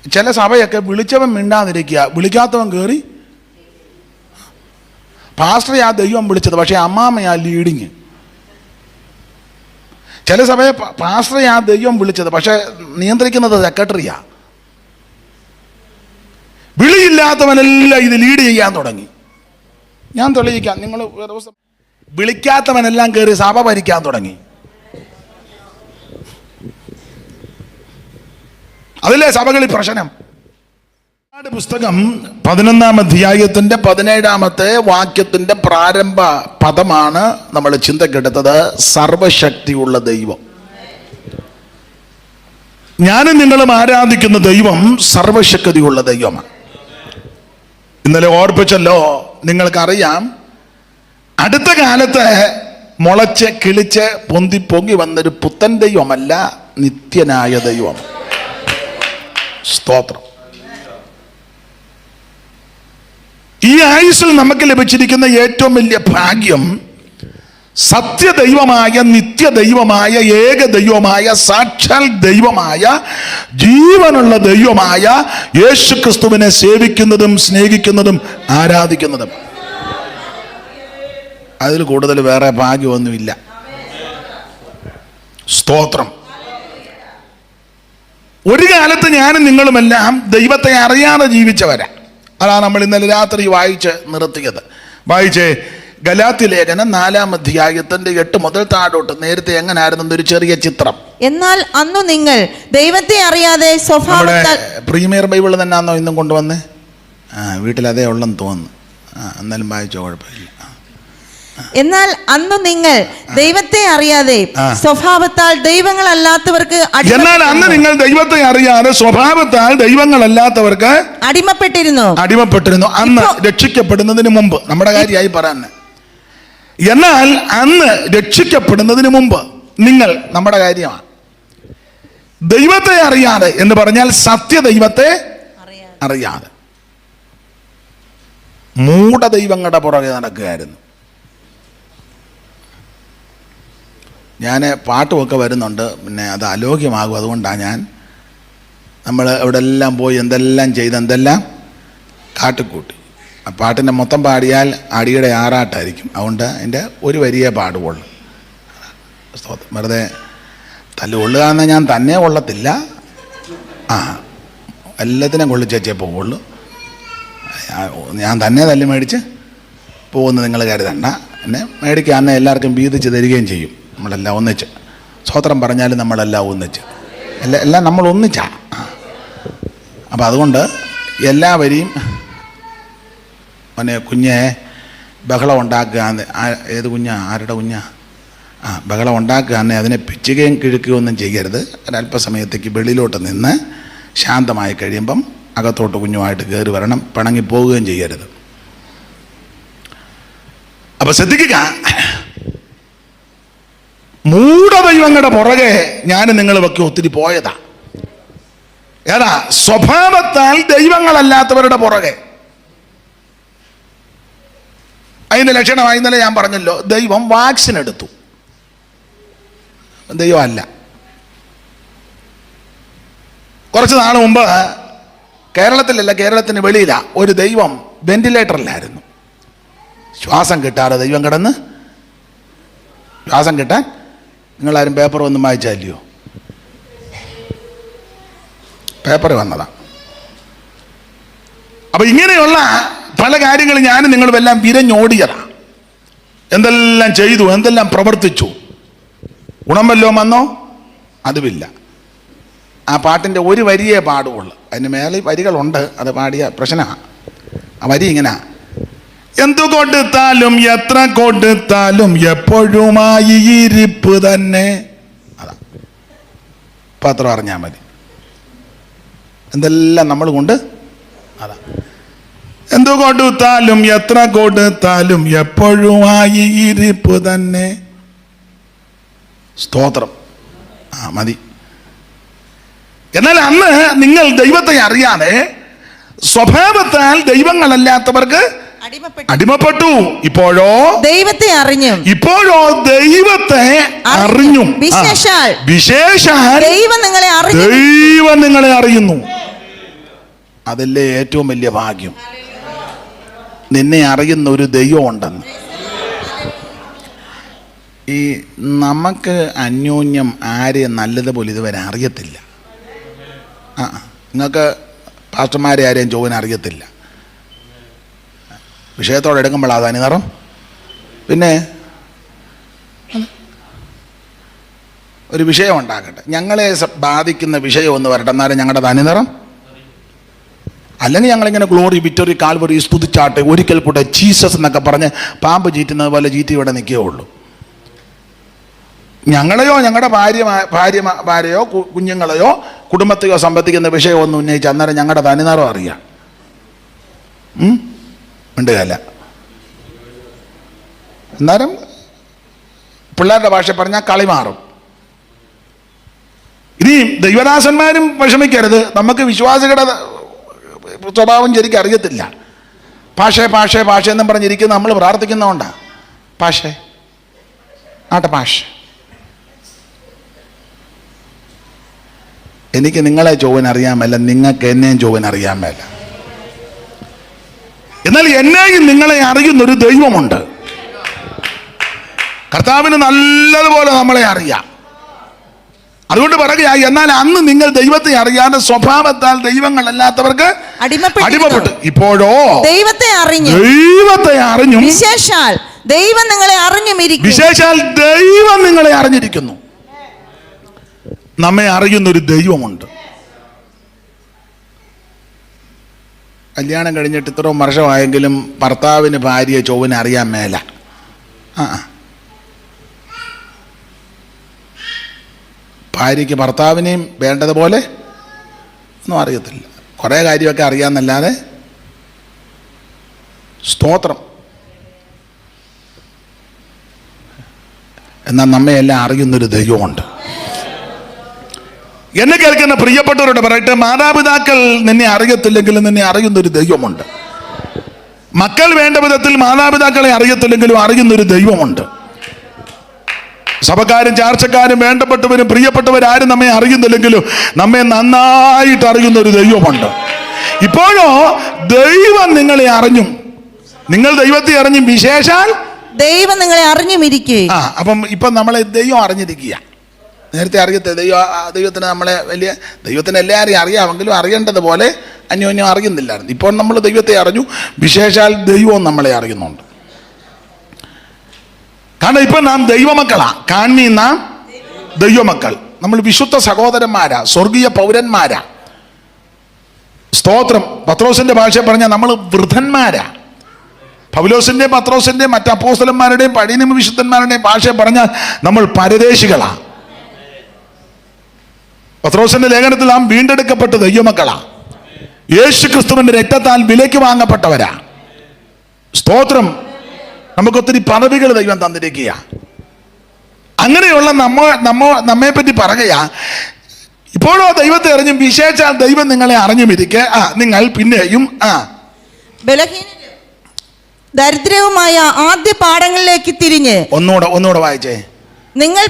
ചില സഭയൊക്കെ വിളിച്ചവൻ മിണ്ടാതിരിക്കുക, വിളിക്കാത്തവൻ കയറി. പാസ്റ്ററെ ആ ദൈവം വിളിച്ചത്, പക്ഷേ അമ്മാമ്മയാ ലീഡിങ്. ചില സഭയെ പാസ്റ്ററെ ആ ദൈവം വിളിച്ചത്, പക്ഷെ നിയന്ത്രിക്കുന്നത് സെക്രട്ടറിയാ. വിളിയില്ലാത്തവനെല്ലാം ഇത് ലീഡ് ചെയ്യാൻ തുടങ്ങി. ഞാൻ തെളിയിക്കാം, നിങ്ങൾ വിളിക്കാത്തവനെല്ലാം കയറി സഭ ഭരിക്കാൻ തുടങ്ങി. അതിലെ സഭകളിൽ പ്രശ്നം. പുസ്തകം 11-ാം അധ്യായത്തിന്റെ 17-ാമത്തെ വാക്യത്തിന്റെ പ്രാരംഭ പദമാണ് നമ്മൾ ചിന്തക്കെടുത്തത്. സർവശക്തിയുള്ള ദൈവം. ഞാനും നിങ്ങളും ആരാധിക്കുന്ന ദൈവം സർവശക്തിയുള്ള ദൈവമാണ്. ഇന്നലെ ഓർപ്പിച്ചല്ലോ, നിങ്ങൾക്കറിയാം, അടുത്ത കാലത്ത് മുളച്ച് കിളിച്ച് പൊന്തി വന്നൊരു പുത്തൻ ദൈവമല്ല, നിത്യനായ ദൈവം. സ്തോത്രം. ഈ ആയുസ്സിൽ നമുക്ക് ലഭിച്ചിരിക്കുന്ന ഏറ്റവും വലിയ ഭാഗ്യം സത്യദൈവമായ, നിത്യദൈവമായ, ഏക ദൈവമായ, സാക്ഷാൽ ദൈവമായ, ജീവനുള്ള ദൈവമായ യേശു ക്രിസ്തുവിനെ സേവിക്കുന്നതും സ്നേഹിക്കുന്നതും ആരാധിക്കുന്നതും. അതിൽ കൂടുതൽ വേറെ ഭാഗ്യമൊന്നുമില്ല. സ്തോത്രം. ഒരു കാലത്ത് ഞാനും നിങ്ങളുമെല്ലാം ദൈവത്തെ അറിയാതെ ജീവിച്ചവരാ. അതാണ് നമ്മൾ ഇന്നലെ രാത്രി വായിച്ച് നിർത്തിയത്. വായിച്ചേ, ഗലാത്യ ലേഖനം 4-ാം അധ്യായത്തിന്റെ 8 മുതൽ താഴോട്ട്. നേരത്തെ എങ്ങനായിരുന്നു ഒരു ചെറിയ ചിത്രം. എന്നാൽ അന്നു നിങ്ങൾ ദൈവത്തെ അറിയാതെ സ്വഭാവത്താൽ. പ്രീമിയർ ബൈബിൾ തന്നെയാണോ ഇന്നും കൊണ്ടുവന്ന്? വീട്ടിൽ അതേ ഉള്ളെന്ന് തോന്നുന്നു. എന്നാലും വായിച്ചോ, കുഴപ്പമില്ല. എന്നാൽ അന്ന് നിങ്ങൾ ദൈവത്തെ അറിയാതെ സ്വഭാവത്താൽ ദൈവങ്ങളല്ലാത്തവർക്ക് അടിമപ്പെട്ടിരുന്നു. അന്ന് രക്ഷിക്കപ്പെടുന്നതിന് മുമ്പ്. നമ്മുടെ കാര്യമായി പറയാൻ. എന്നാൽ അന്ന് രക്ഷിക്കപ്പെടുന്നതിന് മുമ്പ് നിങ്ങൾ, നമ്മുടെ കാര്യമാണ്. ദൈവത്തെ അറിയാതെ എന്ന് പറഞ്ഞാൽ സത്യദൈവത്തെ അറിയാതെ മൂഢദൈവങ്ങളുടെ പുറകെ നടക്കുകയായിരുന്നു. ഞാൻ പാട്ടുമൊക്കെ വരുന്നുണ്ട്, പിന്നെ അത് അലോക്യമാകും. അതുകൊണ്ടാണ് നമ്മൾ ഇവിടെ എല്ലാം പോയി എന്തെല്ലാം ചെയ്ത് എന്തെല്ലാം കാട്ടിക്കൂട്ടി. ആ പാട്ടിൻ്റെ മൊത്തം പാടിയാൽ അടിയുടെ ആറാട്ടായിരിക്കും. അതുകൊണ്ട് എൻ്റെ ഒരു വരിയെ പാടുകയുള്ളൂ. വെറുതെ തല്ലുകൊള്ളുക എന്നാൽ ഞാൻ തന്നെ കൊള്ളത്തില്ല, എല്ലാത്തിനും കൊള്ളിച്ചേ പോവുള്ളൂ. ഞാൻ തന്നെ തല്ലി മേടിച്ച് പോകുന്നു നിങ്ങൾ കരുതണ്ട. എന്നെ മേടിക്കുക അന്ന് എല്ലാവർക്കും വീതിച്ച് തരികയും ചെയ്യും. നമ്മളെല്ലാം ഒന്നിച്ച് സ്തോത്രം പറഞ്ഞാലും നമ്മളെല്ലാം ഒന്നിച്ച്, എല്ലാം നമ്മൾ ഒന്നിച്ചാ. അപ്പം അതുകൊണ്ട് എല്ലാവരെയും പിന്നെ കുഞ്ഞെ ബഹളം ഉണ്ടാക്കുക. ഏത് കുഞ്ഞാ? ആരുടെ കുഞ്ഞാ? ബഹളം ഉണ്ടാക്കുക. അതിനെ പിച്ചുകയും കിഴുക്കുകയും ഒന്നും ചെയ്യരുത്. ഒരല്പസമയത്തേക്ക് വെളിയിലോട്ട് നിന്ന് ശാന്തമായി കഴിയുമ്പം അകത്തോട്ട് കുഞ്ഞുമായിട്ട് കയറി വരണം. പിണങ്ങി പോവുകയും ചെയ്യരുത്. അപ്പം ശ്രദ്ധിക്കുക, മൂഢദൈവങ്ങളുടെ പുറകെ ഞാനും നിങ്ങളുമൊക്കെ ഒത്തിരി പോയതാ. ഏതാ? സ്വഭാവത്താൽ ദൈവങ്ങളല്ലാത്തവരുടെ പുറകെ. അതിൻ്റെ ലക്ഷണമായി ഇന്നലെ ഞാൻ പറഞ്ഞല്ലോ, ദൈവം വാക്സിൻ എടുത്തു. ദൈവമല്ല. കുറച്ച് നാൾ മുമ്പ് കേരളത്തിലല്ല, കേരളത്തിന് വെളിയിലാ, ഒരു ദൈവം വെന്റിലേറ്ററിലായിരുന്നു. ശ്വാസം കിട്ടാതെ ദൈവം കിടന്ന്. ശ്വാസം കിട്ടാൻ നിങ്ങളാരും പേപ്പർ ഒന്നും വായിച്ചാല്ലയോ? പേപ്പർ വന്നതാ. അപ്പൊ ഇങ്ങനെയുള്ള പല കാര്യങ്ങൾ ഞാനും നിങ്ങളും എല്ലാം വിരഞ്ഞോടിയതാ. എന്തെല്ലാം ചെയ്തു, എന്തെല്ലാം പ്രവർത്തിച്ചു. ഗുണം വല്ലതും വന്നോ? അതുമില്ല. ആ പാട്ടിൻ്റെ ഒരു വരിയേ പാടുകയുള്ളൂ. അതിന് മേലെ വരികളുണ്ട്, അത് പാടിയ പ്രശ്നമാണ്. ആ വരി ഇങ്ങനെ: എന്തു കൊടുത്താലും എത്ര കൊടുത്താലും എപ്പോഴുമായി ഇരിപ്പ് തന്നെ. അതാ പത്രം അറിഞ്ഞാൽ മതി. എന്തെല്ലാം നമ്മൾ കൊണ്ട്. അതാ എന്തു കൊടുത്താലും എത്ര കൊടുത്താലും എപ്പോഴുമായി ഇരിപ്പ് തന്നെ. സ്തോത്രം. മതി. എന്നാൽ അന്ന് നിങ്ങൾ ദൈവത്തെ അറിയാതെ സ്വഭാവത്താൽ ദൈവങ്ങളല്ലാത്തവർക്ക് അടിമപ്പെട്ടു. ഇപ്പോഴോ ദൈവത്തെ അറിഞ്ഞു. ഇപ്പോഴോ ദൈവത്തെ അറിഞ്ഞു. വിശേഷാൽ ദൈവം നിങ്ങളെ അറിയുന്നു. അതല്ലേ ഏറ്റവും വലിയ ഭാഗ്യം. നിന്നെ അറിയുന്ന ഒരു ദൈവം ഉണ്ടെന്ന്. ഈ നമുക്ക് അന്യോന്യം ആരെയും നല്ലതുപോലെ ഇതുവരെ അറിയത്തില്ല. നിങ്ങൾക്ക് പാസ്റ്റർമാരെ ആരെയും ജോവിനെ അറിയത്തില്ല. വിഷയത്തോടെ എടുക്കുമ്പോഴാണ് തനിനിറം. പിന്നെ ഒരു വിഷയം ഉണ്ടാക്കട്ടെ, ഞങ്ങളെ ബാധിക്കുന്ന വിഷയം എന്ന് വരട്ടെ, എന്നാലും ഞങ്ങളുടെ തനിനിറം. അല്ലെങ്കിൽ ഞങ്ങളിങ്ങനെ ഗ്ലോറി, വിക്ടറി, കാൽവറി, സ്തുതിച്ചാട്ടെ, ഒരിക്കൽ കൂടെ ജീസസ് എന്നൊക്കെ പറഞ്ഞ് പാമ്പ് ചീറ്റുന്നത് പോലെ ചീറ്റി ഇവിടെ നിൽക്കുകയുള്ളൂ. ഞങ്ങളെയോ ഞങ്ങളുടെ ഭാര്യയോ കുഞ്ഞുങ്ങളെയോ കുടുംബത്തെയോ സംബന്ധിക്കുന്ന വിഷയമൊന്നും ഉന്നയിച്ച് അന്നേരം ഞങ്ങളുടെ തനിനിറം അറിയാം. മിണ്ടുകയല്ല. അന്നേരം പിള്ളേരുടെ ഭാഷ പറഞ്ഞാൽ കളി മാറും. ഇനി ദൈവദാസന്മാരും വിഷമിക്കരുത്. നമുക്ക് വിശ്വാസികളുടെ സ്വഭാവം ശരിക്കും അറിയത്തില്ല. ഭാഷ എന്നും പറഞ്ഞിരിക്കുന്ന നമ്മൾ പ്രാർത്ഥിക്കുന്നതുകൊണ്ടാണ്. ഭാഷ എനിക്ക് നിങ്ങളെ ചൊവ്വൻ അറിയാൻ മേല, നിങ്ങൾക്ക് എന്നെയും ചൊവ്വൻ അറിയാൻ മേല. എന്നാൽ എന്നെയും നിങ്ങളെ അറിയുന്നൊരു ദൈവമുണ്ട്. കർത്താവിന് നല്ലതുപോലെ നമ്മളെ അറിയാം. അതുകൊണ്ട് പറയുക, എന്നാൽ അന്ന് നിങ്ങൾ ദൈവത്തെ അറിയാതെ സ്വഭാവത്താൽ ദൈവങ്ങളല്ലാത്തവർക്ക് അടിമപ്പെട്ടു. ഇപ്പോഴോ ദൈവത്തെ അറിഞ്ഞു, വിശേഷാൽ ദൈവം നിങ്ങളെ അറിഞ്ഞിരിക്കുന്നു. നമ്മെ അറിയുന്നൊരു ദൈവമുണ്ട്. കല്യാണം കഴിഞ്ഞിട്ട് ഇത്രയും വർഷമായെങ്കിലും ഭർത്താവിന് ഭാര്യയെ ചൊവ്വനെ അറിയാൻ മേല. ഭാര്യയ്ക്ക് ഭർത്താവിനെയും വേണ്ടതുപോലെ ഒന്നും അറിയത്തില്ല. കുറേ കാര്യമൊക്കെ അറിയാമെന്നല്ലാതെ. സ്തോത്രം. എന്നാൽ നമ്മയെല്ലാം അറിയുന്നൊരു ദൈവമുണ്ട്. എന്നെ കേൾക്കുന്ന പ്രിയപ്പെട്ടവരോട് പറയട്ടെ, മാതാപിതാക്കൾ നിന്നെ അറിയത്തില്ലെങ്കിലും നിന്നെ അറിയുന്നൊരു ദൈവമുണ്ട്. മക്കൾ വേണ്ട വിധത്തിൽ മാതാപിതാക്കളെ അറിയത്തില്ലെങ്കിലും അറിയുന്നൊരു ദൈവമുണ്ട്. സഭക്കാരും ചാർച്ചക്കാരും വേണ്ടപ്പെട്ടവരും പ്രിയപ്പെട്ടവരാരും നമ്മെ അറിയുന്നില്ലെങ്കിലും നമ്മെ നന്നായിട്ട് അറിയുന്ന ഒരു ദൈവമുണ്ട്. ഇപ്പോഴോ ദൈവം നിങ്ങളെ അറിഞ്ഞും, നിങ്ങൾ ദൈവത്തെ അറിഞ്ഞും, വിശേഷാൽ ദൈവം നിങ്ങളെ അറിഞ്ഞുമിരിക്കുക. അപ്പം ഇപ്പം നമ്മളെ ദൈവം അറിഞ്ഞിരിക്കുക. നേരത്തെ അറിയത്തില്ല. ദൈവത്തിന് നമ്മളെ ദൈവത്തിന് എല്ലാവരെയും അറിയാമെങ്കിലും അറിയേണ്ടതുപോലെ അന്യോന്യം അറിയുന്നില്ലായിരുന്നു. ഇപ്പോൾ നമ്മൾ ദൈവത്തെ അറിഞ്ഞു, വിശേഷാൽ ദൈവവും നമ്മളെ അറിയുന്നുണ്ട്. കാരണം ഇപ്പം നാം ദൈവമക്കളാ. നാം ദൈവമക്കൾ. നമ്മൾ വിശുദ്ധ സഹോദരന്മാരാ, സ്വർഗീയ പൗരന്മാരാ. സ്തോത്രം. പത്രോസിന്റെ ഭാഷ പറഞ്ഞാൽ നമ്മൾ വൃദ്ധന്മാരാ. പൗലോസിന്റെയും പത്രോസിന്റെയും മറ്റ് അപ്പോസ്തലന്മാരുടെയും പഴയ നിയമ വിശുദ്ധന്മാരുടെയും ഭാഷ പറഞ്ഞാൽ നമ്മൾ പരദേശികളാ. പത്രോസിന്റെ ലേഖനത്തിൽ നാം വീണ്ടെടുക്കപ്പെട്ട ദൈവമക്കളാ. യേശു ക്രിസ്തുവിന്റെ രക്തത്താൽ വിലയ്ക്ക് വാങ്ങപ്പെട്ടവരാ. സ്തോത്രം. നമുക്കൊത്തിരി പദവികൾ ദൈവം തന്നിരിക്കുക. അങ്ങനെയുള്ള നമ്മെ പറ്റി പറയുക, ഇപ്പോഴോ ദൈവത്തെ അറിഞ്ഞും, വിശേഷാൽ ദൈവം നിങ്ങളെ അറിഞ്ഞുമിരിക്കെ നിങ്ങൾ പിന്നെയും ദരിദ്രവുമായ ആദ്യ പാഠങ്ങളിലേക്ക് തിരിഞ്ഞ്. ഒന്നുകൂടെ വായിച്ചേ. നിങ്ങൾ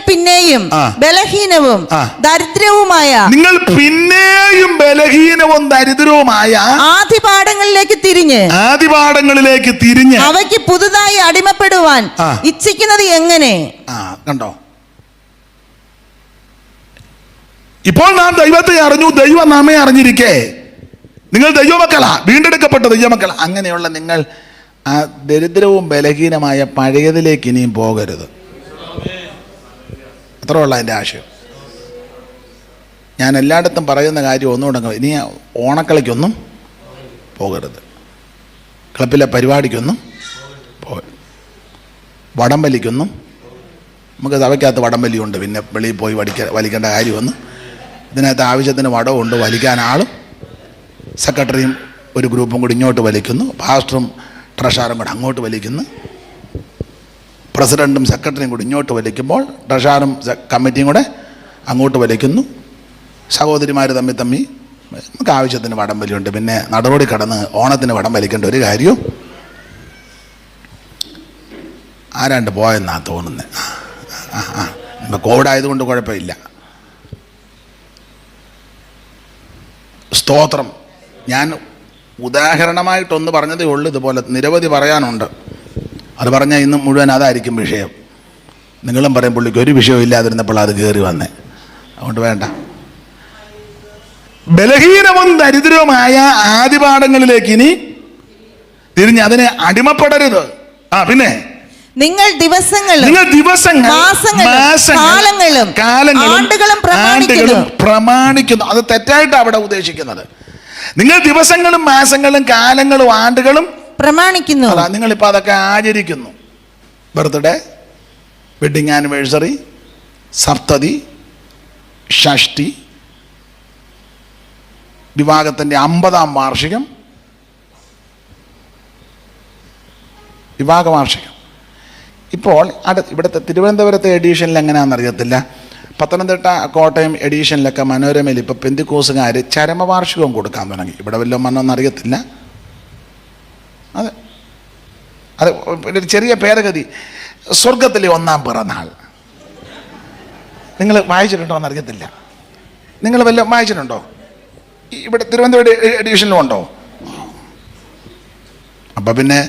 പിന്നെയും ബലഹീനവും ദരിദ്രവുമായ ആദിപാഠങ്ങളിലേക്ക് തിരിഞ്ഞ് അവയ്ക്ക് പുതുതായി അടിമപ്പെടുവാൻ ഇച്ഛിക്കുന്നത് എങ്ങനെ? കണ്ടോ? ഇപ്പോൾ നാം ദൈവത്തെ അറിഞ്ഞു, ദൈവം നമ്മെ അറിഞ്ഞിരിക്കെ നിങ്ങൾ ദൈവമക്കളാ, വീണ്ടെടുക്കപ്പെട്ട ദൈവമക്കളാ. അങ്ങനെയുള്ള നിങ്ങൾ ആ ദരിദ്രവും ബലഹീനമായ പഴയതിലേക്ക് ഇനിയും പോകരുത്. അത്ര ഉള്ള എൻ്റെ ആശയം. ഞാൻ എല്ലായിടത്തും പറയുന്ന കാര്യം ഒന്നുകൂടെ, ഇനി ഓണക്കളിക്കൊന്നും പോകരുത്, ക്ലബിലെ പരിപാടിക്കൊന്നും വടംവലിക്കൊന്നും. നമുക്ക് സഭയ്ക്കകത്ത് വടംവലിയുണ്ട്, പിന്നെ വെളിയിൽ പോയി വലിക്കേണ്ട കാര്യമൊന്നും. ഇതിനകത്ത് ആവശ്യത്തിന് വടമുണ്ട്, വലിക്കാൻ ആളും സെക്രട്ടറിയും ഒരു ഗ്രൂപ്പും കൂടി ഇങ്ങോട്ട് വലിക്കുന്നു, പാസ്റ്ററും ട്രഷാറും കൂടെ അങ്ങോട്ട് വലിക്കുന്നു, പ്രസിഡൻറ്റും സെക്രട്ടറിയും കൂടി ഇങ്ങോട്ട് വലിക്കുമ്പോൾ ട്രഷാറും കമ്മിറ്റിയും കൂടെ അങ്ങോട്ട് വലിക്കുന്നു. സഹോദരിമാർ തമ്മിൽ നമുക്ക് ആവശ്യത്തിന് വടംവലിയുണ്ട്, പിന്നെ നടപടി കടന്ന് ഓണത്തിന് വടം വലിക്കേണ്ട ഒരു കാര്യവും ആരാണ്ട് പോയെന്നാണ് തോന്നുന്നത്. ഇപ്പം കോവിഡ് ആയതുകൊണ്ട് കുഴപ്പമില്ല. സ്തോത്രം. ഞാൻ ഉദാഹരണമായിട്ടൊന്ന് പറഞ്ഞതേ ഉള്ളൂ. ഇതുപോലെ നിരവധി പറയാനുണ്ട്. അത് പറഞ്ഞാൽ ഇന്ന് മുഴുവൻ അതായിരിക്കും വിഷയം. നിങ്ങളും പറയും പുള്ളിക്ക് ഒരു വിഷയം ഇല്ലാതിരുന്നപ്പോൾ അത് കയറി വന്നേ. അതുകൊണ്ട് വേണ്ട. ബലഹീനവും ദരിദ്രവുമായ ആദിപാഠങ്ങളിലേക്ക് ഇനി തിരിഞ്ഞ് അതിനെ അടിമപ്പെടരുത്. പിന്നെ നിങ്ങൾ ദിവസങ്ങളും മാസങ്ങളും ആണ്ടുകളും പ്രമാണിക്കുന്നു. അത് തെറ്റായിട്ട് അവിടെ ഉദ്ദേശിക്കുന്നത്. നിങ്ങൾ ദിവസങ്ങളും മാസങ്ങളും കാലങ്ങളും ആണ്ടുകളും പ്രമാണിക്കുന്നു. അതാ നിങ്ങളിപ്പോൾ അതൊക്കെ ആചരിക്കുന്നു. ബർത്ത്ഡേ, വെഡിങ് ആനിവേഴ്സറി, സപ്തതി, ഷഷ്ടി, വിവാഹത്തിൻ്റെ 50-ാം വാർഷികം, വിവാഹ വാർഷികം. ഇപ്പോൾ ഇവിടുത്തെ തിരുവനന്തപുരത്തെ എഡീഷനിൽ എങ്ങനെയാണെന്നറിയത്തില്ല. പത്തനംതിട്ട, കോട്ടയം എഡീഷനിലൊക്കെ മനോരമയിൽ ഇപ്പോൾ പെന്തിക്കോസുകാർ ചരമവാർഷികവും കൊടുക്കാൻ തുടങ്ങി. ഇവിടെ വല്ലതും വന്നോന്നറിയത്തില്ല. അത് ഒരു ചെറിയ ഭേദഗതി. സ്വർഗത്തിലെ 1-ാം പിറന്നാൾ നിങ്ങൾ വായിച്ചിട്ടുണ്ടോ എന്നറിയത്തില്ല. നിങ്ങൾ വല്ലതും വായിച്ചിട്ടുണ്ടോ? ഇവിടെ തിരുവനന്തപുരം എഡീഷനിലും ഉണ്ടോ? അപ്പം പിന്നെ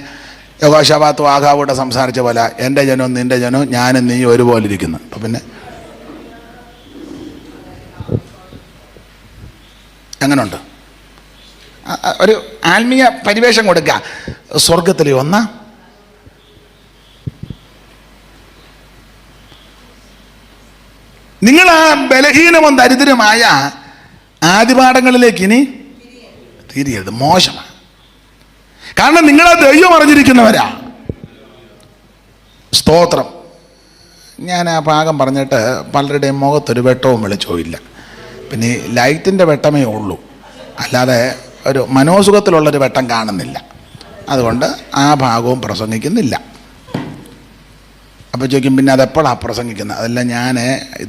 യോഗാശാബാത്തു ആഘാവൂടെ സംസാരിച്ച പോലെ എൻ്റെ ജനവും നിൻ്റെ ജനവും ഞാനും നീ ഒരുപോലെ ഇരിക്കുന്നു. അപ്പം പിന്നെ എങ്ങനെയുണ്ട്? ഒരു ആത്മീയ പരിവേഷം കൊടുക്കുക. സ്വർഗത്തിലെ 1-ാം നിങ്ങൾ ആ ബലഹീനവും ദരിദ്രമായ ആദിപാഠങ്ങളിലേക്ക് ഇനി തിരിയരുത്. മോശമാണ്. കാരണം നിങ്ങളെ ദൈവം അറിഞ്ഞിരിക്കുന്നവരാ. സ്തോത്രം. ഞാൻ ആ ഭാഗം പറഞ്ഞിട്ട് പലരുടെയും മുഖത്തൊരു വെട്ടവും വെളിച്ചവും. പിന്നെ ഈ ലൈറ്റിൻ്റെ വെട്ടമേ ഉള്ളൂ, അല്ലാതെ ഒരു മനോസുഖത്തിലുള്ളൊരു വെട്ടം കാണുന്നില്ല. അതുകൊണ്ട് ആ ഭാഗവും പ്രസംഗിക്കുന്നില്ല. അപ്പോൾ ചോദിക്കും പിന്നെ അതെപ്പോഴാണ് പ്രസംഗിക്കുന്നത്? അതെല്ലാം ഞാൻ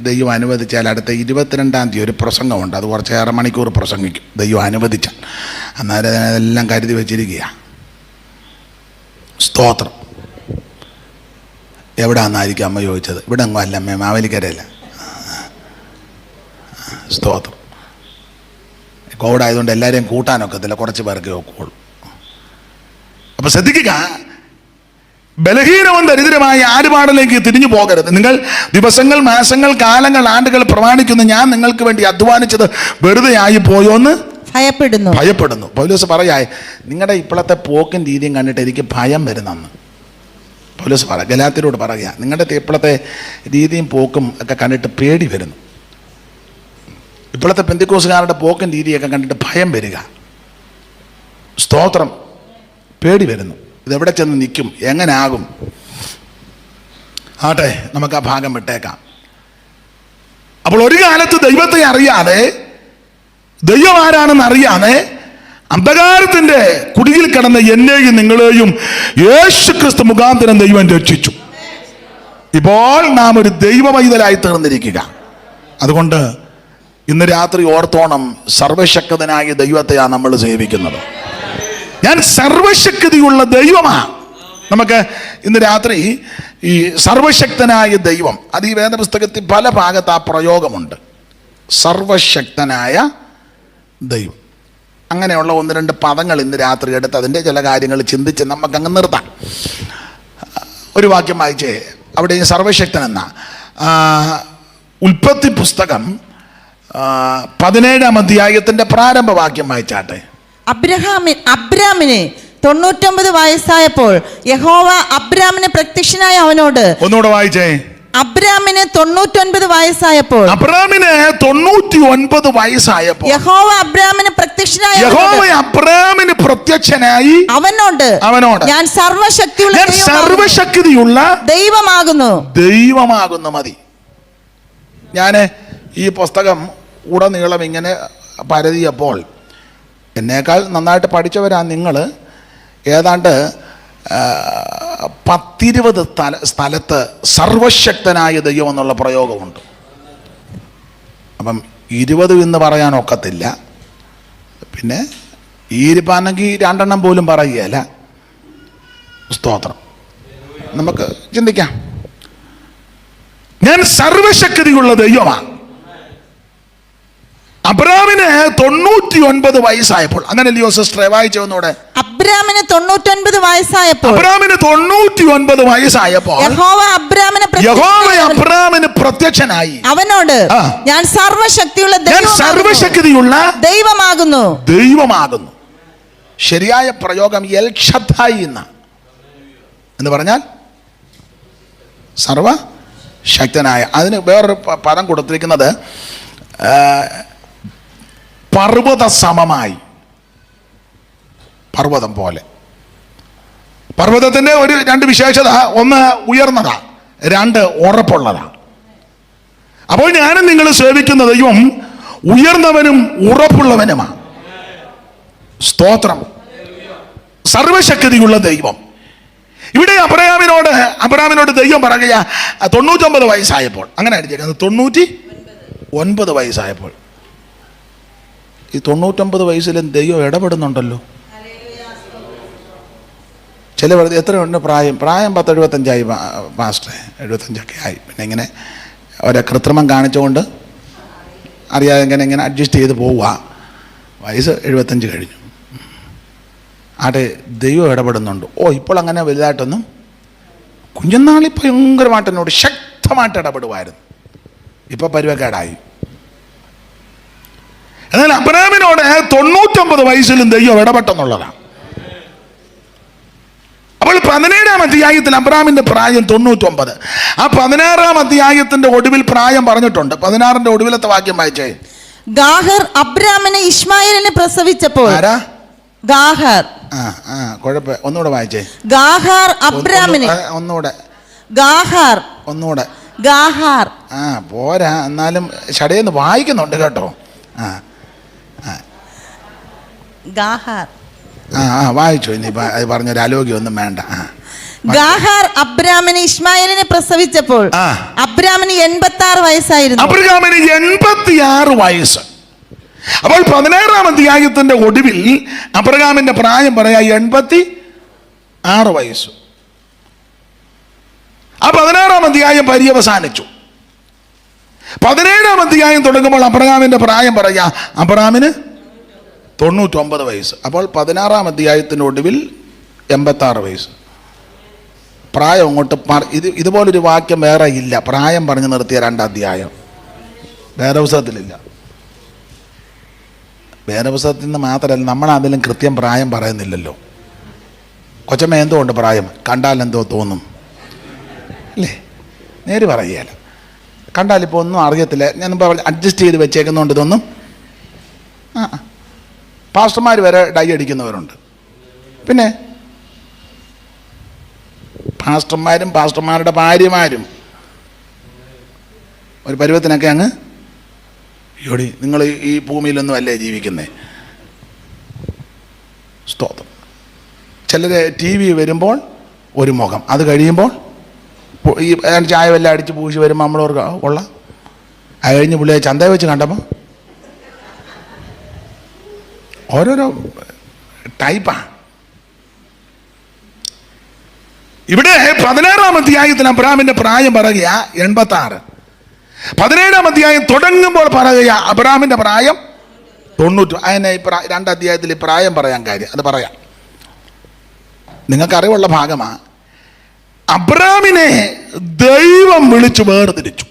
ദൈവം അനുവദിച്ചാൽ അടുത്ത 22-ാം തീയതി ഒരു പ്രസംഗമുണ്ട്. അത് കുറച്ച് 6 മണിക്കൂർ പ്രസംഗിക്കും ദൈവം അനുവദിച്ചാൽ. അന്നേരം അതെല്ലാം കരുതി വെച്ചിരിക്കുക. സ്തോത്രം. എവിടെയാണെന്നായിരിക്കും അമ്മ ചോദിച്ചത്? ഇവിടെ അങ്ങോ അല്ല അമ്മ, മാവേലിക്കരയല്ല. സ്തോത്രം. കോവിഡ് ആയതുകൊണ്ട് എല്ലാവരെയും കൂട്ടാനൊക്കത്തില്ല, കുറച്ച് പേർക്ക് ഒക്കുള്ളൂ. അപ്പം ശ്രദ്ധിക്കുക, ബലഹീനവും ദരിദ്രമായ ആരുപാടിലേക്ക് തിരിഞ്ഞു പോകരുത്. നിങ്ങൾ ദിവസങ്ങൾ, മാസങ്ങൾ, കാലങ്ങൾ, ആണ്ടുകൾ പ്രമാണിക്കുന്നു. ഞാൻ നിങ്ങൾക്ക് വേണ്ടി അധ്വാനിച്ചത് വെറുതെ ആയി പോയോന്ന് ഭയപ്പെടുന്നു. പൗലോസ് പറയാ, നിങ്ങളുടെ ഇപ്പോഴത്തെ പോക്കും രീതിയും കണ്ടിട്ട് എനിക്ക് ഭയം വരുന്നെന്ന് പൗലോസ് പറയാം. ഗലാത്യരോട് പറയുക, നിങ്ങളുടെ ഇപ്പോഴത്തെ രീതിയും പോക്കും ഒക്കെ കണ്ടിട്ട് പേടി വരുന്നു. ഇപ്പോഴത്തെ പെന്തിക്കോസുകാരുടെ പോക്കും രീതിയൊക്കെ കണ്ടിട്ട് ഭയം വരിക. സ്തോത്രം. പേടി വരുന്നു. ഇതെവിടെ ചെന്ന് നിൽക്കും, എങ്ങനെ ആകും? ആട്ടെ, നമുക്ക് ആ ഭാഗം വിട്ടേക്കാം. അപ്പോൾ ഒരു കാലത്ത് ദൈവത്തെ അറിയാതെ, ദൈവം ആരാണെന്ന് അറിയാതെ അന്ധകാരത്തിന്റെ കുടിയിൽ കിടന്ന എന്നെയും നിങ്ങളെയും യേശുക്രിസ്തു മുഖാന്തരം ദൈവം രക്ഷിച്ചു. ഇപ്പോൾ നാം ഒരു ദൈവ പൈതലായി തീർന്നിരിക്കുക. അതുകൊണ്ട് ഇന്ന് രാത്രി ഓർത്തോണം, സർവശക്തനായ ദൈവത്തെയാണ് നമ്മൾ സേവിക്കുന്നത്. ഞാൻ സർവശക്തിയുള്ള ദൈവമാണ്. നമുക്ക് ഇന്ന് രാത്രി ഈ സർവശക്തനായ ദൈവം, അത് ഈ വേദപുസ്തകത്തിൽ പല ഭാഗത്ത് ആ പ്രയോഗമുണ്ട്. സർവശക്തനായ ദൈവം. അങ്ങനെയുള്ള 1-2 പദങ്ങൾ ഇന്ന് രാത്രി എടുത്ത് അതിൻ്റെ ചില കാര്യങ്ങൾ ചിന്തിച്ച് നമുക്കങ്ങ് നിർത്താം. ഒരു വാക്യം വായിച്ചേ. അവിടെ ഈ സർവശക്തൻ എന്ന ഉൽപ്പത്തി പുസ്തകം 17-ാം അധ്യായത്തിന്റെ പ്രാരംഭ വാക്യം വായിച്ചാട്ടെ. അബ്രാമിന് 99 വയസ്സായപ്പോൾ യഹോവ അബ്രാമിന് പ്രത്യക്ഷനായ അവനോട്. ഒന്നുകൂടെ വായിച്ചേ. അബ്രാമിന് 99 വയസ്സായപ്പോൾ യഹോവ അബ്രാമിന് പ്രത്യക്ഷനായി അവനോട് ഞാൻ സർവശക്തിയുള്ള ദൈവമാകുന്നു. മതി. ഞാൻ ഈ പുസ്തകം ഉടനീളം ഇങ്ങനെ പരതിയപ്പോൾ, എന്നേക്കാൾ നന്നായിട്ട് പഠിച്ചവരാ നിങ്ങൾ. ഏതാണ്ട് 10-20 സ്ഥലത്ത് സർവശക്തനായ ദൈവം എന്നുള്ള പ്രയോഗമുണ്ട്. അപ്പം 20 എന്ന് പറയാൻ ഒക്കത്തില്ല. പിന്നെ ഈ ഇരിപ്പാണെങ്കിൽ 2 എണ്ണം പോലും പറയുകയല്ല. സ്തോത്രം. നമുക്ക് ചിന്തിക്കാം. ഞാൻ സർവശക്തിയുള്ള ദൈവമാണ്. അബ്രാമിന് 99 വയസ്സായപ്പോൾ, അങ്ങനല്ലയോ സിസ്റ്റർ? വായിച്ചു ഒന്നൂടെ. അബ്രാമിന് 99 വയസ്സായപ്പോൾ അബ്രാമിന് 99 വയസ്സായപ്പോൾ യഹോവ അബ്രാമിന് പ്രത്യക്ഷനായി. അവനോട്, ഞാൻ സർവശക്തിയുള്ള ദൈവമാകുന്നു. ശരിയായ പ്രയോഗം എൽ ഷദ്ദായി എന്ന് പറഞ്ഞാൽ സർവശക്തനായ. അതിന് വേറൊരു പദം കൊടുത്തിരിക്കുന്നത് പർവ്വത സമമായി, പർവ്വതം പോലെ. പർവ്വതത്തിന്റെ രണ്ട് വിശേഷത: ഒന്ന് ഉയർന്നതാ, രണ്ട് ഉറപ്പുള്ളതാ. അപ്പോൾ ഞാനും നിങ്ങൾ സേവിക്കുന്ന ദൈവം ഉയർന്നവനും ഉറപ്പുള്ളവനുമാണ്. സ്തോത്രം. സർവശക്തിയുള്ള ദൈവം. ഇവിടെ അബ്രാമിനോട് ദൈവം പറയുക 99 വയസ്സായപ്പോൾ, അങ്ങനെ അടിച്ചേക്കുന്നത് 99 വയസ്സായപ്പോൾ. ഈ 99 വയസ്സിലും ദൈവം ഇടപെടുന്നുണ്ടല്ലോ. ചില എത്രയുണ്ട് പ്രായം? 10-75 പാസ്റ്ററെ, 75 ആയി. പിന്നെ ഇങ്ങനെ ഓരോ കൃത്രിമം കാണിച്ചുകൊണ്ട് അറിയാതെ ഇങ്ങനെ അഡ്ജസ്റ്റ് ചെയ്ത് പോവുക. വയസ്സ് 75 കഴിഞ്ഞു. ആട്ടെ, ദൈവം ഇടപെടുന്നുണ്ട്. ഇപ്പോൾ അങ്ങനെ വലുതായിട്ടൊന്നും. കുഞ്ഞുനാളിൽ ഭയങ്കരമായിട്ട് എന്നോട് ശക്തമായിട്ട് ഇടപെടുമായിരുന്നു. ഇപ്പം പരുവക്കേടായി. എന്നാൽ അബ്രാമിനോട് 99 വയസ്സിലും ദൈവം ഇടപെട്ടെന്നുള്ളതാണ്. അപ്പോൾ 17-ാം അധ്യായത്തിൽ അബ്രാമിന്റെ പ്രായം 99. ആ 16-ാം അധ്യായത്തിന്റെ ഒടുവിൽ പ്രായം പറഞ്ഞിട്ടുണ്ട്. 16-ന്റെ ഒടുവിലത്തെ വാക്യം വായിച്ചേ. ഗാഹർ അബ്രാമിനെ ഇശ്മായേലിനെ പ്രസവിച്ചപ്പോൾ. ഗാഹർ ഒന്നുകൂടെ വായിച്ചേ. ഗാഹർ അബ്രാമിനെ. ഒന്നുകൂടെ. പോരാ, എന്നാലും ഷടയെന്ന് വായിക്കുന്നുണ്ട് കേട്ടോ. വായിച്ചു. ഇനി പറഞ്ഞൊരു ആലോഗ്യമൊന്നും വേണ്ട. ഗാഹർ അബ്രാമിനെ ഇശ്മായേലിനെ പ്രസവിച്ചപ്പോൾ അബ്രാമിന് 86 വയസ്സായിരുന്നു. അബ്രാമിന് 86 വയസ്സ്. അപ്പോൾ 16-ാം അധ്യായത്തിന്റെ ഒടുവിൽ അബ്രാമിന്റെ പ്രായം പറയാ 86 വയസ്സ്. ആ 16-ാം അധ്യായം പര്യവസാനിച്ചു. 17-ാം അധ്യായം തുടങ്ങുമ്പോൾ അബ്രാമിന്റെ പ്രായം പറയാ അബ്രാമിന് 99 വയസ്സ്. അപ്പോൾ 16-ാം അധ്യായത്തിന്റെ ഒടുവിൽ 86 വയസ്സ്. പ്രായം അങ്ങോട്ട് ഇതുപോലൊരു വാക്യം വേറെ ഇല്ല. പ്രായം പറഞ്ഞു നിർത്തിയ 2 അധ്യായം വേദപുസ്തകത്തിലില്ല. വേദപുസ്തകത്തിൽ നിന്ന് മാത്രമല്ല, നമ്മളതിലും കൃത്യം പ്രായം പറയുന്നില്ലല്ലോ. കൊച്ചമ്മ എന്തുകൊണ്ട് പ്രായം കണ്ടാൽ എന്തോ തോന്നും അല്ലേ? നേര് പറയുകയല്ല. കണ്ടാലിപ്പോൾ ഒന്നും അറിയത്തില്ല. ഞാൻ അഡ്ജസ്റ്റ് ചെയ്ത് വെച്ചേക്കുന്നതുകൊണ്ട് ഇതൊന്നും. പാസ്റ്റർമാർ വരെ ഡൈ അടിക്കുന്നവരുണ്ട്. പിന്നെ പാസ്റ്റർമാരും പാസ്റ്റർമാരുടെ ഭാര്യമാരും ഒരു പരുവത്തിനൊക്കെ അങ്ങ് യോടി, നിങ്ങൾ ഈ ഭൂമിയിലൊന്നും അല്ലേ ജീവിക്കുന്നേ. സ്തോത്രം. ചിലർ TV വരുമ്പോൾ ഒരു മുഖം, അത് കഴിയുമ്പോൾ ഈ ചായ വല്ല അടിച്ച് പൂശി വരുമ്പോൾ നമ്മളോർക്ക് ഉള്ള അത് കഴിഞ്ഞ് പുള്ളിയെ ചന്തയെ വെച്ച് കണ്ടപ്പോൾ ഓരോരോ ടൈപ്പാണ്. ഇവിടെ 16-ാം അധ്യായത്തിന് അബ്രാമിന്റെ പ്രായം പറയുക 86. 17-ാം അധ്യായം തുടങ്ങുമ്പോൾ പറയുക അബ്രാമിന്റെ പ്രായം 90. അതിനെ 2 അധ്യായത്തിൽ പ്രായം പറയാൻ കാര്യം അത് പറയാം. നിങ്ങൾക്കറിവുള്ള ഭാഗമാണ്. അബ്രാമിനെ ദൈവം വിളിച്ചു വേർതിരിച്ചു.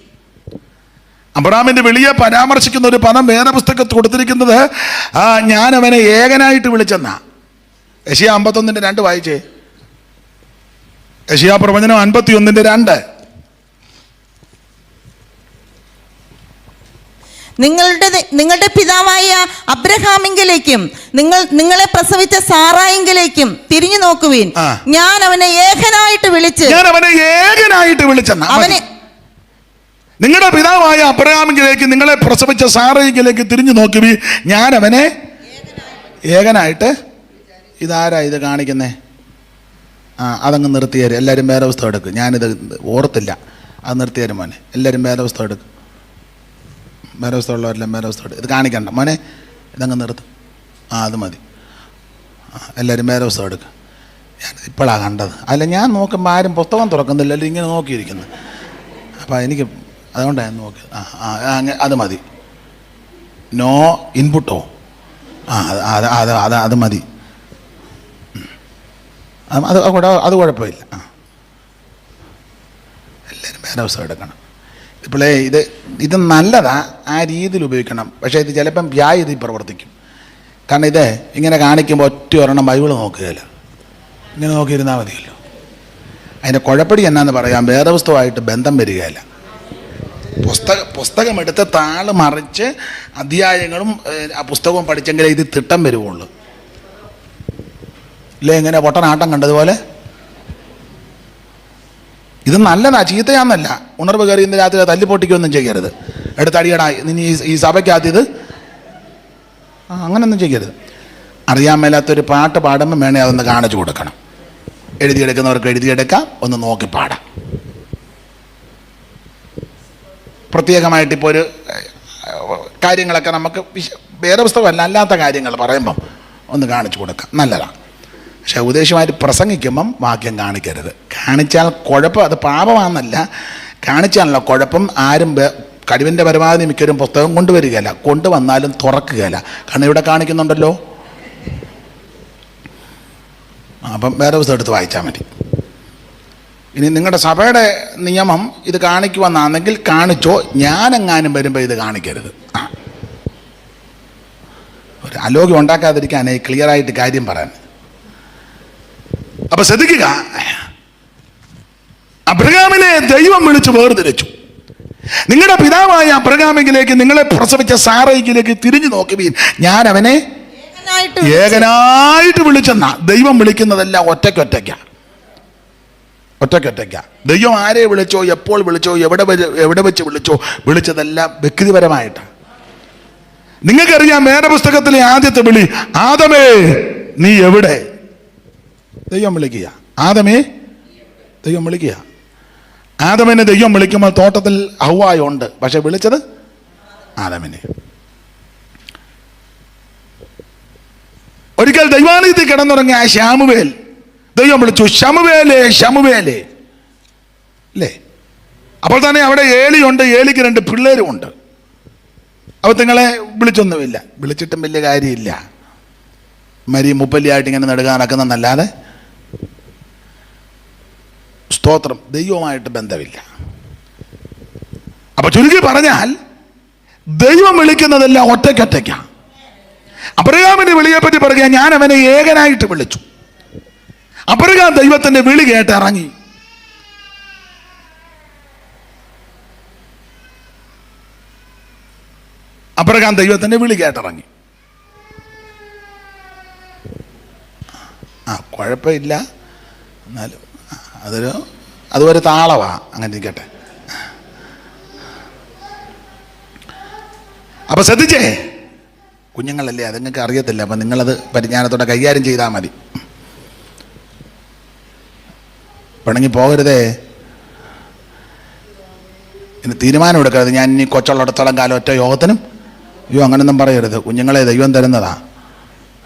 അബ്രാമിന്റെ വിളിയെ പരാമർശിക്കുന്ന ഒരു പദം വേദപുസ്തകത്തിൽ കൊടുത്തിരിക്കുന്നത് ഞാൻ അവനെ ഏകനായിട്ട് വിളിച്ചെന്നാ. യെശയ്യാ 51:2 വായിച്ചേ. യെശയ്യാ പ്രവചനം 51:2. നിങ്ങളുടെ പിതാവായ അബ്രഹാമിങ്കിലേക്കും നിങ്ങളെ പ്രസവിച്ച സാറായിങ്കിലേക്കും തിരിഞ്ഞു നോക്കുവീൻ. ഞാൻ അവനെ ഏകനായിട്ട് വിളിച്ചെന്ന അവനെ നിങ്ങളുടെ പിതാവായ അബ്രഹാമിങ്കിലേക്ക് നിങ്ങളെ പ്രസവിച്ച സാറയിലേക്ക് തിരിഞ്ഞു നോക്കുവീൻ. ഞാൻ അവനെ ഏകനായിട്ട്. ഇതാരാ ഇത് കാണിക്കുന്നേ? അതങ്ങ് നിർത്തിയേര്. എല്ലാവരും വേദപുസ്തകം എടുക്കും. ഞാനിത് ഓർത്തില്ല. അത് നിർത്തിയേര് മോനെ. എല്ലാവരും വേദപുസ്തകം എടുക്കും. വേദപുസ്തകമുള്ളവരെല്ലാം വേദപുസ്തകം എടുക്കും. ഇത് കാണിക്കണ്ട മോനെ, ഇതങ്ങ് നിർത്തും. അത് മതി. എല്ലാവരും വേദപുസ്തകം എടുക്കും. ഞാൻ ഇപ്പോഴാണ് കണ്ടത്. അല്ല, ഞാൻ നോക്കുമ്പോൾ ആരും പുസ്തകം തുറക്കുന്നില്ലല്ലോ, ഇങ്ങനെ നോക്കിയിരിക്കുന്നത്. അപ്പോൾ എനിക്ക് അതുകൊണ്ടാണ് ഞാൻ നോക്കിയത്. അത് മതി. നോ ഇൻപുട്ടോ? ആ അത് അത് അത് അത് മതി. അത് കുഴപ്പമില്ല. എല്ലാവരും വേറെ ദിവസം എടുക്കണം. ഇപ്പോഴേ ഇത് നല്ലതാ, ആ രീതിയിൽ ഉപയോഗിക്കണം. പക്ഷേ ഇത് ചിലപ്പം വ്യായതി പ്രവർത്തിക്കും. കാരണം ഇത് ഇങ്ങനെ കാണിക്കുമ്പോൾ ഒറ്റ ഒരെണ്ണം ബൈബിൾ നോക്കുകയില്ല, ഇങ്ങനെ നോക്കിയിരുന്നാൽ മതിയല്ലോ. അതിൻ്റെ കുഴപ്പടി എന്നാന്ന് പറയാം, വേദപുസ്തകമായിട്ട് ബന്ധം വരികയില്ല. പുസ്തകം എടുത്ത് താള് മറിച്ച് അധ്യായങ്ങളും ആ പുസ്തകവും പഠിച്ചെങ്കിലേ ഇത് തിട്ടം വരുവുള്ളൂ. ഇല്ലേ ഇങ്ങനെ പൊട്ടനാട്ടം കണ്ടതുപോലെ. ഇത് നല്ലതാ, ചീത്തയാന്നല്ല. ഉണർവ് കയറി ഇന്ന് രാത്രി തല്ലിപ്പൊട്ടിക്കൊന്നും ചെയ്യരുത്. എടുത്തടിയടാ നീ ഈ സഭയ്ക്കകത്ത് അങ്ങനൊന്നും ചെയ്യരുത്. അറിയാൻ മേലാത്തൊരു പാട്ട് പാടുമ്പോൾ വേണേ അതൊന്ന് കാണിച്ചു കൊടുക്കണം. എഴുതിയെടുക്കുന്നവർക്ക് എഴുതിയെടുക്കാം, ഒന്ന് നോക്കി പാടാം. പ്രത്യേകമായിട്ട് ഇപ്പോൾ ഒരു കാര്യങ്ങളൊക്കെ നമുക്ക് വേറെ പുസ്തകമല്ല, അല്ലാത്ത കാര്യങ്ങൾ പറയുമ്പം ഒന്ന് കാണിച്ചു കൊടുക്കാം, നല്ലതാണ്. പക്ഷേ ഉദ്ദേശമായിട്ട് പ്രസംഗിക്കുമ്പം വാക്യം കാണിക്കരുത്. കാണിച്ചാൽ കുഴപ്പം, അത് പാപമാണെന്നല്ല, കാണിച്ചാണല്ലോ കുഴപ്പം. ആരും കഴിവിൻ്റെ പരമാവധി മിക്കവരും പുസ്തകം കൊണ്ടുവരികയില്ല, കൊണ്ടുവന്നാലും തുറക്കുകയില്ല. കാരണം ഇവിടെ കാണിക്കുന്നുണ്ടല്ലോ. അപ്പം വേറെ പുസ്തകം എടുത്ത് വായിച്ചാൽ മതി. ഇനി നിങ്ങളുടെ സഭയുടെ നിയമം ഇത് കാണിക്കുമെന്നാണെങ്കിൽ കാണിച്ചോ, ഞാനെങ്ങാനും വരുമ്പോൾ ഇത് കാണിക്കരുത്. ഒരു അലോഗ്യം ഉണ്ടാക്കാതിരിക്കാനേ ക്ലിയറായിട്ട് കാര്യം പറയാൻ. അപ്പൊ ശ്രദ്ധിക്കുക, അബ്രഹാമിനെ ദൈവം വിളിച്ച് വേർതിരിച്ചു. നിങ്ങളുടെ പിതാവായ അബ്രഹാമിലേക്ക്, നിങ്ങളെ പ്രസവിച്ച സാറയിലേക്ക് തിരിഞ്ഞു നോക്കുവീൻ, ഞാൻ അവനെ ഏകനായിട്ട് വിളിച്ചെന്ന. ദൈവം വിളിക്കുന്നതെല്ലാം ഒറ്റയ്ക്കൊറ്റയ്ക്കാ. ദൈവം ആരെ വിളിച്ചോ, എപ്പോൾ വിളിച്ചോ, എവിടെ വെച്ച് വിളിച്ചോ, വിളിച്ചതെല്ലാം വ്യക്തിപരമായിട്ടാണ്. നിങ്ങൾക്കറിയാം വേദപുസ്തകത്തിലെ ആദ്യത്തെ വിളി, ആദമേ നീ എവിടെ? ദൈവം വിളിക്കുക. ആദമേ ദൈവം വിളിക്കുക. ആദമിനെ ദൈവം വിളിക്കുമ്പോൾ തോട്ടത്തിൽ ഹവ്വായുണ്ട്, പക്ഷെ വിളിച്ചത് ആദമിനെ. ഒരിക്കൽ ദൈവാലയത്തിൽ കിടന്നുറങ്ങിയ ശമൂവേൽ ദൈവം വിളിച്ചു, ശമൂവേലേ ശമൂവേലേ അല്ലേ? അപ്പോൾ തന്നെ അവിടെ ഏലിയുണ്ട്, ഏലിക്ക് 2 പിള്ളേരുമുണ്ട്. അപ്പോൾ നിങ്ങളെ വിളിച്ചൊന്നുമില്ല, വിളിച്ചിട്ടും വലിയ കാര്യമില്ല. മരി മുപ്പല്ലിയായിട്ട് ഇങ്ങനെ നെടുക നടക്കുന്നതല്ലാതെ സ്തോത്രം, ദൈവമായിട്ട് ബന്ധമില്ല. അപ്പൊ ചുരുക്കി പറഞ്ഞാൽ ദൈവം വിളിക്കുന്നതെല്ലാം ഒറ്റയ്ക്കൊറ്റയ്ക്കാണ്. അബ്രഹാമിന്റെ വിളിയെപ്പറ്റി പറയുക, ഞാൻ അവനെ ഏകനായിട്ട് വിളിച്ചു. അബ്രഹാം ദൈവത്തിന്റെ വിളി കേട്ട് ഇറങ്ങി. അബ്രഹാം ദൈവത്തിന്റെ വിളി കേട്ടിറങ്ങി. കുഴപ്പമില്ല, എന്നാലും അതൊരു താളവാ, അങ്ങനെ ഇരിക്കട്ടെ. അപ്പൊ ശ്രദ്ധിച്ചേ, കുഞ്ഞുങ്ങളല്ലേ, അത് നിങ്ങൾക്ക് അറിയത്തില്ല. അപ്പം നിങ്ങളത് പരിജ്ഞാനത്തോടെ കൈകാര്യം ചെയ്താൽ മതി. പിണങ്ങി പോകരുതേ, ഇനി തീരുമാനം എടുക്കരുത്. ഞാൻ ഇനി കൊച്ചുള്ളിടത്തോളം കാലം ഒറ്റ യോഗത്തിനും അങ്ങനൊന്നും പറയരുത്. കുഞ്ഞുങ്ങളെ ദൈവം തരുന്നതാ.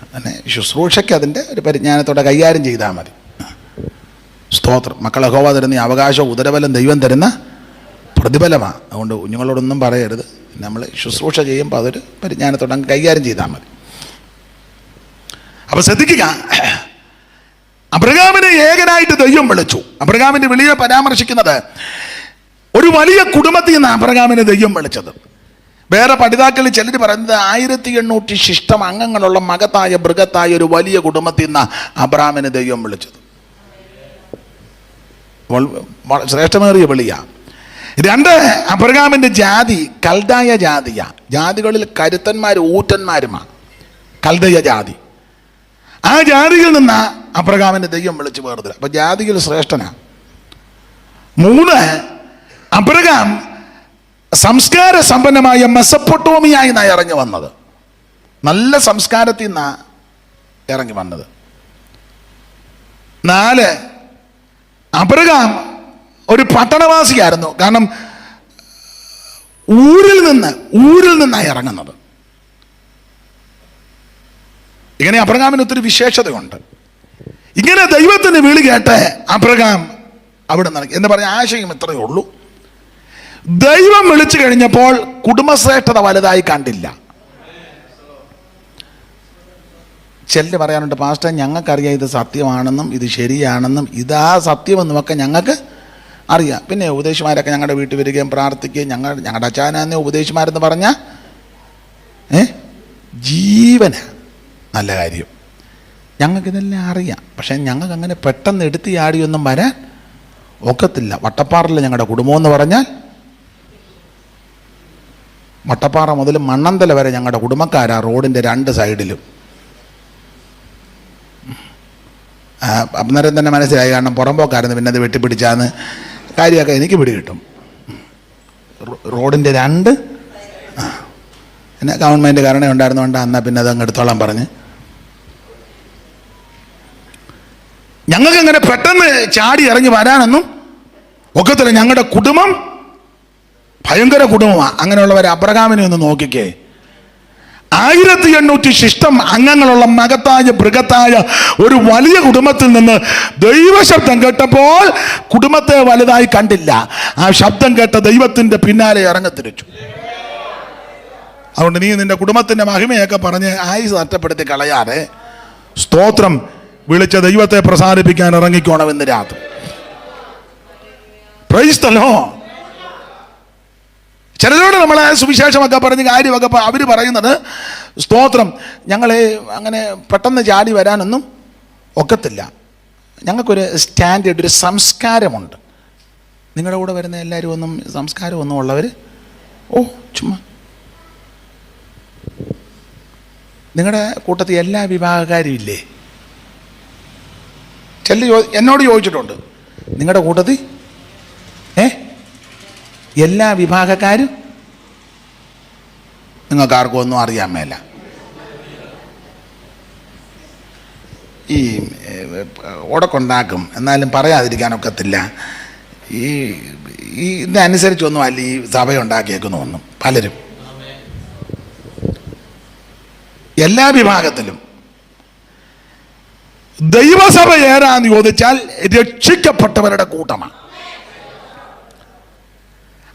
അങ്ങനെ ശുശ്രൂഷയ്ക്ക് അതിൻ്റെ ഒരു പരിജ്ഞാനത്തോടെ കൈകാര്യം ചെയ്താൽ മതി. സ്തോത്രം. മക്കളെ യഹോവ തരുന്ന ഈ അവകാശവും ഉദരബലം ദൈവം തരുന്ന പ്രതിഫലമാണ്. അതുകൊണ്ട് കുഞ്ഞുങ്ങളോടൊന്നും പറയരുത്. നമ്മൾ ശുശ്രൂഷ ചെയ്യുമ്പോൾ അതൊരു പരിജ്ഞാനത്തോടെ അങ്ങ് കൈകാര്യം ചെയ്താൽ മതി. അപ്പൊ ശ്രദ്ധിക്കുക, അബ്രഹാമിനെ ഏകനായിട്ട് ദൈവം വിളിച്ചു. അബ്രഹാമിന്റെ വിളിയെ പരാമർശിക്കുന്നത് ഒരു വലിയ കുടുംബത്തിൽ നിന്ന് അബ്രഹാമിനെ ദൈവം വിളിച്ചത്. വേറെ പഠിതാക്കളിൽ ചിലർ പറയുന്നത് 1800 ശിഷ്ടം അംഗങ്ങളുള്ള മകത്തായ ബൃഹത്തായ ഒരു വലിയ കുടുംബത്തിൽ നിന്ന് അബ്രഹാമിനെ ദൈവം വിളിച്ചത്. ശ്രേഷ്ഠമേറിയ വിളിയാ. 2, അബ്രഹാമിന്റെ ജാതി കൽദായ ജാതിയാ. ജാതികളിൽ കരുത്തന്മാരും ഊറ്റന്മാരുമാണ് കൽദയ ജാതി. ആ ജാതിയിൽ നിന്ന് അബ്രഹാമിന്റെ ദൈവം വിളിച്ചു വേർതില്ല. അപ്പൊ ജാതികൾ ശ്രേഷ്ഠനാ. 3, അബ്രഹാം സംസ്കാര സമ്പന്നമായ മെസപ്പൊട്ടോമിയായി നിന്നാണ് ഇറങ്ങി വന്നത്. നല്ല സംസ്കാരത്തിൽ നിന്നാണ് ഇറങ്ങി വന്നത്. 4, അബ്രഹാം ഒരു പട്ടണവാസിയായിരുന്നു. കാരണം ഊരിൽ നിന്നാണ് ഇറങ്ങുന്നത്. ഇങ്ങനെ അബ്രഹാമിന് ഒത്തിരി വിശേഷതയുണ്ട്. ഇങ്ങനെ ദൈവത്തിന് വിളി കേട്ട് അബ്രഹാം അവിടെ നിന്ന് എന്ന് പറഞ്ഞ ആശയം ഇത്രയേ ഉള്ളൂ. ദൈവം വിളിച്ചു കഴിഞ്ഞപ്പോൾ കുടുംബശ്രേഷ്ഠത വലുതായി കണ്ടില്ല. ചെല്ല് പറയാനുണ്ട്, പാസ്റ്റർ ഞങ്ങൾക്കറിയാം ഇത് സത്യമാണെന്നും ഇത് ശരിയാണെന്നും ഇതാ സത്യമെന്നുമൊക്കെ ഞങ്ങൾക്ക് അറിയാം. പിന്നെ ഉപദേശിമാരൊക്കെ ഞങ്ങളുടെ വീട്ടിൽ വരികയും പ്രാർത്ഥിക്കുകയും ഞങ്ങളുടെ അച്ചാനാന്നെ ഉപദേശിമാരെന്ന് പറഞ്ഞാൽ ജീവന നല്ല കാര്യം. ഞങ്ങൾക്കിതെല്ലാം അറിയാം. പക്ഷേ ഞങ്ങൾക്ക് അങ്ങനെ പെട്ടെന്ന് എടുത്ത് ചാടിയൊന്നും വരാൻ ഒക്കത്തില്ല. വട്ടപ്പാറയിൽ ഞങ്ങളുടെ കുടുംബമെന്ന് പറഞ്ഞാൽ വട്ടപ്പാറ മുതൽ മണ്ണന്തല വരെ ഞങ്ങളുടെ കുടുംബക്കാരാ, റോഡിൻ്റെ 2 സൈഡിലും. അന്നേരം തന്നെ മനസ്സിലായി, കാരണം പുറമ്പോക്കായിരുന്നു, പിന്നെ അത് വെട്ടിപ്പിടിച്ചാന്ന് കാര്യമൊക്കെ എനിക്ക് പിടികിട്ടും. റോഡിൻ്റെ 2 പിന്നെ ഗവൺമെൻറ് കാരണം ഉണ്ടായിരുന്നുകൊണ്ട് എന്നാൽ പിന്നെ അതങ്ങ് എടുത്തോളാൻ പറഞ്ഞ്. ഞങ്ങൾക്കങ്ങനെ പെട്ടെന്ന് ചാടി ഇറങ്ങി വരാനൊന്നും ഒക്കത്തില്ല. ഞങ്ങളുടെ കുടുംബം ഭയങ്കര കുടുംബമാണ്. അങ്ങനെയുള്ളവരെ അബ്രഹാമിനെ ഒന്ന് നോക്കിക്കേ. 1800 ശിഷ്ടം അംഗങ്ങളുള്ള മകത്തായ ബൃഹത്തായ ഒരു വലിയ കുടുംബത്തിൽ നിന്ന് ദൈവശബ്ദം കേട്ടപ്പോൾ കുടുംബത്തെ വലുതായി കണ്ടില്ല. ആ ശബ്ദം കേട്ട ദൈവത്തിൻ്റെ പിന്നാലെ ഇറങ്ങിത്തിരിച്ചു. അതുകൊണ്ട് നീ നിന്റെ കുടുംബത്തിൻ്റെ മഹിമയൊക്കെ പറഞ്ഞ് ആയുസ് നഷ്ടപ്പെടുത്തി കളയാതെ സ്തോത്രം വിളിച്ച ദൈവത്തെ പ്രസാദിപ്പിക്കാൻ ഇറങ്ങിക്കോണമെന്ന് രാത്രി. Price the Lord. ചിലരോട് നമ്മളെ സുവിശേഷമൊക്കെ പറഞ്ഞ് കാര്യമൊക്കെ അവർ പറയുന്നത് സ്തോത്രം ഞങ്ങളെ അങ്ങനെ പെട്ടെന്ന് ചാടി വരാനൊന്നും ഒക്കത്തില്ല. ഞങ്ങൾക്കൊരു സ്റ്റാൻഡേർഡ്, ഒരു സംസ്കാരമുണ്ട്. നിങ്ങളുടെ കൂടെ വരുന്ന എല്ലാവരും ഒന്നും സംസ്കാരമൊന്നും ഉള്ളവർ ചുമ്മാ നിങ്ങളുടെ കൂട്ടത്തിൽ എല്ലാ വിഭാഗക്കാരും ഇല്ലേ? എന്നോട് ചോദിച്ചിട്ടുണ്ട്, നിങ്ങളുടെ കൂട്ടത്തിൽ എല്ലാ വിഭാഗക്കാരും നിങ്ങൾക്ക് ആർക്കും ഒന്നും അറിയാൻ മേല. ഈ ഓടക്കൊണ്ടാക്കും, എന്നാലും പറയാതിരിക്കാനൊക്കത്തില്ല. ഇതിനനുസരിച്ചൊന്നും അല്ല ഈ സഭയുണ്ടാക്കിയേക്കുന്നു ഒന്നും പലരും. എല്ലാ വിഭാഗത്തിലും ദൈവസഭ ഏതാന്ന് ചോദിച്ചാൽ രക്ഷിക്കപ്പെട്ടവരുടെ കൂട്ടമാണ്.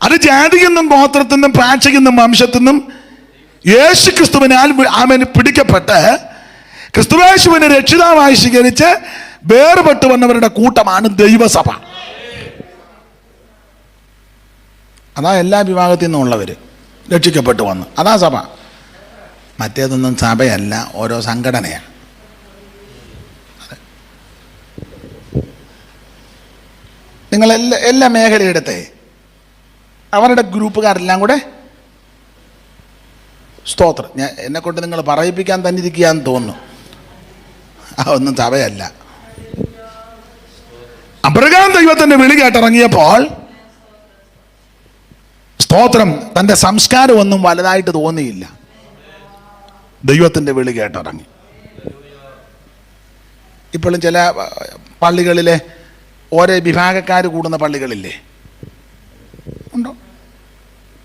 അത് ജാതിയിൽ നിന്നും ഗോത്രത്തിൽ നിന്നും ഭാഷയിൽ നിന്നും വംശത്തിൽ നിന്നും യേശു ക്രിസ്തുവിനാൽ അവന് പിടിക്കപ്പെട്ട് ക്രിസ്തുവേശുവിനെ രക്ഷിതാവായി സ്വീകരിച്ച് വേർപെട്ടു വന്നവരുടെ കൂട്ടമാണ് ദൈവസഭ. അതാ എല്ലാ വിഭാഗത്തിൽ നിന്നും ഉള്ളവർ രക്ഷിക്കപ്പെട്ടു വന്നു, അതാ സഭ. മറ്റേതൊന്നും സഭയല്ല, ഓരോ സംഘടനയാണ്. നിങ്ങൾ എല്ലാ മേഖലയെടുത്തേ അവരുടെ ഗ്രൂപ്പുകാരെല്ലാം കൂടെ സ്തോത്രം. എന്നെക്കൊണ്ട് നിങ്ങൾ പറയിപ്പിക്കാൻ തന്നെ ഇരിക്കുകയെന്ന് തോന്നുന്നു. ഒന്നും സഭയല്ല. അബ്രഹാം ദൈവത്തിൻ്റെ വിളി കേട്ടിറങ്ങിയപ്പോൾ സ്തോത്രം തൻ്റെ സംസ്കാരമൊന്നും വലുതായിട്ട് തോന്നിയില്ല. ദൈവത്തിൻ്റെ വിളി കേട്ടിറങ്ങി. ഇപ്പോഴും ചില പള്ളികളിലെ ഓരോ വിഭാഗക്കാർ കൂടുന്ന പള്ളികളില്ലേ? ഉണ്ടോ?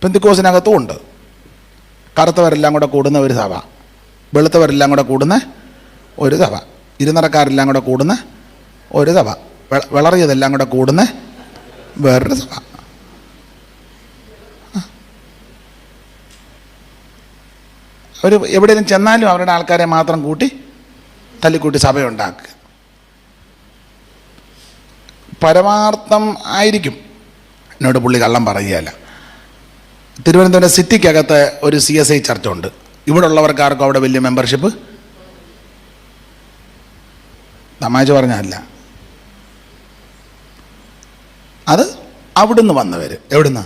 പെന്തിക്കോസിനകത്തും ഉണ്ട്. കറുത്തവരെല്ലാം കൂടെ കൂടുന്ന ഒരു സഭ, വെളുത്തവരെല്ലാം കൂടെ കൂടുന്ന ഒരു സഭ, ഇരുനിറക്കാരെല്ലാം കൂടെ കൂടുന്ന ഒരു സഭ, വിളറിയതെല്ലാം കൂടെ കൂടുന്ന വേറൊരു സഭ. അവർ എവിടെയും ചെന്നാലും അവരുടെ ആൾക്കാരെ മാത്രം കൂട്ടി തല്ലിക്കൂട്ടി സഭയുണ്ടാക്കുക. പരമാർത്ഥം ആയിരിക്കും. എന്നോട് പുള്ളി കള്ളം പറയുകയല്ല. തിരുവനന്തപുരം സിറ്റിക്കകത്ത് ഒരു CSI ചർച്ച ഉണ്ട്. ഇവിടെ ഉള്ളവർക്കാർക്കും അവിടെ വലിയ മെമ്പർഷിപ്പ്, തമാശ പറഞ്ഞല്ല, അത് അവിടുന്ന് വന്നവർ. എവിടുന്ന്?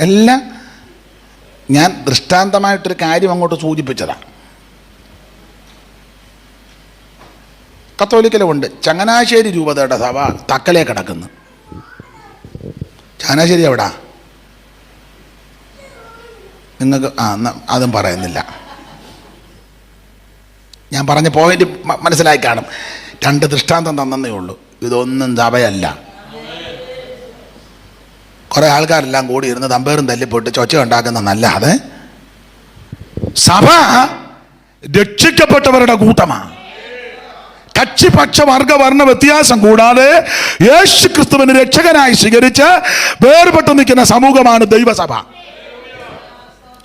എല്ലാം ഞാൻ ദൃഷ്ടാന്തമായിട്ടൊരു കാര്യം അങ്ങോട്ട് സൂചിപ്പിച്ചതാണ്. കത്തോലിക്കലുമുണ്ട്. ചങ്ങനാശ്ശേരി രൂപതയുടെ സഭ തക്കലേ കിടക്കുന്നു. ചങ്ങനാശ്ശേരി എവിടാ? നിങ്ങൾക്ക് അതും പറയുന്നില്ല. ഞാൻ പറഞ്ഞ പോയിന്റ് മനസ്സിലായി കാണും. 2 ദൃഷ്ടാന്തം തന്നേ ഉള്ളൂ. ഇതൊന്നും സഭയല്ല. കുറേ ആൾക്കാരെല്ലാം കൂടി ഇരുന്ന് തമ്പേറും തല്ലിപ്പോയിട്ട് ചൊച്ച ഉണ്ടാക്കുന്നതല്ലാതെ സഭ രക്ഷിക്കപ്പെട്ടവരുടെ കൂട്ടമാണ്. കക്ഷി പക്ഷ വർഗ വർണ്ണ വ്യത്യാസം കൂടാതെ യേശു ക്രിസ്തുവിനെ രക്ഷകനായി സ്വീകരിച്ച് വേർപെട്ടു നിൽക്കുന്ന സമൂഹമാണ് ദൈവസഭ.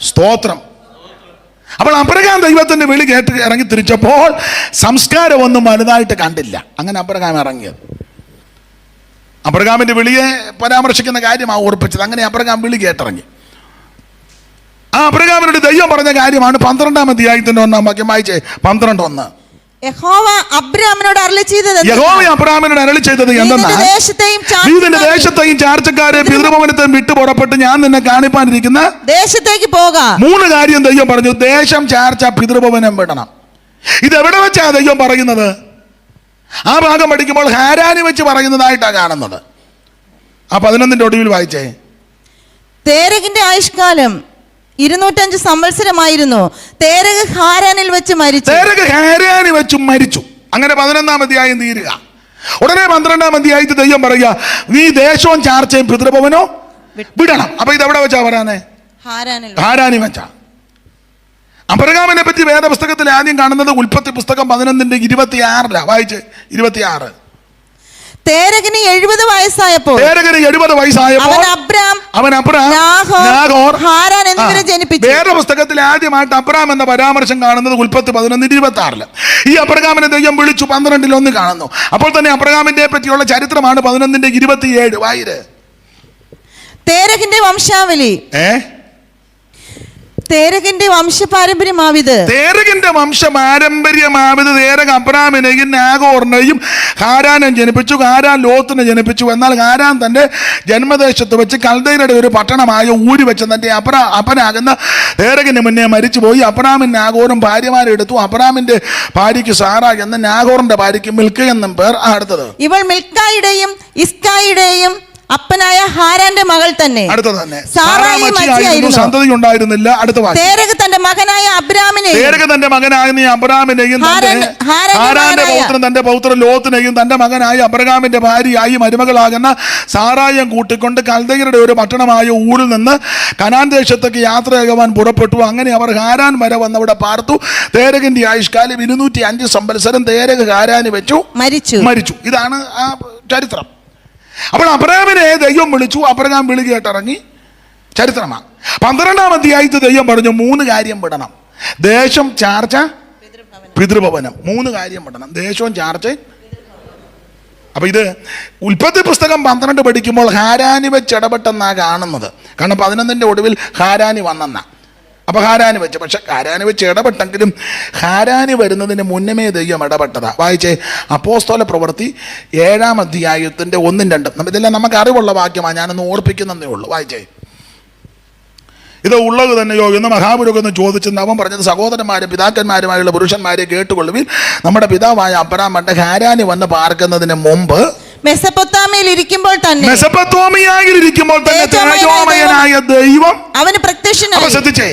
സ്തോത്രം. അപ്പോൾ അബ്രഹാം ദൈവത്തിന്റെ വിളി കേട്ട് ഇറങ്ങി തിരിച്ചപ്പോൾ സംസ്കാരമൊന്നും വലുതായിട്ട് കണ്ടില്ല. അങ്ങനെ അബ്രഹാം ഇറങ്ങിയത്. അബ്രഹാമിന്റെ വിളിയെ പരാമർശിക്കുന്ന കാര്യമാണ് ഓർപ്പിച്ചത്. അങ്ങനെ അബ്രഹാം വിളി കേട്ടിറങ്ങി. ആ അബ്രഹാമിനോട് ദൈവം പറഞ്ഞ കാര്യമാണ് 12-ാം അധ്യായത്തിന്റെ 1-ാം വാക്യം വായിച്ചേ. 12:1. യഹോവ അബ്രാമിനോട് അരുളി ചെയ്തത് എന്തെന്നാൽ നീ നിന്റെ ദേശത്തെയും ചാർച്ചക്കാരെ പിതൃഭവനത്തെയും വിട്ടു പുറപ്പെട്ട് ഞാൻ നിന്നെ കാണിപ്പാനിരിക്കുന്ന ദേശത്തേക്ക് പോകാം. 3 കാര്യം ദൈവം പറഞ്ഞു. ദേശം, ചാർച്ച, പിതൃഭവനം വിടണം. ഇതെവിടെ വെച്ചാ ദൈവം പറയുന്നത്? ആ ഭാഗം പഠിക്കുമ്പോൾ ഹാരാനി വെച്ച് പറയുന്നതായിട്ടാണ് കാണുന്നത്. ആ 11-ന്റെ ഒടുവിൽ വായിച്ചേ. തേരഹിന്റെ ആയുഷ്കാലം 205 സംവത്സരമായിരുന്നു. തേരഹ് ഹാരാനിൽ വെച്ച് മരിച്ചു. അങ്ങനെ 11-ാം അധ്യായം തീരുക. ഉടനെ 12-ാം അധ്യായത്തിൽ ദൈവം പറയുക, നീ ദേശവും ചാർച്ചയും പിതൃഭവനോ വിടണം. അപ്പൊ ഇതെവിടെ വെച്ചാ പറയാനേ? ഹാരാനി വെച്ചാ. അബ്രഹാമിനെ പറ്റി വേദപുസ്തകത്തിൽ ആദ്യം കാണുന്നത് ഉൽപ്പത്തി പുസ്തകം 11-ന്റെ 26 വായിച്ച്. 26. തേരഹിന് 70 വയസ്സായപ്പോൾ അവൻ അബ്രാം, നാഹോർ, ഹാരാൻ എന്നിവരെ ജനിപ്പിച്ചു. വേദപുസ്തകത്തിൽ ആദ്യമായിട്ട് അബ്രാം എന്ന പരാമർശം കാണുന്നത് ഉൽപ്പത്തി 11-26. ഈ അബ്രഹാമിനെ ദൈവം വിളിച്ചു 12-1 കാണുന്നു. അപ്പോൾ തന്നെ അബ്രഹാമിനെ പറ്റിയുള്ള ചരിത്രമാണ് 11-ന്റെ 27 വായിര്. തേരഹിന്റെ വംശാവലി. തേരഹിന്റെ വംശപാരമ്പര്യമാവിത്. തേരഹ് അബ്രാമിനെയും നാഗോറിനെയും ഹാരാനെ ജനിപ്പിച്ചു. ഹാരാൻ ലോത്തിനെ ജനിപ്പിച്ചു. എന്നാൽ ഹാരാൻ തന്റെ ജന്മദേശത്ത് വെച്ച് കൽദയരുടെ ഒരു പട്ടണമായ ഊരി വെച്ച് തന്റെ അപ്പനാകുന്ന തേരഹിന് മുന്നേ മരിച്ചുപോയി. അബ്രാമിൻ നാഗോറും ഭാര്യമാരെ എടുത്തു. അബ്രാമിന്റെ ഭാര്യയ്ക്ക് സാറ എന്നും നാഗോറിന്റെ ഭാര്യയ്ക്ക് മിൽക്ക എന്നും പേർ. അടുത്തത്, ഇവൾ മിൽക്കായുടെയും ഇസ്കായുടെയും അപ്പനായ ഹാരാന്റെ മകൾ തന്നെ. അടുത്തത് തന്നെ, സന്തതി ഉണ്ടായിരുന്നില്ല. അടുത്ത തേരഹ് തന്റെ മകനായ അബ്രാമിനെയും ഹാരാന്റെ പൗത്രൻ തന്റെ പൗത്രൻ ലോത്തിനെയും തന്റെ മകനായ അബ്രഹാമിന്റെ ഭാര്യയായി മരുമകളാകുന്ന സാറായം കൂട്ടിക്കൊണ്ട് കൽദയരുടെ ഒരു പട്ടണമായ ഊരിൽ നിന്ന് കനാൻ ദേശത്തേക്ക് യാത്രയാകുവാൻ പുറപ്പെട്ടു. അങ്ങനെ അവർ ഹാരാൻ വരെ വന്നവിടെ പാർത്തു. തേരഹിന്റെ ആയുഷ്കാലം 205 സംവത്സരം. തേരഹ് ഹാരാന് വെച്ചു മരിച്ചു. ഇതാണ് ആ ചരിത്രം. അപ്പോൾ അബ്രഹാമിനെ ദൈവം വിളിച്ചു. അബ്രഹാം വിളി കേട്ടിറങ്ങി. ചരിത്രമാണ്. 12-ാം അധ്യായത്തിൽ ദൈവം പറഞ്ഞു 3 കാര്യം വിടണം. ദേശം, ചാർച്ച, പിതൃഭവനം. 3 കാര്യം വിടണം. ദേശവും ചാർച്ചയും. അപ്പൊ ഇത് ഉൽപ്പത്തി പുസ്തകം 12 പഠിക്കുമ്പോൾ ഹാരാനി വെച്ച് ഇടപെട്ടെന്നാ കാണുന്നത്. കാരണം 11-ന്റെ ഒടുവിൽ ഹാരാനി വന്നെന്നാ. അപ്പൊ ഹാരാനി വെച്ച്, പക്ഷെ ഹാരാനി വെച്ച് ഇടപെട്ടെങ്കിലും ഹാരാനി വരുന്നതിന് മുന്നമേ ദൈവം ഇടപെട്ടതാ. വായിച്ചേ. അപ്പോസ്തല പ്രവൃത്തി 7-ാം അധ്യായത്തിന്റെ 1-2. ഇതെല്ലാം നമുക്ക് അറിവുള്ള വാക്യമാണ്, ഞാനൊന്ന് ഓർപ്പിക്കുന്നതേ ഉള്ളൂ. വായിച്ചേ. ഇത് ഉള്ളത് തന്നെയോ എന്ന് മഹാപുരോഗം ചോദിച്ചെന്ന് അവൻ പറഞ്ഞത്, സഹോദരന്മാരും പിതാക്കന്മാരുമായുള്ള പുരുഷന്മാരെ കേട്ടുകൊള്ളുവിൻ. നമ്മുടെ പിതാവായ അബ്രാം പണ്ട് ഹാരാനി വന്ന് പാർക്കുന്നതിന് മുമ്പ് മെസൊപ്പൊത്താമിയയിൽ ഇരിക്കുമ്പോൾ തന്നെ തേജോമയനായ ദൈവം അവന് പ്രത്യക്ഷനായി. ശ്രദ്ധിച്ചേ,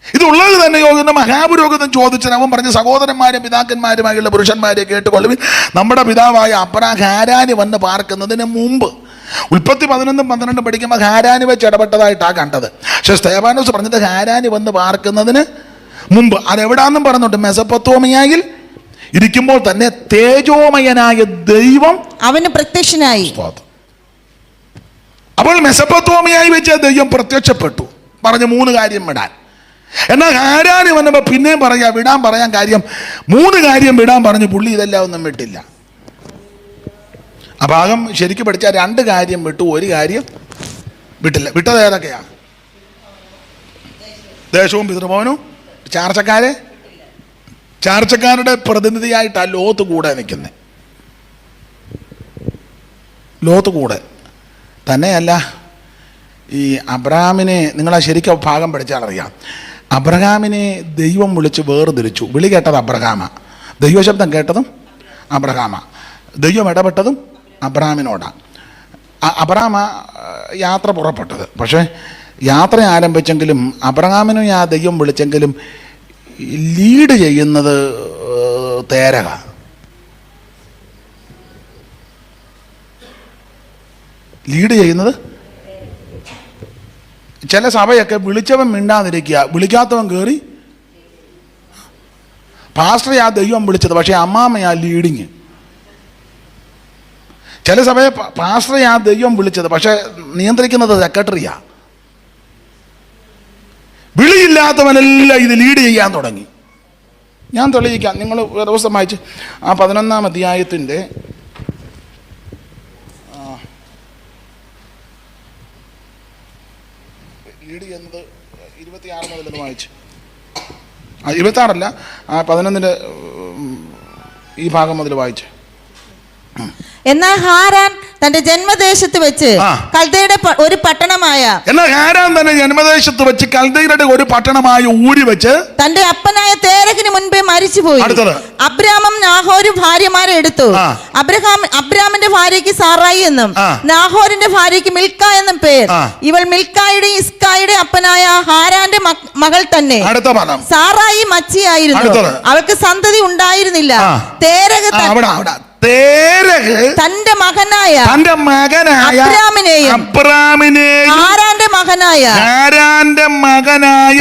ഇതുള്ളത് തന്നെയോ എന്ന് മഹാപുരോഹിതൻ ചോദിച്ചത് അവൻ പറഞ്ഞ, സഹോദരന്മാരും പിതാക്കന്മാരുമായുള്ള പുരുഷന്മാരെ കേട്ടുകൊള്ളുവിൻ. നമ്മുടെ പിതാവായ അബ്രാം ഹാരാനി വന്ന് പാർക്കുന്നതിന് മുമ്പ്. ഉൽപ്പത്തി 11-12 പഠിക്കുമ്പോൾ ഹാരാനി വെച്ച് ഇടപെട്ടതായിട്ടാണ് കണ്ടത്. പക്ഷെ സ്തേഫാനോസ് പറഞ്ഞത് ഹാരാനി വന്ന് പാർക്കുന്നതിന് മുമ്പ്. അതെവിടാന്നും പറഞ്ഞോട്ട് മെസൊപ്പൊത്താമിയയിൽ ഇരിക്കുമ്പോൾ തന്നെ തേജോമയനായ ദൈവം അവന് പ്രത്യക്ഷനായി. അപ്പോൾ മെസൊപ്പൊത്താമിയയിൽ വെച്ച് ദൈവം പ്രത്യക്ഷപ്പെട്ടു. പറഞ്ഞു 3 കാര്യം വിടാൻ. എന്നാൽ ഹാരാനി വന്നപ്പോൾ പിന്നെയും വിടാൻ പറയാൻ കാര്യം 3 കാര്യം വിടാൻ പറഞ്ഞു. പുള്ളി ഇതെല്ലാം ഒന്നും വിട്ടില്ല. ആ ഭാഗം ശരിക്കും പഠിച്ചാൽ 2 കാര്യം വിട്ടു, 1 കാര്യം വിട്ടില്ല. വിട്ടത് ഏതൊക്കെയാ? ദേശവും പിതൃഭവനവും. ചാർച്ചക്കാരുടെ പ്രതിനിധിയായിട്ടാണ് ലോത്ത് കൂടെ നിൽക്കുന്നത്. ലോത്ത് കൂടെ തന്നെയല്ല, ഈ അബ്രഹാമിനെ നിങ്ങളാ ശരിക്കും ഭാഗം പഠിച്ചാൽ അറിയാം. അബ്രഹാമിനെ ദൈവം വിളിച്ച് വേർതിരിച്ചു. വിളി കേട്ടത് അബ്രഹാമാ, ദൈവശബ്ദം കേട്ടതും അബ്രഹാമാ, ദൈവം ഇടപെട്ടതും അബ്രഹാമിനോടാണ്. അബ്രഹാമ യാത്ര പുറപ്പെട്ടത്. പക്ഷേ യാത്ര ആരംഭിച്ചെങ്കിലും അബ്രഹാമിനും ആ ദൈവം വിളിച്ചെങ്കിലും ലീഡ് ചെയ്യുന്നത് തേരഹ. ലീഡ് ചെയ്യുന്നത് ചില സഭയൊക്കെ വിളിച്ചവൻ മിണ്ടാതിരിക്കുക, വിളിക്കാത്തവൻ കയറി. പാസ്റ്ററെ ആ ദൈവം വിളിച്ചത്, പക്ഷേ അമ്മാമ്മയാ ലീഡിങ്. ചില സഭയെ പാസ്റ്ററെ ആ ദൈവം വിളിച്ചത്, പക്ഷേ നിയന്ത്രിക്കുന്നത് സെക്രട്ടറിയാ. വിളിയില്ലാത്തവനെല്ലാം ഇത് ലീഡ് ചെയ്യാൻ തുടങ്ങി. ഞാൻ തെളിയിക്കാം. നിങ്ങൾ ദിവസം വായിച്ച് ആ 11-ാം അധ്യായത്തിൻ്റെ ലീഡ് ചെയ്യുന്നത് 26 മുതലൊന്ന് വായിച്ച്. 26 ആ 11-ന്റെ ഈ ഭാഗം മുതൽ വായിച്ച്. എന്നാൽ ഹാരാൻ തന്റെ ജന്മദേശത്ത് വെച്ച് കൽദയുടെ ഒരു പട്ടണമായ ഒരു പട്ടണമായ ഊരി വെച്ച് തന്റെ അപ്പനായ തേരഹിന് മുൻപേ മരിച്ചുപോയി. അബ്രാമും നാഹോരും ഭാര്യമാരെ എടുത്തു. അബ്രാമിന്റെ ഭാര്യയ്ക്ക് സാറായി എന്നും നാഹോരിന്റെ ഭാര്യയ്ക്ക് മിൽക്ക എന്നും പേർ. ഇവൾ മിൽക്കായുടെ ഇസ്കായുടെ അപ്പനായ ഹാരാന്റെ മകൾ തന്നെ. സാറായി മച്ചിയായിരുന്നു, അവൾക്ക് സന്തതി ഉണ്ടായിരുന്നില്ല. തേരഹ് തന്റെ മകനായ അബ്രാമിനെയും ഹാരാന്റെ മകനായ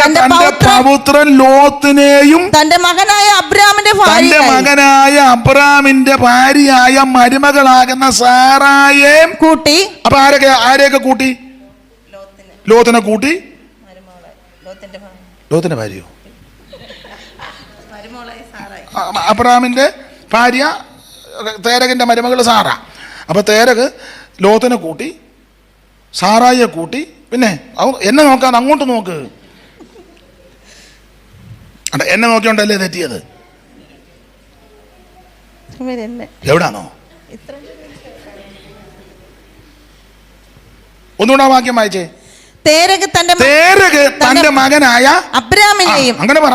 തന്റെ പൗത്രൻ ലോത്തിനെയും തന്റെ മകനായ അബ്രാമിന്റെ ഭാര്യയായ മരുമകളാകുന്ന സാറായേയും കൂട്ടി. അപ്പൊ ആരെയൊക്കെ കൂട്ടി? ലോത്തിനെ കൂട്ടി. ലോത്തിന്റെ ഭാര്യയോ? അബ്രാമിന്റെ ഭാര്യ തേരകിന്റെ മരുമകൾ സാറ. അപ്പൊ തേരക് ലോത്തിനെ കൂട്ടി, സാറായിയെ കൂട്ടി. പിന്നെ എന്നെ നോക്കാതെ അങ്ങോട്ട് നോക്ക്. എന്നെ നോക്കിയോണ്ടല്ലേ തെറ്റിയത്? എവിടാണോ? ഒന്നുകൂടെ വാക്യം വായിച്ചേ. തേരക് തന്റെ മകനായ അബ്രാമിനെയും. അങ്ങനെ പറ.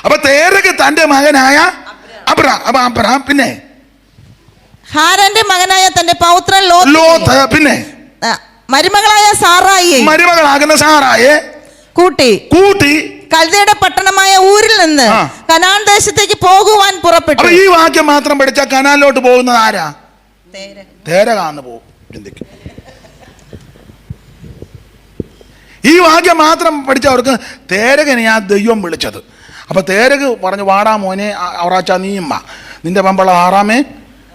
അപ്പൊ തേരക് തന്റെ മകനായ അബ്രാം, പിന്നെ ഹാരാന്റെ മകനായ തന്റെ പൗത്രൻ ലോത്ത്, പിന്നെ മരുമകളാകുന്ന സാറായെ കൂട്ടി കൽദയുടെ പട്ടണമായ ഊരിൽ നിന്ന് കനാൻ ദേശത്തേക്ക് പോകുവാൻ പുറപ്പെട്ടു. ഈ വാക്യം മാത്രം പഠിച്ചാൽ കനാലിലോട്ട് പോകുന്നത് ആരാ? തേരകാന്ന് പോകും. ചിന്തിക്കും. ഈ വാക്യം മാത്രം പഠിച്ചവർക്ക് തേരകനെയാ ദൈവം വിളിച്ചത്. അപ്പൊ തേരക് പറഞ്ഞു, വാടാ മോനെ അവറാച്ച നീയും വാ, നിന്റെ പമ്പള ആറാമേ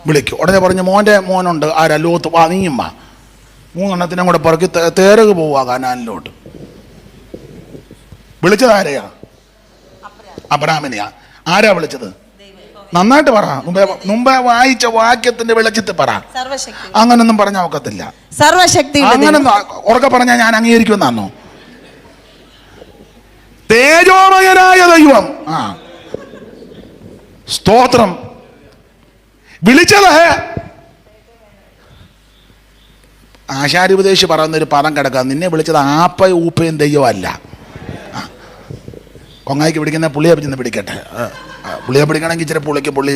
വിളിക്കും. ഉടനെ പറഞ്ഞു, മോന്റെ മോനുണ്ട് ആരാ? ലോത്ത്, വാ നീയും വാ. 3 എണ്ണത്തിനും കൂടെ പറക്കി തേരക് പോവാ കനാലിലോട്ട്. വിളിച്ചത് ആരെയാ? അബ്രാമിനെയാ. ആരാ വിളിച്ചത്? നന്നായിട്ട് പറ. മുമ്പേ വായിച്ച വാക്യത്തിന്റെ വെളിച്ചത്തിൽ പറ. അങ്ങനൊന്നും പറഞ്ഞാൽ ഒക്കത്തില്ല. സർവശക്തി അങ്ങനൊന്നും ഉറക്കെ പറഞ്ഞാൽ ഞാൻ അംഗീകരിക്കുമെന്നാണോ? തേജോമയനായ ദൈവം. സ്തോത്രം. വിളിച്ചത് ആശാരിപദേശി പറയുന്നൊരു പദം കിടക്കുക. നിന്നെ വിളിച്ചത് ആപ്പയും ഊപ്പയും ദൈവമല്ല. കൊങ്ങായിക്ക് പിടിക്കുന്ന പുള്ളിയെ ചെന്ന് പിടിക്കട്ടെ. പുള്ളിയെ പിടിക്കണമെങ്കിൽ ഇച്ചിരി പുള്ളി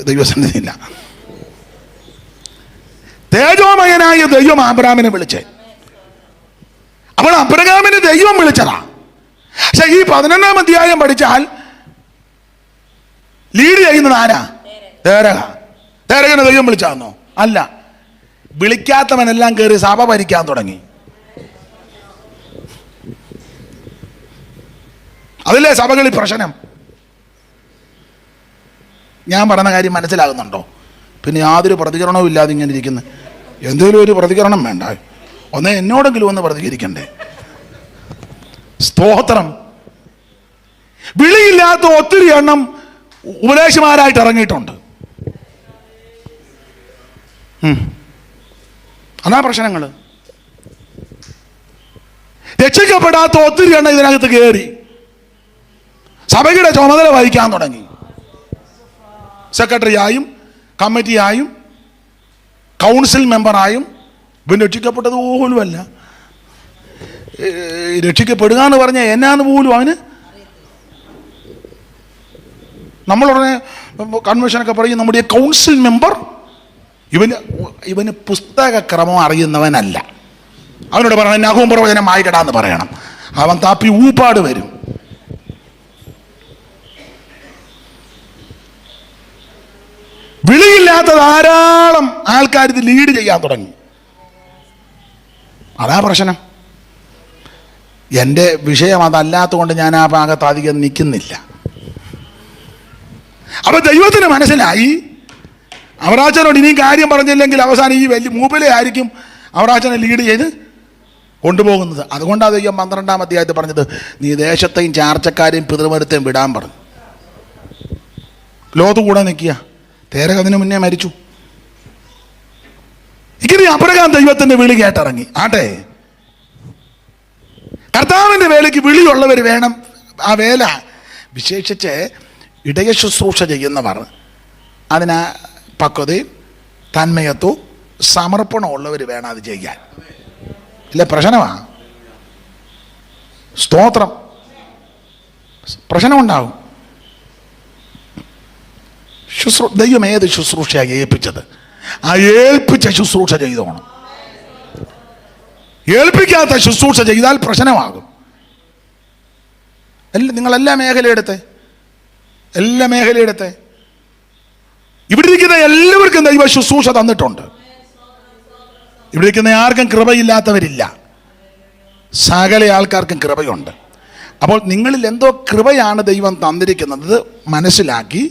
ദൈവസന്നിധിയില്ല. തേജോമയനായ ദൈവം അബ്രാമിനെ വിളിച്ചേ. അപ്പോൾ അബ്രഹാമിനെ ദൈവം വിളിച്ചതാ. പക്ഷെ ഈ 11-ാം അധ്യായം പഠിച്ചാൽ ലീഡ് ചെയ്യുന്നത് ആരാ? തേരകനെ ദൈവം വിളിച്ചാന്നോ? അല്ല. വിളിക്കാത്തവനെല്ലാം കയറി സഭ ഭരിക്കാൻ തുടങ്ങി. അതില്ലേ സഭകളിൽ പ്രശ്നം. ഞാൻ പറയുന്ന കാര്യം മനസ്സിലാകുന്നുണ്ടോ? പിന്നെ യാതൊരു പ്രതികരണവും ഇല്ലാതെ ഇങ്ങനെ ഇരിക്കുന്നത്. എന്തെങ്കിലും ഒരു പ്രതികരണം വേണ്ട. ഒന്നേ എന്നോടെങ്കിലും ഒന്ന് പ്രതികരിക്കണ്ടേ? സ്തോത്രം. വിളിയില്ലാത്ത ഒത്തിരി എണ്ണം ഉപദേശമാരായിട്ട് ഇറങ്ങിയിട്ടുണ്ട്. അതാ പ്രശ്നങ്ങൾ. രക്ഷിക്കപ്പെടാത്ത ഒത്തിരി എണ്ണം ഇതിനകത്ത് കയറി സഭയുടെ ചുമതല വഹിക്കാൻ തുടങ്ങി. സെക്രട്ടറിയായും കമ്മിറ്റിയായും കൗൺസിൽ മെമ്പറായും. ഇവൻ രക്ഷിക്കപ്പെട്ടത് പോലുമല്ല. രക്ഷിക്കപ്പെടുക എന്ന് പറഞ്ഞാൽ എന്നാന്ന് പോലും അവന്. നമ്മളുടനെ കൺവെൻഷനൊക്കെ പറയും നമ്മുടെ ഈ കൗൺസിൽ മെമ്പർ ഇവന് പുസ്തകക്രമം അറിയുന്നവനല്ല. അവനോട് പറയണം നഹൂം പ്രവചനം വായിക്കടാന്ന് പറയണം. അവൻ താപ്പി ഊപ്പാട് വരും. വിളിയില്ലാത്ത ധാരാളം ആൾക്കാർ ഇത് ലീഡ് ചെയ്യാൻ തുടങ്ങി. അതാ പ്രശ്നം. എൻ്റെ വിഷയം അതല്ലാത്ത കൊണ്ട് ഞാൻ ആ ഭാഗത്ത് അധികം നിൽക്കുന്നില്ല. അപ്പൊ ദൈവത്തിന് മനസ്സിലായി അവറാച്ചനോട് ഇനിയും കാര്യം പറഞ്ഞില്ലെങ്കിൽ അവസാനം ഈ വലിയ മൂപ്പിലെ ആയിരിക്കും അവറാച്ചനെ ലീഡ് ചെയ്ത് കൊണ്ടുപോകുന്നത്. അതുകൊണ്ടാണ് ദൈവം 12-ാം അധ്യായത്തിൽ പറഞ്ഞത്, നീ ദേശത്തെയും ചാർച്ചക്കാരെയും പിതൃമരുത്തെയും വിടാൻ പറഞ്ഞു. ലോത്ത് കൂടെ നിൽക്കുക, തേരഹ് അതിനു മുന്നേ മരിച്ചു. ഇങ്ങനെ അബ്രഹാം ദൈവത്തിന്റെ വിളി കേട്ടിറങ്ങി. ആട്ടെ, കർത്താവിന്റെ വേലയ്ക്ക് വിളിയുള്ളവർ വേണം. ആ വേല വിശേഷിച്ച് ഇടയ ശുശ്രൂഷ ചെയ്യുന്നവർ, അതിന് പക്വതയും തന്മയത്വവും സമർപ്പണമുള്ളവർ വേണം അത് ചെയ്യാൻ. ഇല്ല, പ്രശ്നമാണ്. സ്തോത്രം. പ്രശ്നമുണ്ടാകും. ദൈവം ഏത് ശുശ്രൂഷയാണ് ഏൽപ്പിച്ചത്, ആ ഏൽപ്പിച്ച ശുശ്രൂഷ ചെയ്തോണം. ഏൽപ്പിക്കാത്ത ശുശ്രൂഷ ചെയ്താൽ പ്രശ്നമാകും. നിങ്ങളെല്ലാ മേഖലയെടുത്തെ, എല്ലാ മേഖലയെടുത്തെ ഇവിടെ ഇരിക്കുന്ന എല്ലാവർക്കും ദൈവ ശുശ്രൂഷ തന്നിട്ടുണ്ട്. ഇവിടെ ഇരിക്കുന്ന ആർക്കും കൃപയില്ലാത്തവരില്ല, സകല ആൾക്കാർക്കും കൃപയുണ്ട്. അപ്പോൾ നിങ്ങളിൽ എന്തോ കൃപയാണ് ദൈവം തന്നിരിക്കുന്നത് മനസ്സിലാക്കി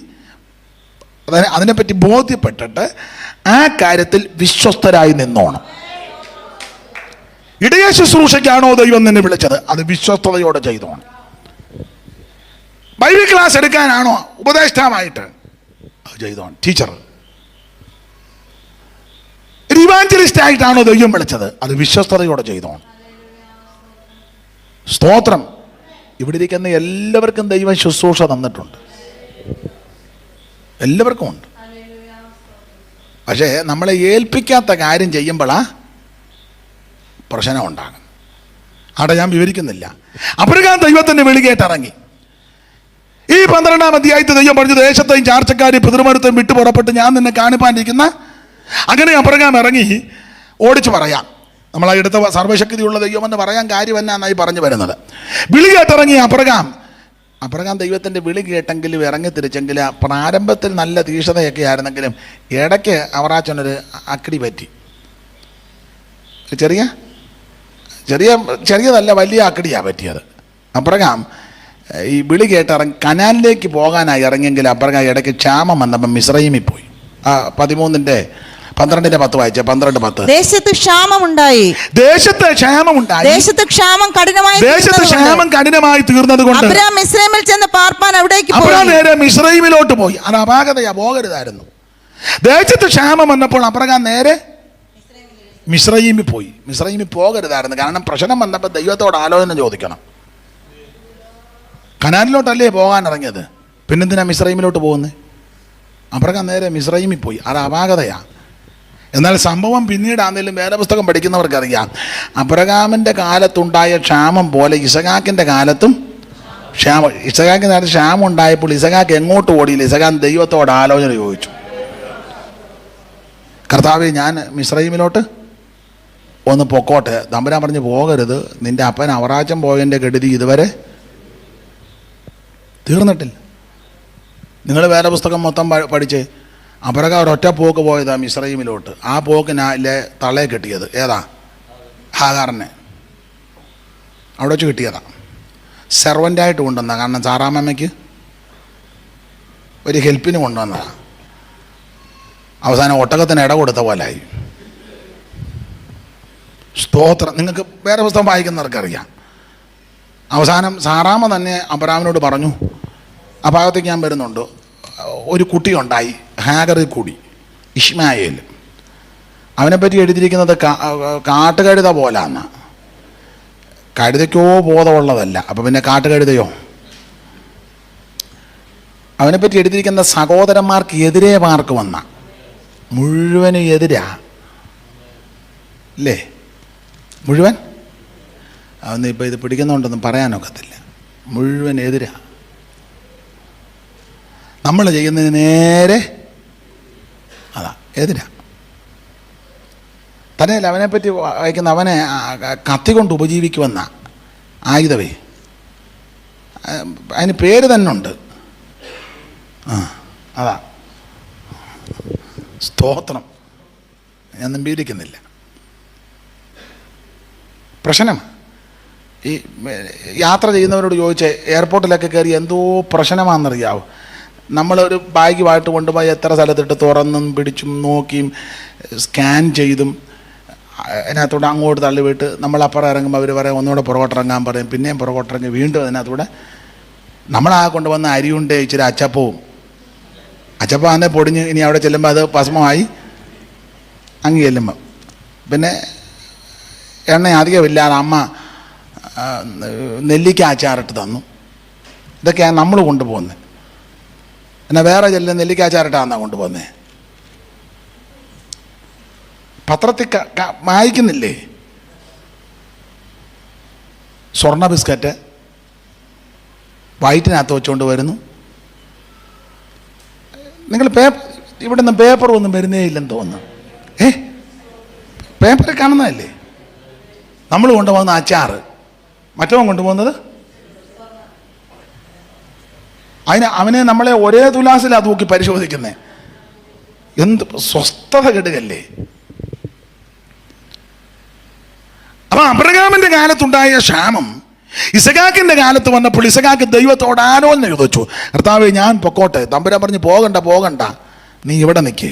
അതിനെപ്പറ്റി ബോധ്യപ്പെട്ടിട്ട് ആ കാര്യത്തിൽ വിശ്വസ്തരായി നിന്നോണം. ഇടയ ശുശ്രൂഷയ്ക്കാണോ ദൈവം നിന്നെ വിളിച്ചത്, അത് വിശ്വസ്തയോടെ ചെയ്തോണം. ബൈബിൾ ക്ലാസ് എടുക്കാനാണോ ഉപദേഷ്ടാവായിട്ട്, അത് ചെയ്തോണം. ടീച്ചർ ഇവാഞ്ചലിസ്റ്റ് ആയിട്ടാണോ ദൈവം വിളിച്ചത്, അത് വിശ്വസ്തയോടെ ചെയ്തോണം. സ്തോത്രം. ഇവിടെ ഇരിക്കുന്ന എല്ലാവർക്കും ദൈവം ശുശ്രൂഷ തന്നിട്ടുണ്ട്, എല്ലാവർക്കും ഉണ്ട്. പക്ഷേ നമ്മളെ ഏൽപ്പിക്കാത്ത കാര്യം ചെയ്യുമ്പോഴാ പ്രശ്നം ഉണ്ടാകും. അവിടെ ഞാൻ വിവരിക്കുന്നില്ല. അബ്രഹാം ദൈവത്തിന്റെ വിളി കേട്ടിറങ്ങി. ഈ 12-ാം അധ്യായത്തിൽ ദൈവം പറഞ്ഞു, ദേശത്തെയും ചാർച്ചക്കാരെയും പിതൃമരുത്തെയും വിട്ടു പുറപ്പെട്ട് ഞാൻ നിന്നെ കാണിപ്പാനിരിക്കുന്ന. അങ്ങനെ അബ്രഹാം ഇറങ്ങി. ഓടിച്ചു പറയാം, നമ്മൾ ആ എടുത്ത സർവശക്തിയുള്ള ദൈവമെന്ന് പറയാൻ കാര്യം എന്നായി പറഞ്ഞു വരുന്നത്. വിളി കേട്ടിറങ്ങി അബ്രഹാം ദൈവത്തിൻ്റെ വിളി കേട്ടെങ്കിലും ഇറങ്ങി തിരിച്ചെങ്കിൽ പ്രാരംഭത്തിൽ നല്ല തീക്ഷണതയൊക്കെ ആയിരുന്നെങ്കിലും ഇടയ്ക്ക് അവറാച്ചനൊരു അക്കിടി പറ്റി. ചെറിയതല്ല, വലിയ അക്കിടിയാണ് പറ്റിയത്. അബ്രഹാം ഈ വിളി കേട്ടിറങ്ങി കനാലിലേക്ക് പോകാനായി ഇറങ്ങിയെങ്കിൽ അബ്രഹാം ഇടയ്ക്ക് ക്ഷാമം വന്നപ്പം മിസ്രയീമിൽ പോയി. 12:10 വായിച്ച 12:10. ദേശത്ത് ക്ഷാമമുണ്ടായി. ദേശത്ത് ക്ഷാമം കഠിനമായി തീർന്നത് കൊണ്ട് അബ്രഹാം മിസ്രയീമിൽ ചെന്ന് പാർപ്പാൻ അവിടേക്ക് പോയി. നേരെ മിസ്രയീമിലോട്ട് പോയി. അത് അപാകതയാ, പോകരുതായിരുന്നു. ദേശത്ത് ക്ഷാമം വന്നപ്പോൾ അബ്രഹാം നേരെ മിസ്രയീമിൽ പോയി. മിസ്രയീമിൽ പോകരുതായിരുന്നു, കാരണം പ്രശ്നം വന്നപ്പോൾ ദൈവത്തോട് ആലോചന ചോദിക്കണം. കനാലിലോട്ടല്ലേ പോകാൻ ഇറങ്ങിയത്, പിന്നെന്തിനാ മിസ്രയീമിലോട്ട് പോകുന്നത്? അബ്രഹാം നേരെ മിസ്രയീമിൽ പോയി. അത് അപാകതയാ. എന്നാൽ സംഭവം പിന്നീടാണെങ്കിലും വേദപുസ്തകം പഠിക്കുന്നവർക്കറിയാം, അബ്രഹാമിൻ്റെ കാലത്തുണ്ടായ ക്ഷാമം പോലെ ഇസഹാക്കിൻ്റെ കാലത്തും ഇസഹാക്കിൻ്റെ കാലത്ത് ക്ഷാമം ഉണ്ടായപ്പോൾ ഇസഹാക്ക് എങ്ങോട്ട് ഓടിയില്ല, ഇസഹാക്ക് ദൈവത്തോട് ആലോചന ചോദിച്ചു. കർത്താവേ, ഞാൻ മിസ്രയീമിലോട്ട് ഒന്ന് പൊക്കോട്ടെ. തമ്പുരാൻ പറഞ്ഞു, പോകരുത്, നിൻ്റെ അപ്പൻ അവറാച്ചം പോയതിൻ്റെ കെടുതി ഇതുവരെ തീർന്നിട്ടില്ല. നിങ്ങൾ വേദപുസ്തകം മൊത്തം പഠിച്ച് അബ്രഹാം ഒരൊറ്റ പോക്ക് പോയതാ മിസ്രയീമിലോട്ട്. ആ പോക്കിനാലെ തളയെ കെട്ടിയത് ഏതാ? ഹാഗാറിനെ അവിടെ വെച്ച് കിട്ടിയതാ. സെർവൻ്റായിട്ട് കൊണ്ടുവന്ന, കാരണം സാറാമ്മയ്ക്ക് ഒരു ഹെൽപ്പിന് കൊണ്ടുവന്നതാ. അവസാനം ഒട്ടകത്തിന് ഇട കൊടുത്ത പോലായി. സ്തോത്രം. നിങ്ങൾക്ക് വേറെ പുസ്തകം വായിക്കുന്നവർക്കറിയാം. അവസാനം സാറാമ്മ തന്നെ അബ്രഹാമിനോട് പറഞ്ഞു, ആ ഭാഗത്തേക്ക് ഞാൻ വരുന്നുണ്ട്, ഒരു കുട്ടിയുണ്ടായി, ഹാഗറിൽ കൂടി, ഇഷ്മായേൽ. അവനെപ്പറ്റി എഴുതിയിരിക്കുന്നത് കാട്ടുകഴുത പോലാന്ന്. കഴുതയ്ക്കോ ബോധമുള്ളതല്ല, അപ്പം പിന്നെ കാട്ടുകഴുതയോ? അവനെപ്പറ്റി എഴുതിയിരിക്കുന്ന സഹോദരന്മാർക്ക് എതിരെ മാർക്ക് വന്ന മുഴുവനും എതിരാ അല്ലേ? മുഴുവൻ അതൊന്നും ഇപ്പം ഇത് പിടിക്കുന്നുണ്ടെന്നും പറയാനൊക്കത്തില്ല. മുഴുവൻ എതിരാ. നമ്മൾ ചെയ്യുന്നതിന് നേരെ അതാ എതിരാ. തന്നെയല്ല, അവനെപ്പറ്റി വായിക്കുന്ന അവനെ കത്തി കൊണ്ട് ഉപജീവിക്കുമെന്ന ആയുധവേ, അതിന് പേര് തന്നെ ഉണ്ട്. അതാ. സ്തോത്രം. ഞാൻ നമ്പിയിരിക്കുന്നില്ല. പ്രശ്നം ഈ യാത്ര ചെയ്യുന്നവരോട് ചോദിച്ച് എയർപോർട്ടിലൊക്കെ കയറി എന്തോ പ്രശ്നമാണെന്നറിയാവോ? നമ്മളൊരു ബാഗുമായിട്ട് കൊണ്ടുപോയി എത്ര സ്ഥലത്തിട്ട് തുറന്നും പിടിച്ചും നോക്കിയും സ്കാൻ ചെയ്തും അതിനകത്തൂടെ അങ്ങോട്ട് തള്ളിവിട്ട് നമ്മളപ്പുറം ഇറങ്ങുമ്പോൾ അവർ പറയും ഒന്നുകൂടെ പുറകോട്ടിറങ്ങാൻ പറയും, പിന്നെയും പുറകോട്ടിറങ്ങി വീണ്ടും അതിനകത്തൂടെ നമ്മളാ കൊണ്ടുവന്ന അരിയുണ്ട് ഇച്ചിരി അച്ചപ്പവും. അച്ചപ്പം അതിനെ പൊടിഞ്ഞ് ഇനി അവിടെ ചെല്ലുമ്പോൾ അത് ഭസ്മമായി അങ്ങ് ചെല്ലുമ്പം പിന്നെ എണ്ണ അധികമില്ലാതെ അമ്മ നെല്ലിക്ക അച്ചാറിട്ട് തന്നു. ഇതൊക്കെയാണ് നമ്മൾ കൊണ്ടുപോകുന്നത്. എന്നാൽ വേറെ ചെല്ലുന്ന നെല്ലിക്ക അച്ചാറിട്ടാണെന്നാണ് കൊണ്ടുപോകുന്നത്. പത്രത്തിൽ വായിക്കുന്നില്ലേ? സ്വർണ്ണ ബിസ്ക്കറ്റ് വയറ്റിനകത്ത് വെച്ചുകൊണ്ട് വരുന്നു. നിങ്ങൾ ഇവിടുന്ന് പേപ്പർ ഒന്നും വരുന്നേ ഇല്ലെന്ന് തോന്നുന്നു. പേപ്പറിൽ കാണുന്നതല്ലേ? നമ്മൾ കൊണ്ടുപോകുന്ന അച്ചാറ്, മറ്റവൻ കൊണ്ടുപോകുന്നത് അവനെ നമ്മളെ ഒരേ തുലാസിലാണ് തൂക്കി പരിശോധിക്കുന്നത്. എന്ത് സ്വസ്ഥത കെടുകല്ലേ? അപ്പൊ അബ്രഹാമിന്റെ കാലത്തുണ്ടായ ക്ഷാമം ഇസഹാക്കിന്റെ കാലത്ത് വന്നപ്പോൾ ഇസഹാക്ക് ദൈവത്തോട് ആലോചന ചോദിച്ചു, കർത്താവേ ഞാൻ പൊക്കോട്ടെ. തമ്പുരാൻ പറഞ്ഞു പോകണ്ട, നീ ഇവിടെ നിൽക്ക്.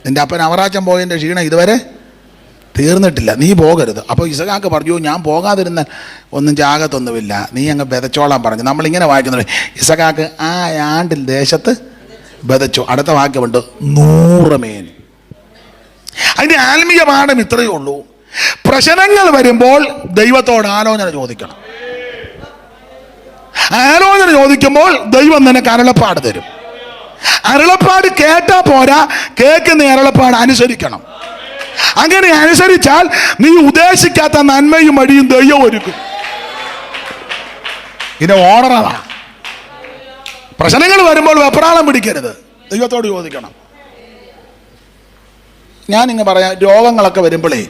നിന്റെ അപ്പൻ അവറാച്ചൻ പോയതിൻ്റെ ക്ഷീണം ഇതുവരെ തീർന്നിട്ടില്ല, നീ പോകരുത്. അപ്പോൾ ഇസഹാക്ക് പറഞ്ഞു, ഞാൻ പോകാതിരുന്ന ഒന്നും ജാഗത്തൊന്നുമില്ല, നീ അങ്ങ് ബെതച്ചോളാൻ പറഞ്ഞു. നമ്മളിങ്ങനെ വായിക്കുന്നത് ഇസഹാക്ക് ആ ആണ്ടിൽ ദേശത്ത് ബെതച്ചു. അടുത്ത വാക്യമുണ്ട് 100 മേൻ. അതിൻ്റെ ആത്മീയ പാഠം ഇത്രയേ ഉള്ളൂ. പ്രശ്നങ്ങൾ വരുമ്പോൾ ദൈവത്തോട് ആലോചന ചോദിക്കണം. ആലോചന ചോദിക്കുമ്പോൾ ദൈവം നിനക്ക് അരുളപ്പാട് തരും. അരുളപ്പാട് കേട്ടാ പോരാ, കേൾക്കുന്ന അരുളപ്പാട് അനുസരിക്കണം. അങ്ങനെ അനുസരിച്ചാൽ നീ ഉദ്ദേശിക്കാത്ത നന്മയും വഴിയും ദൈവം ഒരുക്കും. ഇതിന്റെ ഓർഡറാ. പ്രശ്നങ്ങൾ വരുമ്പോൾ വെപ്രാളം പിടിക്കരുത്, ദൈവത്തോട് ചോദിക്കണം. ഞാനിങ്ങനെ പറയാം, രോഗങ്ങളൊക്കെ വരുമ്പോഴേ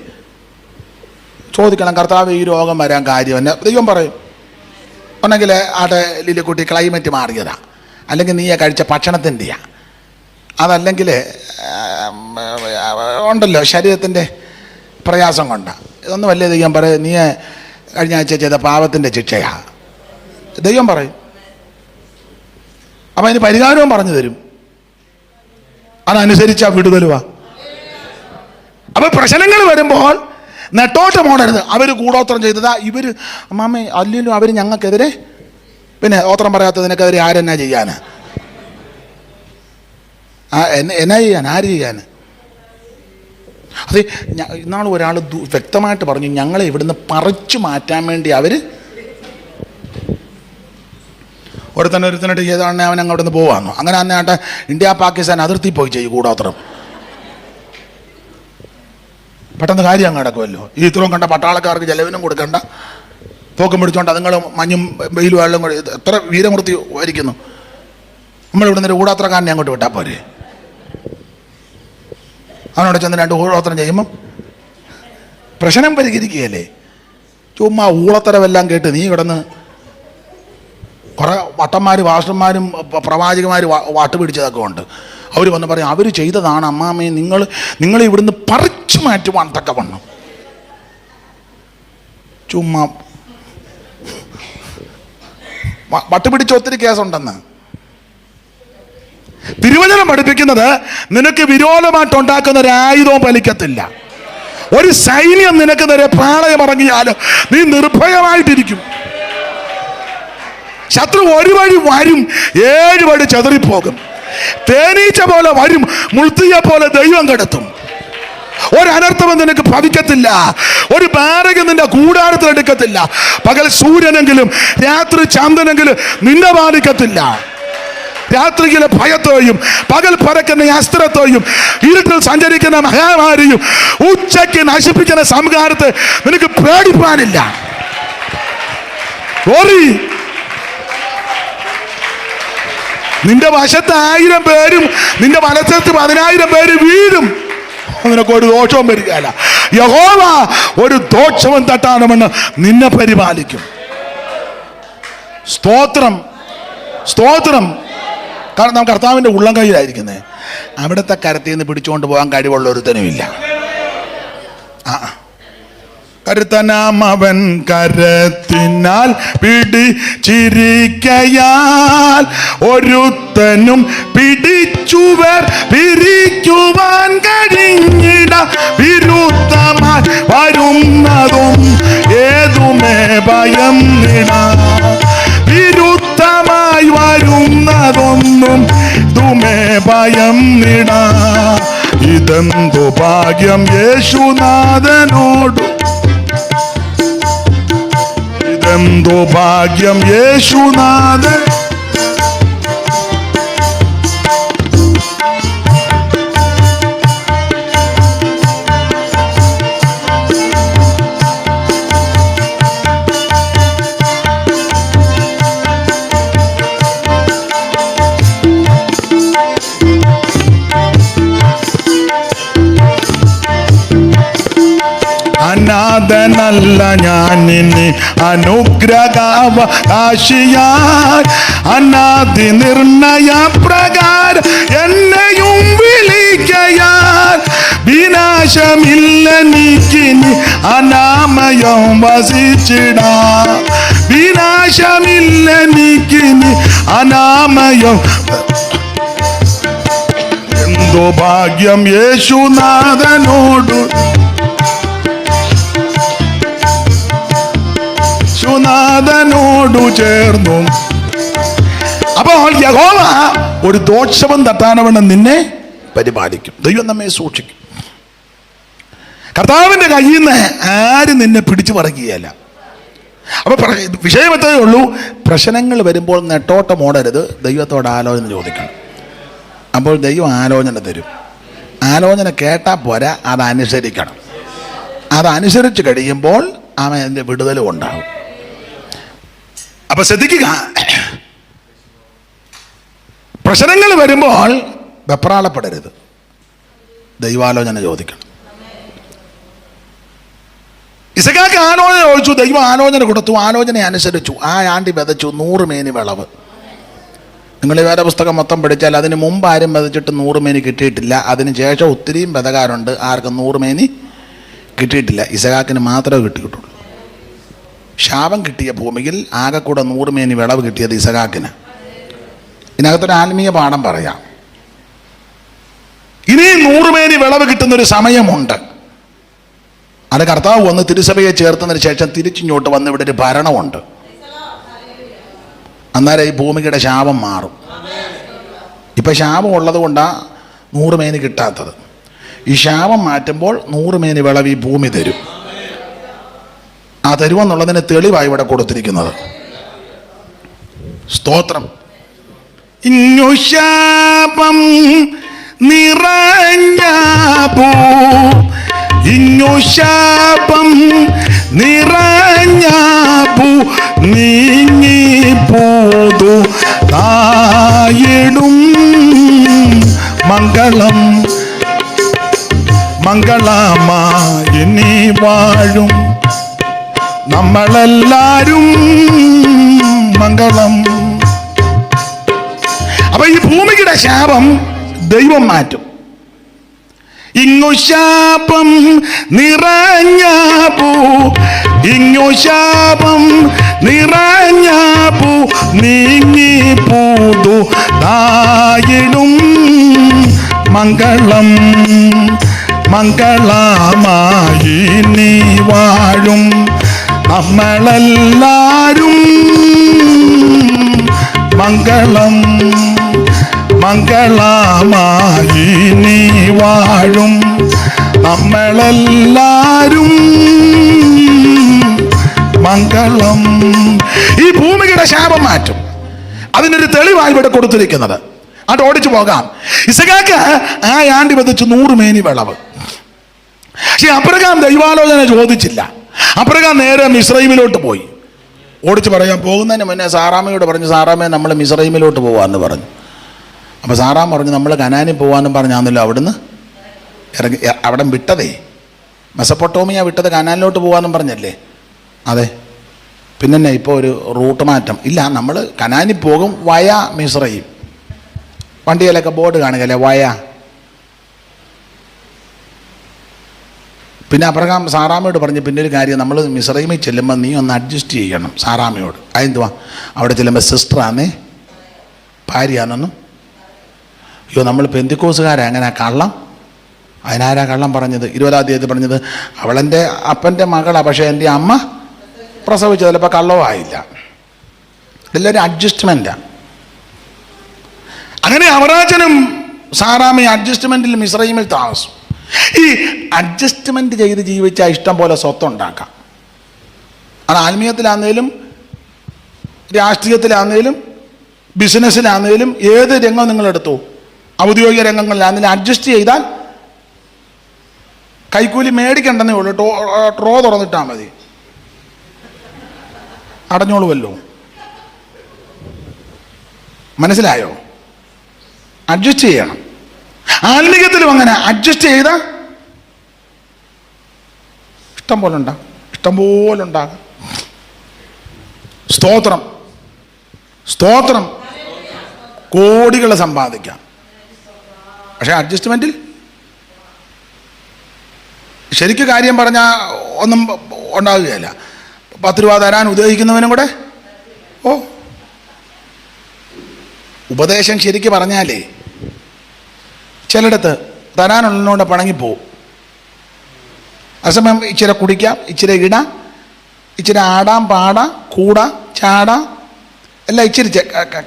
ചോദിക്കണം, കർത്താവ് ഈ രോഗം വരാൻ കാര്യം തന്നെ. ദൈവം പറയും, ഒന്നെങ്കിൽ ആട്ടെ ലില്ലിക്കുട്ടി ക്ലൈമറ്റ് മാറിയതാ, അല്ലെങ്കിൽ നീ കഴിച്ച ഭക്ഷണത്തിൻ്റെയാ, അതല്ലെങ്കിൽ ഉണ്ടല്ലോ ശരീരത്തിൻ്റെ പ്രയാസം കൊണ്ടാണ്. ഇതൊന്നും വലിയ ദൈവം പറയും, നീ കഴിഞ്ഞ ആഴ്ച ചെയ്ത പാപത്തിൻ്റെ ശിക്ഷയാ. ദൈവം പറയും. അപ്പം അതിന് പരിഹാരവും പറഞ്ഞു തരും. അതനുസരിച്ചാ വിടുതലുവാ. അപ്പം പ്രശ്നങ്ങൾ വരുമ്പോൾ നെട്ടോട്ടം ഓടരുത്. അവർ കൂടോത്രം ചെയ്തതാ, ഇവർ അമ്മാമ്മ അല്ലെങ്കിലും അവർ ഞങ്ങൾക്കെതിരെ, പിന്നെ ഓത്രം പറയാത്തതിനൊക്കെതിരെ ആരെന്നാ ചെയ്യാൻ? എന്നാ ചെയ്യാൻ? ആര് ചെയ്യാൻ? അത് ഇന്നാൾ ഒരാൾ വ്യക്തമായിട്ട് പറഞ്ഞു, ഞങ്ങളെ ഇവിടുന്ന് പറിച്ചു മാറ്റാൻ വേണ്ടി അവർ ഒരുത്തനായിട്ട് ചെയ്താണെ അവൻ അങ്ങ് അവിടുന്ന് പോവാന്നു. അങ്ങനെ അന്നാട്ടെ ഇന്ത്യ പാകിസ്ഥാൻ അതിർത്തി പോയി ചെയ്യും കൂടോത്രം. പെട്ടെന്ന് കാര്യം അങ്ങ് നടക്കുമല്ലോ. ഈ ഇത്രയും കണ്ട പട്ടാളക്കാർക്ക് ചെലവിനും കൊടുക്കണ്ട, തോക്കും പിടിച്ചോണ്ട് അതുങ്ങളും മഞ്ഞും വെയിലും വെള്ളം കൂടി എത്ര വീരമൂർത്തി വരിക്കുന്നു. നമ്മളിവിടുന്ന് ഒരു കൂടാത്രക്കാരനെ അങ്ങോട്ട് വിട്ടാൽ പോരെ? അവനോട് ചെന്ന് 2 കൂടോത്രം ചെയ്യുമ്പം പ്രശ്നം പരിഹരിക്കുകയല്ലേ? ചുമ്മാ ഊളത്തരമെല്ലാം കേട്ട് നീ കിടന്ന് കുറേ വട്ടന്മാർ വാസ്റ്റർമാരും പ്രവാചകന്മാരും വാട്ടുപിടിച്ചതൊക്കെ ഉണ്ട്. അവർ വന്ന് പറയും, അവർ ചെയ്തതാണ് അമ്മാമ്മയെ നിങ്ങൾ ഇവിടുന്ന് പറിച്ചു മാറ്റുവാൻ തക്കവണ്ണം. ചുമ്മാ വട്ടുപിടിച്ച ഒത്തിരി കേസുണ്ടെന്ന്. തിരുവചനം പഠിപ്പിക്കുന്നത് നിനക്ക് വിരോധമായിട്ടുണ്ടാക്കുന്ന ഒരു ആയുധവും ഫലിക്കത്തില്ല. ഒരു സൈന്യം നിനക്ക് നേരെ പാളയം ഇറങ്ങിയാലും നീ നിർഭയമായിട്ടിരിക്കും. ശത്രു ഒരു വഴി വരും, 7 വഴി ചെതറിപ്പോകും. തേനീച്ച പോലെ വരും, മുൾത്തിയെ പോലെ ദൈവം കെടുത്തും. ഒരനർത്ഥവും നിനക്ക് ഭവിക്കത്തില്ല. ഒരു ബാരകം നിന്റെ കൂടാരത്തിൽ എടുക്കത്തില്ല. പകൽ സൂര്യനെങ്കിലും രാത്രി ചന്ദ്രനെങ്കിലും നിന്നെ ബാധിക്കത്തില്ല. രാത്രിയിലെ ഭയത്തോയും പകൽ പരക്കുന്ന അസ്ത്രത്തോയും ഇരുട്ടിൽ സഞ്ചരിക്കുന്ന മഹാമാരിയും ഉച്ചയ്ക്ക് നശിപ്പിക്കുന്ന സംഹാരത്തെ നിനക്ക് പേടിപ്പാനില്ല. നിന്റെ വശത്ത് 1000 പേരും നിന്റെ വലത്ത് 10,000 പേര് വീഴും, നിനക്ക് ഒരു ദോഷവും വരികയില്ല. യഹോവ ഒരു ദോഷവും തട്ടാനുമെന്ന് നിന്നെ പരിപാലിക്കും. സ്തോത്രം, സ്തോത്രം. കാരണം നാം കർത്താവിൻ്റെ ഉള്ളം കയ്യിലായിരിക്കുന്നത്. അവിടുത്തെ കരത്തിൽ നിന്ന് പിടിച്ചുകൊണ്ട് പോകാൻ കഴിവുള്ള ഒരുത്തനുമില്ല. കരുത്തനാം അവൻ കരത്തിനാൽ പിടിച്ചിരിക്കയാൽ ഒരുത്തനും പിടിച്ചു ചുവർ പിരിക്കുവാൻ കഴിഞ്ഞിട വിരുദ്ധമായി വരുന്നതും ഏതുമേ ഭയം നിട വിരുദ്ധമായി വരുന്നതൊന്നും തുമേ ഭയം നിട ഇതെന്തു ഭാഗ്യം യേശുനാഥനോടു ഇതെന്തു ഭാഗ്യം യേശുനാഥൻ അനാഥനല്ല ഞാൻ ഇനി അനുഗ്രഹാവകാശിയായി അനാദി നിർണയ പ്രകാരം എന്നെയും വിളിക്കയാൽ വിനാശമില്ല നീക്കിനി അനാമയം വസിച്ചിടാ വിനാശമില്ല നീക്കിനി അനാമയം എന്തോ ഭാഗ്യം യേശുനാഥനോടു യേശുനാഥനോടു ചേർന്നു. അപ്പോൾ യഹോവ ഒരു ദോഷവും തട്ടാനവണ്ണം നിന്നെ പരിപാലിക്കും. ദൈവം നമ്മെ സൂക്ഷിക്കും. കർത്താവിന്റെ കയ്യിൽ നിന്ന് ആരും നിന്നെ പിടിച്ചു പറിക്കുകയല്ല. അപ്പൊ വിഷയം എത്രയേ ഉള്ളൂ, പ്രശ്നങ്ങൾ വരുമ്പോൾ നെട്ടോട്ടം ഓടരുത്, ദൈവത്തോട് ആലോചന ചോദിക്കണം. അപ്പോൾ ദൈവം ആലോചന തരും. ആലോചന കേട്ടാൽ പോരാ, അതനുസരിക്കണം. അതനുസരിച്ച് കഴിയുമ്പോൾ അവൻ എൻ്റെ വിടുതലും ഉണ്ടാകും. അപ്പൊ ശ്രദ്ധിക്കുക, പ്രശ്നങ്ങൾ വരുമ്പോൾ വെപ്രാളപ്പെടരുത്, ദൈവാലോചന ചോദിക്കണം. ഇസഹാക്ക് ആലോചന ചോദിച്ചു, ദൈവം ആലോചന കൊടുത്തു, ആലോചന അനുസരിച്ചു. ആ ആണ്ടി വിതച്ചു 100 മേനി വിളവ്. നിങ്ങൾ ഈ വേറെ പുസ്തകം മൊത്തം പഠിച്ചാൽ അതിന് മുമ്പ് ആരും വിതച്ചിട്ട് 100 മേനി കിട്ടിയിട്ടില്ല. അതിന് ശേഷം ഒത്തിരിയും വിതകാരുണ്ട്, ആർക്കും 100 മേനി കിട്ടിയിട്ടില്ല. ഇസഹാക്കിന് മാത്രമേ കിട്ടിയിട്ടുള്ളൂ. ശാപം കിട്ടിയ ഭൂമിയിൽ ആകെ കൂടെ 100 മേനി വിളവ് കിട്ടിയത് ഇസഹാക്കിന്. ഇതിനകത്തൊരു ആത്മീയ പാഠം പറയാം. ഇനി 100 മേനി വിളവ് കിട്ടുന്നൊരു സമയമുണ്ട്. അത് കർത്താവ് വന്ന് തിരുസഭയെ ചേർത്തതിന് ശേഷം തിരിച്ചിങ്ങോട്ട് വന്ന് ഇവിടെ ഒരു ഭരണമുണ്ട്. അന്നേരം ഈ ഭൂമിയുടെ ശാപം മാറും. ഇപ്പം ശാപം ഉള്ളത് കൊണ്ടാണ് 100 മേനി കിട്ടാത്തത്. ഈ ശാപം മാറ്റുമ്പോൾ 100 മേനി വിളവ് ഈ ഭൂമി തരും. ആ തരുമെന്നുള്ളതിന് തെളിവായി ഇവിടെ കൊടുത്തിരിക്കുന്നത്. സ്തോത്രം. ഇങ്ങു ശാപം നിറഞ്ഞ ഭൂ ഇങ്ങു ശാപം നിറഞ്ഞ ഭൂ നീങ്ങി പോതു തായിടും മംഗളം മംഗളമായി നീ വാഴും നമ്മളെല്ലാരും മംഗളം. അപ്പൊ ഈ ഭൂമിയുടെ ശാപം ദൈവം മാറ്റും. ഇങ്ങു ശാപം നിറഞ്ഞ ഭൂ ഇങ്ങു ശാപം നിറഞ്ഞ ഭൂ നീങ്ങി പൂതു തായിടും മംഗളം മംഗളമായി നീ വാഴും നമ്മളെല്ലാരും മംഗളം മംഗളമായി നീ വാഴും നമ്മളെല്ലാരും മംഗളം. ഈ ഭൂമിയുടെ ശാപം മാറ്റും. അതിനൊരു തെളിവായി ഇവിടെ കൊടുത്തിരിക്കുന്നത്. അത് ഓടിച്ചു പോകാം. ഇസഹാക്ക് ആ ആണ്ടി വിതച്ച് 100 മേനി വിളവ്. പക്ഷെ അബ്രഹാം ദൈവാലോചന ചോദിച്ചില്ല. അബ്രഹാം നേരെ മിസ്രൈമിലോട്ട് പോയി. ഓടിച്ച് പറയാൻ പോകുന്നതിന് മുന്നേ സാറാമ്മയോട് പറഞ്ഞു, സാറാമ്മ നമ്മൾ മിസ്രൈമിലോട്ട് പോവാന്ന് പറഞ്ഞു. അപ്പോൾ സാറാമ്മ പറഞ്ഞു, നമ്മൾ കനാനിൽ പോകാമെന്നും പറഞ്ഞാന്നല്ലോ അവിടുന്ന് ഇറങ്ങി. അവിടെ വിട്ടതേ മെസപ്പൊട്ടോമിയ വിട്ടത് കനാനിലോട്ട് പോകാമെന്നും പറഞ്ഞല്ലേ? അതെ. പിന്നെ ഇപ്പോൾ ഒരു റൂട്ട് മാറ്റം ഇല്ല, നമ്മൾ കനാനിൽ പോകും വയ മിസ്രൈം. വണ്ടിയിലൊക്കെ ബോർഡ് കാണുകയല്ലേ വയ. പിന്നെ അബ്രഹാം സാറാമ്മയോട് പറഞ്ഞു, പിന്നെ ഒരു കാര്യം, നമ്മൾ മിസ്രൈമിൽ ചെല്ലുമ്പോൾ നീ ഒന്ന് അഡ്ജസ്റ്റ് ചെയ്യണം സാറാമ്മയോട്. അതെന്തുവാ? അവിടെ ചെല്ലുമ്പോൾ സിസ്റ്ററാന്നേ ഭാര്യയാണെന്നും അയ്യോ നമ്മൾ പെന്തിക്കോസുകാരാ അങ്ങനെ കള്ളം. അതിനാരാ കള്ളം പറഞ്ഞത്? 20-ാം തീയതി പറഞ്ഞത് അവളെൻ്റെ അപ്പൻ്റെ മകളാണ്, പക്ഷേ എൻ്റെ അമ്മ പ്രസവിച്ചത് ചിലപ്പോൾ കള്ളവും ആയില്ല. ഇതെല്ലാവരും അഡ്ജസ്റ്റ്മെൻറ്റാണ്. അങ്ങനെ അവറാച്ചനും സാറാമയും അഡ്ജസ്റ്റ്മെൻറ്റിൽ മിസ്രൈമിൽ താമസം. ഈ അഡ്ജസ്റ്റ്മെൻറ്റ് ചെയ്ത് ജീവിച്ചാൽ ഇഷ്ടം പോലെ സ്വത്തുണ്ടാക്കാം. അത് ആത്മീയത്തിലാണെങ്കിലും രാഷ്ട്രീയത്തിലാണെങ്കിലും ബിസിനസ്സിലാണെങ്കിലും ഏത് രംഗം നിങ്ങളെടുത്തു, ഔദ്യോഗിക രംഗങ്ങളിലാണെങ്കിലും അഡ്ജസ്റ്റ് ചെയ്താൽ കൈക്കൂലി മേടിക്കണ്ടെന്നേ ഉള്ളൂ. ട്രോ തുറന്നിട്ടാൽ മതി, അടഞ്ഞോളുമല്ലോ. മനസ്സിലായോ? അഡ്ജസ്റ്റ് ചെയ്യണം. ആത്മീകത്തിലും അങ്ങനെ അഡ്ജസ്റ്റ് ചെയ്ത ഇഷ്ടം പോലെ ഉണ്ടാകും, ഇഷ്ടം പോലെ ഉണ്ടാകും. സ്തോത്രം, സ്തോത്രം. കോടികൾ സമ്പാദിക്കാം. പക്ഷെ അഡ്ജസ്റ്റ്മെന്റിൽ ശരിക്ക് കാര്യം പറഞ്ഞാൽ ഒന്നും ഉണ്ടാകുകയില്ല. 10 രൂപ തരാൻ ഉദ്ദേശിക്കുന്നവനും കൂടെ ഉപദേശം ശരിക്ക് പറഞ്ഞാലേ ചിലയിടത്ത് തരാനുള്ളതുകൊണ്ട് പണങ്ങിപ്പോവും. അതേസമയം ഇച്ചിരി കുടിക്കാം, ഇച്ചിരി ഇടാം, ഇച്ചിരി ആടാം, പാടാം, കൂടാം, ചാടാം, എല്ലാം ഇച്ചിരി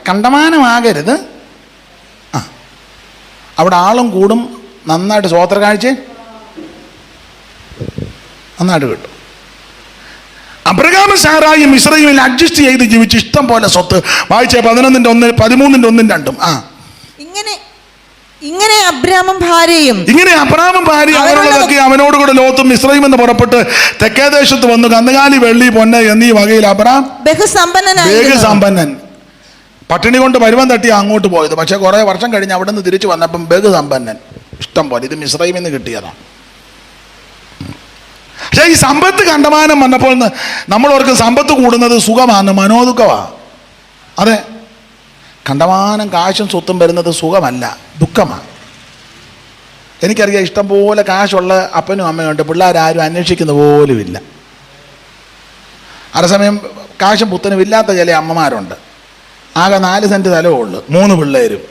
കണ്ടമാനമാകരുത്. അവിടെ ആളും കൂടും, നന്നായിട്ട് സ്വോത്ര കാഴ്ച നന്നായിട്ട് കിട്ടും. അബ്രഹാമും സാറായും മിസ്രൈമിൽ അഡ്ജസ്റ്റ് ചെയ്ത് ജീവിച്ച് ഇഷ്ടം പോലെ സ്വത്ത്. വായിച്ച 11:1, 13:1-2. ഇങ്ങനെ അബ്രാമും ഭാര്യയും അവനുള്ളതൊക്കെ അവനോട് കൂടെ ലോത്തും മിസ്രൈമിൽ നിന്ന് പുറപ്പെട്ട് തെക്കേദേശത്ത് വന്നു. കന്നുകാലി, വെള്ളി, പൊന്ന് എന്നീ വകയിൽ അബ്രാം ബഹുസമ്പന്നൻ. പട്ടിണി കൊണ്ട് പരുവം തട്ടി അങ്ങോട്ട് പോയത്. പക്ഷെ കുറെ വർഷം കഴിഞ്ഞ് അവിടെ നിന്ന് തിരിച്ചു വന്നപ്പം ബഹുസമ്പന്നൻ, ഇഷ്ടം പോലെ. ഇത് മിസ്രൈമിൽ നിന്ന് കിട്ടിയതാണ്. പക്ഷെ ഈ സമ്പത്ത് കണ്ടമാനം വന്നപ്പോൾ നമ്മളവർക്ക് സമ്പത്ത് കൂടുന്നത് സുഖമാണ്, മനോദുഃഖമാണ്. അതെ, കണ്ടമാനം കാശും സ്വത്തും വരുന്നത് സുഖമല്ല, ദുഃഖമാണ്. എനിക്കറിയാം, ഇഷ്ടം പോലെ കാശുള്ള അപ്പനും അമ്മയുണ്ട്, പിള്ളേരാരും അന്വേഷിക്കുന്ന പോലുമില്ല. അതേസമയം കാശും പുത്തനും ഇല്ലാത്ത ചില അമ്മമാരുണ്ട്. ആകെ 4 സെൻറ്റ് സ്ഥലമേ ഉള്ളൂ, 3 പിള്ളേരും.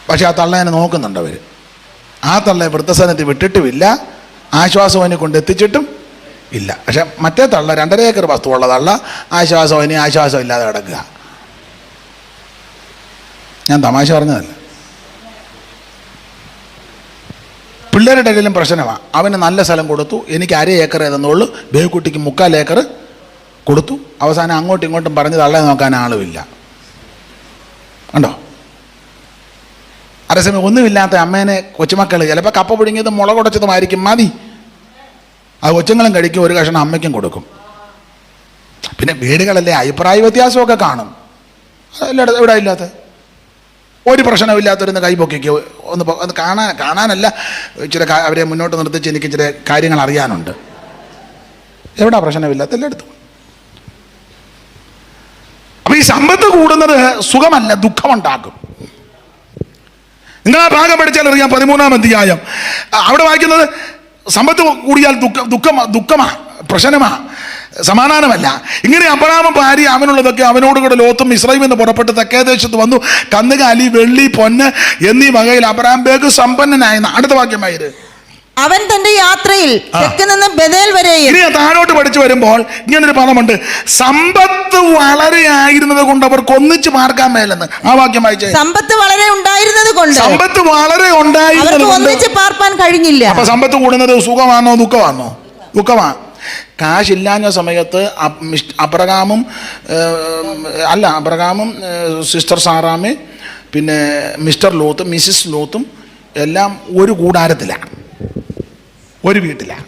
പക്ഷെ ആ തള്ളേനെ നോക്കുന്നുണ്ട് അവർ. ആ തള്ളയെ വൃദ്ധസദനത്തിൽ വിട്ടിട്ടുമില്ല, ആശ്വാസവനെ കൊണ്ട് എത്തിച്ചിട്ടും ഇല്ല. പക്ഷെ മറ്റേ തള്ള 2.5 ഏക്കർ വസ്തുവുള്ള തള്ള ആശ്വാസവന് ആശ്വാസം ഇല്ലാതെ കിടക്കുക. ഞാൻ തമാശ പറഞ്ഞതല്ല. പിള്ളേരുടെ ഇടയിലും പ്രശ്നമാണ്. അവന് നല്ല സ്ഥലം കൊടുത്തു, എനിക്ക് 1/2 ഏക്കർ തന്നുള്ളൂ, ബേക്കുട്ടിക്ക് 3/4 ഏക്കർ കൊടുത്തു. അവസാനം അങ്ങോട്ടും ഇങ്ങോട്ടും പറഞ്ഞ് തള്ളേ നോക്കാൻ ആളുമില്ല. കണ്ടോ? അതേസമയം ഒന്നുമില്ലാത്ത അമ്മേനെ കൊച്ചുമക്കൾ ചിലപ്പോൾ കപ്പ പിടുങ്ങിയതും മുളകുടച്ചതുമായിരിക്കും മതി, അത് കൊച്ചുങ്ങളും കഴിക്കും, ഒരു കഷ്ണം അമ്മയ്ക്കും കൊടുക്കും. പിന്നെ വീടുകളല്ലേ, അഭിപ്രായ വ്യത്യാസമൊക്കെ കാണും. എല്ലായിടത്തും എവിടെ ഇല്ലാത്ത ഒരു പ്രശ്നമില്ലാത്തൊരുന്ന് കൈപൊക്കിക്കോ, ഒന്ന് കാണാനല്ല, ഇച്ചിരി അവരെ മുന്നോട്ട് നിർത്തിച്ച് എനിക്ക് ഇച്ചിരി കാര്യങ്ങൾ അറിയാനുണ്ട്. എവിടാ പ്രശ്നമില്ലാത്ത എല്ലായിടത്തും. അപ്പൊ ഈ സമ്പത്ത് കൂടുന്നത് സുഖമല്ല, ദുഃഖമുണ്ടാക്കും. നിങ്ങൾ ആ ഭാഗം പഠിച്ചാൽ അറിയാം. 13-ാം അധ്യായം അവിടെ വായിക്കുന്നത് സമ്പത്ത് കൂടിയാൽ ദുഃഖമാ, പ്രശ്നമാ, സമാധാനമല്ല. ഇങ്ങനെ അബ്രാമും ഭാര്യ അവനുള്ളതൊക്കെ അവനോട് കൂടെ ലോത്തും മിസ്രൈമിൽ നിന്ന് പുറപ്പെട്ട് തെക്കേദേശത്ത് വന്നു. കന്നുകാലി, വെള്ളി, പൊന്ന് എന്നീ വകയിൽ അബ്രാം ബഹുസമ്പന്നനായെന്ന്. അടുത്ത വാക്യമായത് അവൻ തന്റെ യാത്രയിൽ തെക്ക് നിന്ന് ബേഥേൽ വരെയും. ഇനി താഴോട്ട് പഠിച്ചു വരുമ്പോൾ ഇങ്ങനൊരു പദമുണ്ട്, സമ്പത്ത് വളരെ ആയിരുന്നത് കൊണ്ട് അവർക്ക് ഒന്നിച്ച് പാർക്കാൻ മേലെന്ന്. ആ വാക്യം വായിച്ചേ. സമ്പത്ത് വളരെ ഉണ്ടായിരുന്നത് കൊണ്ട് ഒന്നിച്ച് പാർപ്പാൻ കഴിഞ്ഞില്ല. അപ്പൊ സമ്പത്ത് കൂടുന്നത് സുഖമാണോ ദുഃഖമാണോ? ദുഃഖമാണ്. കാശില്ലാഞ്ഞ സമയത്ത് അബ്രഹാമും സിസ്റ്റർ സാറാമേ, പിന്നെ മിസ്റ്റർ ലോത്തും മിസ്സിസ് ലോത്തും എല്ലാം ഒരു കൂടാരത്തിലാണ്, ഒരു വീട്ടിലാണ്.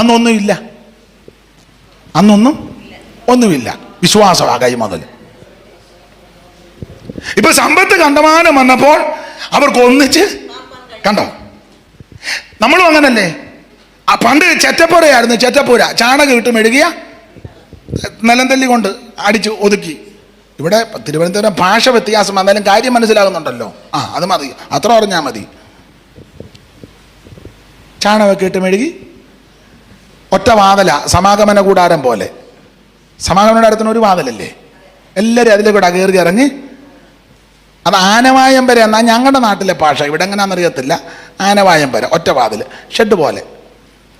അന്നൊന്നുമില്ല, ഒന്നുമില്ല. വിശ്വാസമാ കൈ മുതൽ. ഇപ്പൊ സമ്പത്ത് കണ്ടമാനം വന്നപ്പോൾ അവർക്ക് ഒന്നിച്ച്, കണ്ടോ? നമ്മളും അങ്ങനല്ലേ. പണ്ട് ചെറ്റപ്പുരയായിരുന്നു, ചെറ്റപ്പുര ചാണകം ഇട്ട് മെഴുകിയ നിലന്തല്ലി കൊണ്ട് അടിച്ച് ഒതുക്കി. ഇവിടെ തിരുവനന്തപുരം ഭാഷ വ്യത്യാസം വന്നാലും കാര്യം മനസ്സിലാകുന്നുണ്ടല്ലോ. അത് മതി, അത്ര പറഞ്ഞാൽ മതി. ചാണകമൊക്കെ ഇട്ട് മെഴുകി ഒറ്റ വാതല, സമാഗമന കൂടാരം പോലെ. സമാഗമന കൂടാരത്തിന് ഒരു വാതലല്ലേ, എല്ലാവരും അതിലെ കൂടെ കയറി ഇറങ്ങി അത് ആനവായമ്പര എന്നാ ഞങ്ങളുടെ നാട്ടിലെ ഭാഷ. ഇവിടെ എങ്ങനെയാണെന്നറിയത്തില്ല. ആനവായമ്പര, ഒറ്റ വാതിൽ, ഷെഡ് പോലെ.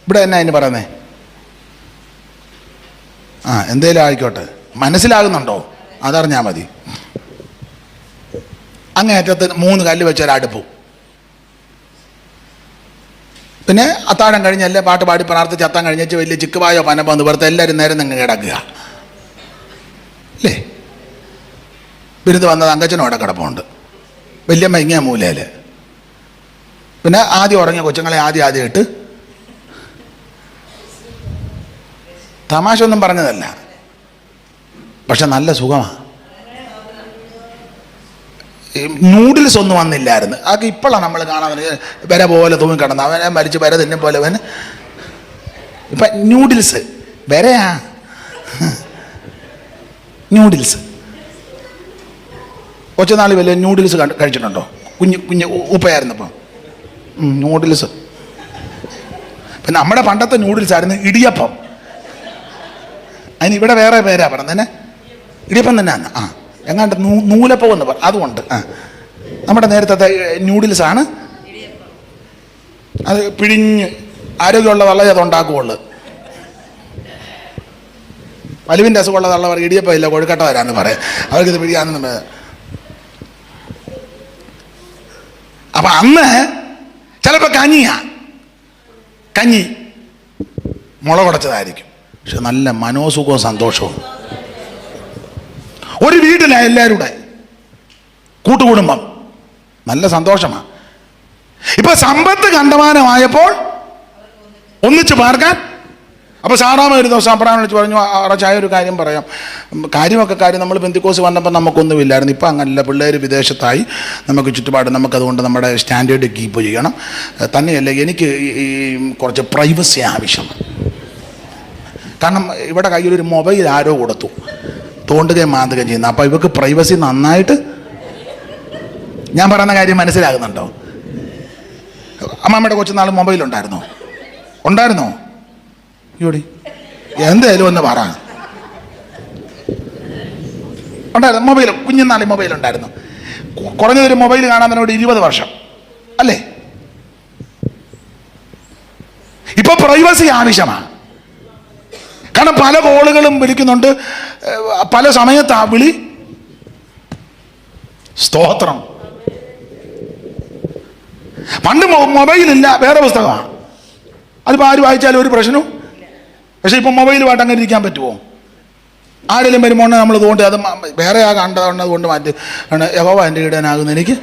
ഇവിടെ എന്നാ അതിന് പറയുന്നേ? എന്തേലും ആയിക്കോട്ടെ, മനസ്സിലാകുന്നുണ്ടോ? അതറിഞ്ഞാൽ മതി. അങ്ങേയറ്റത്ത് 3 കല്ല് വെച്ചൊരടുപ്പും, പിന്നെ അത്താഴം കഴിഞ്ഞല്ലേ പാട്ട് പാടി പ്രാർത്ഥിച്ച് അത്താൻ കഴിഞ്ഞിട്ട് വലിയ ചിക്കുവായോ പനപ്പോ എന്ന് പുറത്ത് എല്ലാവരും നേരം നിങ്ങൾ കിടക്കുക അല്ലേ? ബിരുദ് വന്നത് അങ്കച്ചനും അവിടെ കിടപ്പുണ്ട്, വലിയ മൈങ്ങിയ മൂലയിൽ. പിന്നെ ആദ്യം ഉറങ്ങിയ കൊച്ചുങ്ങളെ ആദ്യം ഇട്ട്, തമാശ ഒന്നും പറഞ്ഞതല്ല, പക്ഷെ നല്ല സുഖമാണ്. നൂഡിൽസ് ഒന്നും വന്നില്ലായിരുന്നു. അതൊക്കെ ഇപ്പോഴാണ് നമ്മൾ കാണാൻ വര പോലെ തൂങ്ങിക്കിടന്ന് അവനെ മരിച്ച് വര തിന്നെ പോലെ അവന്. ഇപ്പം ന്യൂഡിൽസ് വരയാ, ന്യൂഡിൽസ്. കൊച്ചുനാൾ വലിയ ന്യൂഡിൽസ് കഴിച്ചിട്ടുണ്ടോ? കുഞ്ഞ് ഉപ്പയായിരുന്നപ്പം നൂഡിൽസ്. പിന്നെ നമ്മുടെ പണ്ടത്തെ ന്യൂഡിൽസ് ആയിരുന്നു ഇടിയപ്പം. അതിന് ഇവിടെ വേറെ പേരാ പറഞ്ഞതന്നെ, ഇടിയപ്പം തന്നെ. എങ്ങാണ്ട് നൂലപ്പം എന്ന് പറ, അതുകൊണ്ട്. നമ്മുടെ നേരത്തെ ന്യൂഡിൽസാണ്. അത് പിഴിഞ്ഞ് ആരോഗ്യമുള്ള തള്ളയെ അത് ഉണ്ടാക്കുകയുള്ളു. വലിവിൻ്റെ അസുഖമുള്ള തള്ള പറയും ഇടിയപ്പം ഇല്ല കൊഴുക്കട്ട വരാമെന്ന് പറയാം. അവർക്കിത് പിഴിയാണെന്ന്. അപ്പം അന്ന് ചിലപ്പോൾ കഞ്ഞി മുള കുടച്ചതായിരിക്കും, പക്ഷെ നല്ല മനോസുഖവും സന്തോഷവും. ഒരു വീട്ടിലാണ് എല്ലാവരും കൂടെ കൂട്ടുകുടുംബം, നല്ല സന്തോഷമാണ്. ഇപ്പൊ സമ്പത്ത് കണ്ടമാനമായപ്പോൾ ഒന്നിച്ച് പാർക്കാൻ. അപ്പൊ സാറാമ ഒരു ദിവസം അപ്പറാൻ വിളിച്ച് പറഞ്ഞു, ചായ ഒരു കാര്യം പറയാം. കാര്യം നമ്മൾ പെന്തിക്കോസ് വന്നപ്പോൾ നമുക്കൊന്നുമില്ലായിരുന്നു. ഇപ്പം അങ്ങനല്ല, പിള്ളേർ വിദേശത്തായി, നമുക്ക് ചുറ്റുപാട്, നമുക്കതുകൊണ്ട് നമ്മുടെ സ്റ്റാൻഡേർഡ് കീപ്പ് ചെയ്യണം. തന്നെയല്ല എനിക്ക് ഈ കുറച്ച് പ്രൈവസി ആവശ്യമാണ്. കാരണം ഇവിടെ കയ്യിലൊരു മൊബൈൽ ആരോ കൊടുത്തു, തോണ്ടുകയും മാന്തുകയും ചെയ്യുന്നത്. അപ്പോൾ ഇവർക്ക് പ്രൈവസി നന്നായിട്ട്. ഞാൻ പറയുന്ന കാര്യം മനസ്സിലാകുന്നുണ്ടോ? അമ്മമ്മയുടെ കൊച്ചുനാൾ മൊബൈൽ ഉണ്ടായിരുന്നോ? യോടി എന്തായാലും ഒന്ന് പറ. ഉണ്ടായിരുന്നു മൊബൈൽ, കുഞ്ഞുനാളി മൊബൈൽ ഉണ്ടായിരുന്നു. കുറഞ്ഞതൊരു മൊബൈൽ കാണാൻ തന്നെ 20 വർഷം അല്ലേ? ഇപ്പൊ പ്രൈവസി ആവശ്യമാണ്. കാരണം പല കോളുകളും വിളിക്കുന്നുണ്ട്, പല സമയത്ത് ആ വിളി. സ്തോത്രം. പണ്ട് മൊബൈലില്ല, വേറെ പുസ്തകമാണ്. അതിപ്പോൾ ആര് വായിച്ചാലും ഒരു പ്രശ്നവും. പക്ഷെ ഇപ്പം മൊബൈലുമായിട്ട് അങ്ങനെ ഇരിക്കാൻ പറ്റുമോ? ആരെങ്കിലും വരുമ്പോൾ നമ്മൾ തോണ്ടി അത് വേറെ കണ്ടതുകൊണ്ട് കൊണ്ട് മാറ്റി യഹോവ എൻ്റെ ഇടനാകുന്ന എനിക്ക്.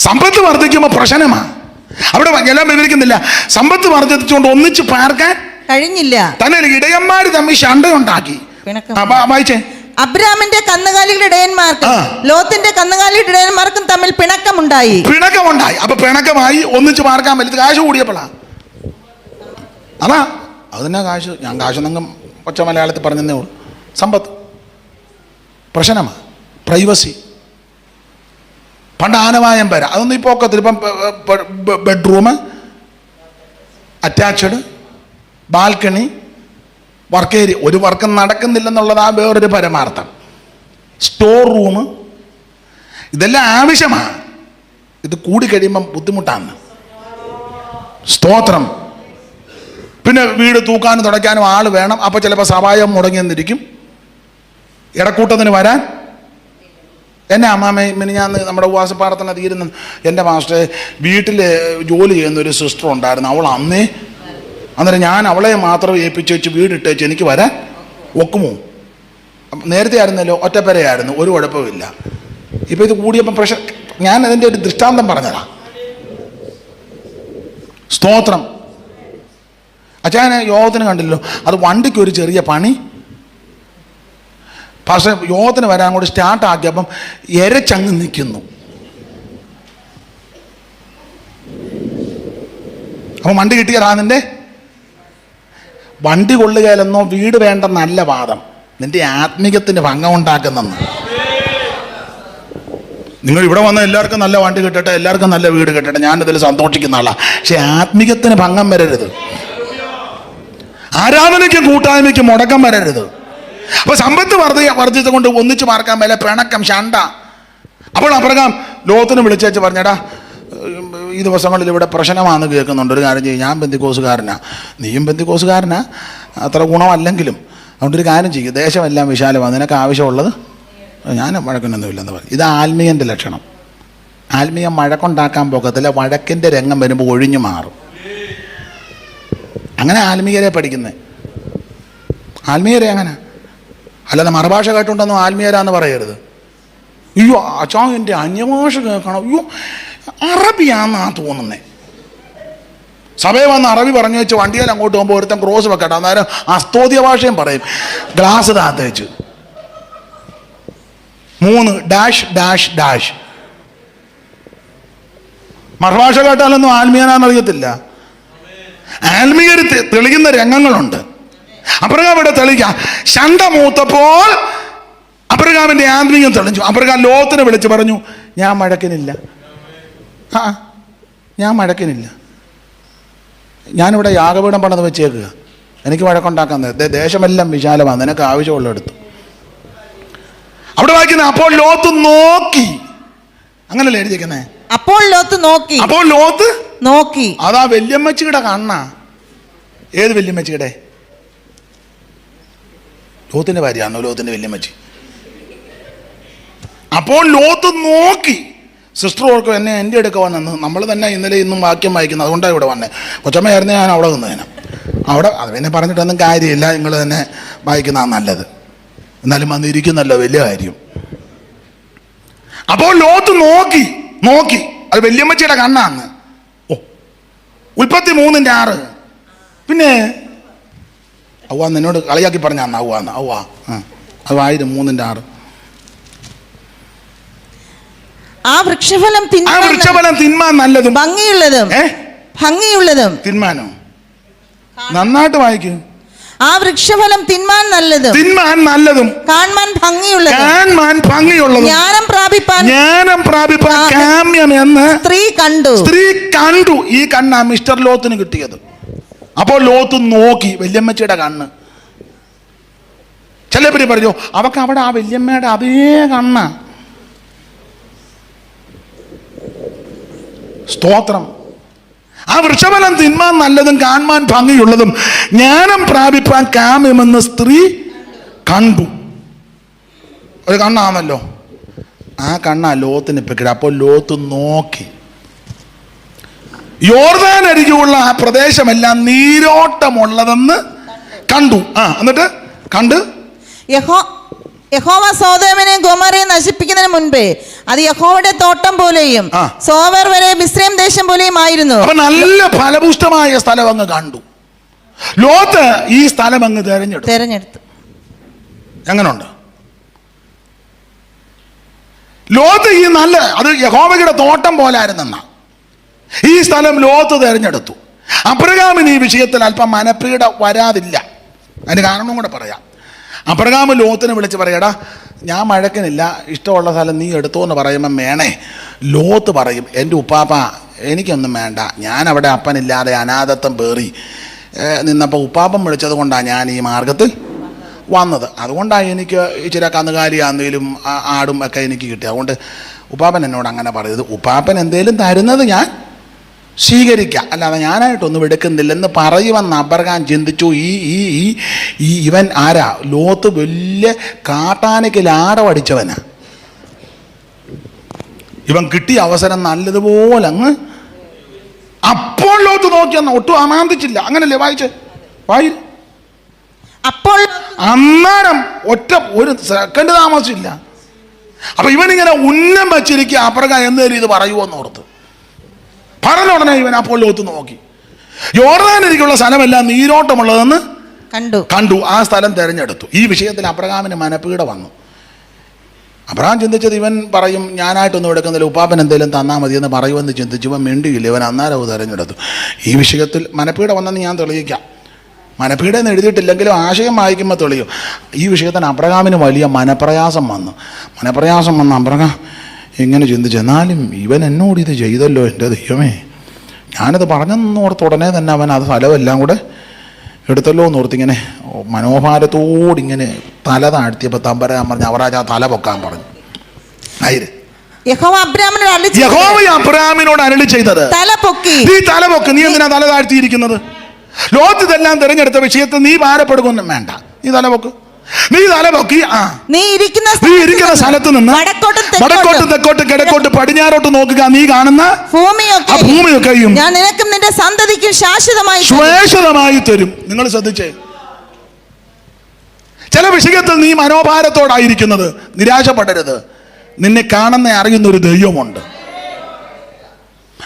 സമ്പത്ത് വർദ്ധിക്കുമ്പോൾ പ്രശ്നമാണ്. അവിടെ എല്ലാം വിവരിക്കുന്നില്ല. സമ്പത്ത് വർദ്ധിച്ചുകൊണ്ട് ഒന്നിച്ച് പാർക്കാൻ കഴിഞ്ഞില്ല. തന്നെ ഇടയന്മാര് തമ്മിൽ ശണ്ടയുണ്ടാക്കി. വായിച്ചേ. അബ്രാമിന്റെ കന്നുകാലികളുടെ ഇടയന്മാർക്കും ലോത്തിന്റെ കന്നുകാലികളുടെ ഇടയന്മാർക്കും തമ്മിൽ പിണക്കമുണ്ടായി. അപ്പൊ പിണക്കമായി ഒന്നിച്ച് പാർക്കാൻ പറ്റില്ല. കാശ് കൂടിയപ്പോഴാ. അതാ അത് തന്നെ കാശ്. ഞാൻ കാശ് നിങ്ങൾ പച്ച മലയാളത്തിൽ പറഞ്ഞതേ ഉള്ളൂ. സമ്പത്ത് പ്രശ്നമാണ്. പ്രൈവസി. പണ്ട് ആനവായം വരാം, അതൊന്നും ഇപ്പോൾ ഒക്കത്തില്ല. ഇപ്പം bedroom, attached, balcony, work area. ഒരു വർക്കും നടക്കുന്നില്ലെന്നുള്ളത് ആ വേറൊരു പരമാർത്ഥം. സ്റ്റോർ റൂം, ഇതെല്ലാം ആവശ്യമാണ്. ഇത് കൂടിക്കഴിയുമ്പം ബുദ്ധിമുട്ടാണ്. സ്തോത്രം. പിന്നെ വീട് തൂക്കാനും തുടയ്ക്കാനും ആൾ വേണം. അപ്പോൾ ചിലപ്പോൾ സഹായം മുടങ്ങിയെന്നിരിക്കും. ഇടക്കൂട്ടത്തിന് വരാൻ. എന്നെ അമ്മാമ്മ ഞാൻ നമ്മുടെ ഉപവാസ പ്രാർത്ഥന തീരുന്ന എൻ്റെ മാസ്റ്ററെ വീട്ടിൽ ജോലി ചെയ്യുന്ന ഒരു സിസ്റ്റർ ഉണ്ടായിരുന്നു. അവൾ അന്നേരം ഞാൻ അവളെ മാത്രം ഏൽപ്പിച്ച് വെച്ച് വീടിട്ടേച്ച് എനിക്ക് വരാൻ ഒക്കുമോ? നേരത്തെ ആയിരുന്നല്ലോ, ഒറ്റപ്പെരയായിരുന്നു, ഒരു കുഴപ്പമില്ല. ഇപ്പം ഇത് കൂടിയപ്പം പ്രശ്നം. ഞാൻ അതിൻ്റെ ഒരു ദൃഷ്ടാന്തം പറഞ്ഞതാ. സ്തോത്രം. അച്ഛനെ യോഗത്തിന് കണ്ടില്ലല്ലോ, അത് വണ്ടിക്ക് ഒരു ചെറിയ പണി. പക്ഷെ യോഗത്തിന് വരാൻ കൂടി സ്റ്റാർട്ടാക്കിയപ്പം എരച്ചങ്ങ് നിൽക്കുന്നു. അപ്പം വണ്ടി കിട്ടിയതാ. നിന്റെ വണ്ടി കൊള്ളുകയില്ലെന്നോ വീട് വേണ്ടെന്നല്ല വാദം, നിന്റെ ആത്മീയത്തിന് ഭംഗം ഉണ്ടാക്കുന്നെന്ന്. നിങ്ങൾ ഇവിടെ വന്ന എല്ലാവർക്കും നല്ല വണ്ടി കിട്ടട്ടെ, എല്ലാവർക്കും നല്ല വീട് കിട്ടട്ടെ, ഞാനിതിൽ സന്തോഷിക്കുന്ന ആളാണ്. പക്ഷെ ആത്മീയത്തിന് ഭംഗം വരരുത്. ആരാധനയ്ക്കും കൂട്ടായ്മയ്ക്കും മുടക്കം വരരുത്. അപ്പൊ സമ്പത്ത് വർദ്ധിച്ചു കൊണ്ട് ഒന്നിച്ചു മാർക്കാൻ മേലെ പിണക്കം, ശണ്ട. അപ്പോൾ അബ്രഹാം ലോത്തിനെ വിളിച്ചേച്ച് പറഞ്ഞടാ, ഈ ദിവസങ്ങളിൽ ഇവിടെ പ്രശ്നമാണെന്ന് കേൾക്കുന്നുണ്ട്, ഒരു കാര്യം ചെയ്യും, ഞാൻ പെന്തിക്കോസുകാരനാ, നീയും പെന്തിക്കോസുകാരനാ, അത്ര ഗുണമല്ലെങ്കിലും അതുകൊണ്ടൊരു കാര്യം ചെയ്യും, ദേശമെല്ലാം വിശാലമാണ്, നിനക്ക് ആവശ്യമുള്ളത് ഞാൻ വഴക്കൊന്നുമില്ലെന്ന് പറയും. ഇത് ആത്മീയൻ്റെ ലക്ഷണം. ആത്മീയം വഴക്കുണ്ടാക്കാൻ പോകത്തില്ല, വഴക്കിൻ്റെ രംഗം വരുമ്പോൾ ഒഴിഞ്ഞു മാറും. അങ്ങനെ ആത്മീയരെ പഠിക്കുന്നത്. ആത്മീയരെ അങ്ങനെ അല്ലാതെ മറുഭാഷ കേട്ടുണ്ടെന്നും ആത്മീയരാന്ന് പറയരുത്. അയ്യോ അച്ഛാ എൻ്റെ അന്യഭാഷ കേൾക്കണം, അയ്യോ അറബിയാന്നാ തോന്നുന്നേ. സഭയിൽ വന്ന് അറബി പറഞ്ഞു വെച്ച് വണ്ടിയിൽ അങ്ങോട്ട് പോകുമ്പോൾ ഒരുത്തൻ ക്രോസ് വെക്കട്ടെ, അന്നേരം അസ്തോദ്യ ഭാഷയും പറയും, ഗ്ലാസ് താത്തേച്ച് 3 ഡാഷ് ഡാഷ് ഡാഷ്. മറുഭാഷ കേട്ടാലൊന്നും ആത്മീയനാന്നറിയത്തില്ല. ആത്മീയർ തെളിയുന്ന രംഗങ്ങളുണ്ട്. അബ്രഹാം ഇവിടെ തെളിയിക്കാം. ശണ്ട മൂത്തപ്പോൾ അബ്രഹാമിന്റെ ആത്മീയം തെളിഞ്ഞു. അബ്രഹാം ലോത്തിനെ വിളിച്ച് പറഞ്ഞു, ഞാൻ മഴക്കിനില്ല, ഞാൻ മഴക്കിനില്ല, ഞാനിവിടെ യാഗപീഠം പണിത് വെച്ചേക്കുക, എനിക്ക് വഴക്കുണ്ടാക്കാൻ ദേശമെല്ലാം വിശാലമാണ്, നിനക്ക് ആവശ്യമുള്ള എടുത്തു. അവിടെ വായിക്കുന്ന അപ്പോൾ ലോത്ത് നോക്കി, അങ്ങനല്ലേ എഴുതിയിരിക്കുന്നേ? അപ്പോൾ ലോത്ത് നോക്കി. അപ്പോൾ ലോത്ത് നോക്കി. അതാ വല്യമ്മച്ചിയുടെ കണ്ണാ. ഏത് വല്യമ്മച്ചിയുടെ? ലോത്തിന്റെ ഭാര്യയാണോ ലോത്തിന്റെ വല്യമ്മച്ചി? അപ്പോൾ ലോത്ത് നോക്കി. സിസ്റ്റർ ഓർക്കും എന്നെ എൻ്റെ അടുക്ക വന്നെന്ന്. നമ്മൾ തന്നെ ഇന്നലെ ഇന്നും വാക്യം വായിക്കുന്നത്, അതുകൊണ്ടാണ് ഇവിടെ വന്നത്. കൊച്ചമ്മയായിരുന്നു ഞാൻ അവിടെ നിന്നേനെ. അവിടെ അത് പിന്നെ പറഞ്ഞിട്ടൊന്നും കാര്യമില്ല, നിങ്ങൾ തന്നെ വായിക്കുന്നതാണ് നല്ലത്. എന്നാലും വന്നിരിക്കുന്നല്ലോ വലിയ കാര്യം. അപ്പോൾ ലോത്ത് നോക്കി നോക്കി, അത് വല്യമ്മച്ചിയുടെ കണ്ണാന്ന്. ഓ, ഉൽപ്പത്തി 3:6. പിന്നെ ഔവാ എന്നോട് കളിയാക്കി പറഞ്ഞാന്ന്, ഔവാന്ന് ഔവാ, അത് വായിര് 3:6. ആ വൃക്ഷഫലം തിന്മാൻ നല്ലതും ഭംഗിയുള്ളതും തിന്മാനോ? നന്നായിട്ട് വായിക്കും. ആ വൃക്ഷഫലം തിന്മാൻ നല്ലതും കാൺമാൻ ഭംഗിയുള്ളതും ജ്ഞാനം പ്രാപിപ്പാൻ കാമ്യം എന്ന് സ്ത്രീ കണ്ടു. ഈ കണ്ണാ മിസ്റ്റർ ലോത്തിന് കിട്ടിയത്. അപ്പോൾ ലോത്ത് നോക്കി, വല്യമ്മച്ചിയുടെ കണ്ണ്. ചില പേര് പറഞ്ഞു അവക്ക് അവിടെ ആ വല്യമ്മയുടെ അതേ കണ്ണ. സ്തോത്രം. ആ വൃക്ഷഫലം തിന്മാൻ നല്ലതും കാണാൻ ഭംഗിയുള്ളതും ജ്ഞാനം പ്രാപിപ്പാൻ കാമ്യമെന്ന് സ്ത്രീ കണ്ടു. ഒരു കണ്ണാണല്ലോ, ആ കണ്ണാ ലോത്തിന് ഇപ്പിക്കിട. അപ്പോൾ ലോത്ത് നോക്കി. യോർദാൻ അരികെയുള്ള ആ പ്രദേശമെല്ലാം നീരോട്ടമുള്ളതെന്ന് കണ്ടു. എന്നിട്ട് കണ്ട് യഹോവ സോദോമിനെ ഗൊമോറയെ നശിപ്പിക്കുന്നതിന് മുൻപേ അത് യഹോവയുടെ തോട്ടം പോലെയും സോവർ വരെ മിസ്രൈം ദേശം പോലെയും ആയിരുന്നു. അപ്പൊ നല്ല ഫലപുഷ്ടമായ സ്ഥലം അങ്ങ് കണ്ടു. ലോത്ത് ഈ സ്ഥലം അങ്ങ് തെരഞ്ഞെടുത്തു. എങ്ങനുണ്ട് ലോത്ത്? ഈ നല്ല അത് യഹോവയുടെ തോട്ടം പോലായിരുന്നെന്ന ഈ സ്ഥലം ലോത്ത് തെരഞ്ഞെടുത്തു. അബ്രഹാമിന് ഈ വിഷയത്തിൽ അല്പം മനപ്പീട വരാതില്ല. അതിന് കാരണം കൂടെ പറയാം. അബ്രഹാം ലോത്തിനെ വിളിച്ച് പറയടാ, ഞാൻ മഴക്കനില്ല, ഇഷ്ടമുള്ള സ്ഥലം നീ എടുത്തോ എന്ന് പറയുമ്പം വേണേ. ലോത്ത് പറയും, എൻ്റെ ഉപ്പാപ്പ എനിക്കൊന്നും വേണ്ട, ഞാൻ അവിടെ അപ്പനില്ലാതെ അനാഥത്വം പേറി നിന്നപ്പോൾ ഉപ്പാപ്പൻ വിളിച്ചത് കൊണ്ടാണ് ഞാൻ ഈ മാർഗത്തിൽ വന്നത്. അതുകൊണ്ടാണ് എനിക്ക് ഇച്ചിരി കന്നുകാലിയാണെങ്കിലും ആടും ഒക്കെ എനിക്ക് കിട്ടി. അതുകൊണ്ട് ഉപ്പാപ്പൻ എന്നോട് അങ്ങനെ പറയരുത്. ഉപ്പാപ്പൻ എന്തേലും തരുന്നത് ഞാൻ സ്വീകരിക്കാം, അല്ലാതെ ഞാനായിട്ടൊന്നും എടുക്കുന്നില്ലെന്ന് പറയുമെന്ന് അബ്രഹാം ചിന്തിച്ചു. ഇവൻ ആരാ? ലോത്ത് വലിയ കാട്ടാനയ്ക്ക് ലാടമടിച്ചവനാ. ഇവൻ കിട്ടിയ അവസരം നല്ലതുപോലെ അങ്ങ്. അപ്പോൾ ലോത്ത് നോക്കിയെന്ന ഒട്ടും ആനന്ദിച്ചില്ല. അങ്ങനല്ലേ വായി അപ്പോൾ അന്നേരം ഒരു സെക്കൻഡ് താമസിച്ചില്ല. അപ്പൊ ഇവനിങ്ങനെ ഉന്നം വച്ചിരിക്കുക. അബ്രഹാം എന്നേലും ഇത് പറയുമോന്ന് ഓർത്ത് പറഞ്ഞ ഉടനെ ഇവൻ അപ്പോൾ ലോത്ത് നോക്കി. യോർദാനിലേക്കുള്ള സ്ഥലമെല്ലാം നീരോട്ടമുള്ളതെന്ന് കണ്ടു. ആ സ്ഥലം തെരഞ്ഞെടുത്തു. ഈ വിഷയത്തിൽ അബ്രഹാമിന് മനപ്പീട വന്നു. അബ്രഹാം ചിന്തിച്ചത് ഇവൻ പറയും ഞാനായിട്ടൊന്നും എടുക്കുന്നില്ല, ഉപ്പാപ്പൻ എന്തെങ്കിലും തന്നാൽ മതിയെന്ന് പറയുമെന്ന് ചിന്തിച്ചു. ഇവൻ മിണ്ടിയില്ല. ഇവൻ അന്നേരം തെരഞ്ഞെടുത്തു. ഈ വിഷയത്തിൽ മനപ്പീട വന്നെന്ന് ഞാൻ തെളിയിക്കാം. മനപ്പീട എന്ന് എഴുതിയിട്ടില്ലെങ്കിലും ആശയം വായിക്കുമ്പോൾ തെളിയും. ഈ വിഷയത്തിന് അബ്രഹാമിന് വലിയ മനപ്രയാസം വന്നു. അബ്രഹാം ഇങ്ങനെ ചിന്തിച്ചു, എന്നാലും ഇവൻ എന്നോട് ഇത് ചെയ്തല്ലോ, എൻ്റെ ദൈവമേ, ഞാനത് പറഞ്ഞെന്നോർത്ത് ഉടനെ തന്നെ അവൻ അത് സ്ഥലമെല്ലാം കൂടെ എടുത്തല്ലോ എന്ന് ഓർത്തിങ്ങനെ മനോഭാരത്തോടിങ്ങനെ തല താഴ്ത്തിയപ്പോൾ തമ്പരാൻ പറഞ്ഞു അവരാജ തല പൊക്കാൻ പറഞ്ഞു. ആയിരം യഹോവ അബ്രാമിനോട് അരുളി ചെയ്തത്, യഹോവ അബ്രാമിനോട് അരുളി ചെയ്തത്, തല പൊക്കി. നീ തല പൊക്ക്. നീ എന്തിനാ തല താഴ്ത്തിയിരിക്കുന്നത്? ലോത്ത് ഇതെല്ലാം തിരഞ്ഞെടുത്ത വിഷയത്തിൽ നീ ഭാരപ്പെടുകൊന്നും വേണ്ട. നീ തല പൊക്ക്. നീ തല പൊക്കി. നീ ഇരിക്കുന്ന സ്ഥലത്ത് നിന്ന് വടക്കോട്ട് തെക്കോട്ട് കിഴക്കോട്ട് പടിഞ്ഞാറോട്ട് നോക്കുക. നീ കാണുന്ന ഭൂമിയൊക്കെയും ഞാൻ നിനക്കും നിന്റെ സന്തതിക്കും ശാശ്വതമായി തരും. നിങ്ങൾ ശ്രദ്ധിച്ചേ, ചില വിഷയത്തിൽ നീ മനോഭാരത്തോടായിരിക്കുന്നത്, നിരാശപ്പെടരുത്. നിന്നെ കാണുന്ന അറിയുന്ന ഒരു ദൈവമുണ്ട്.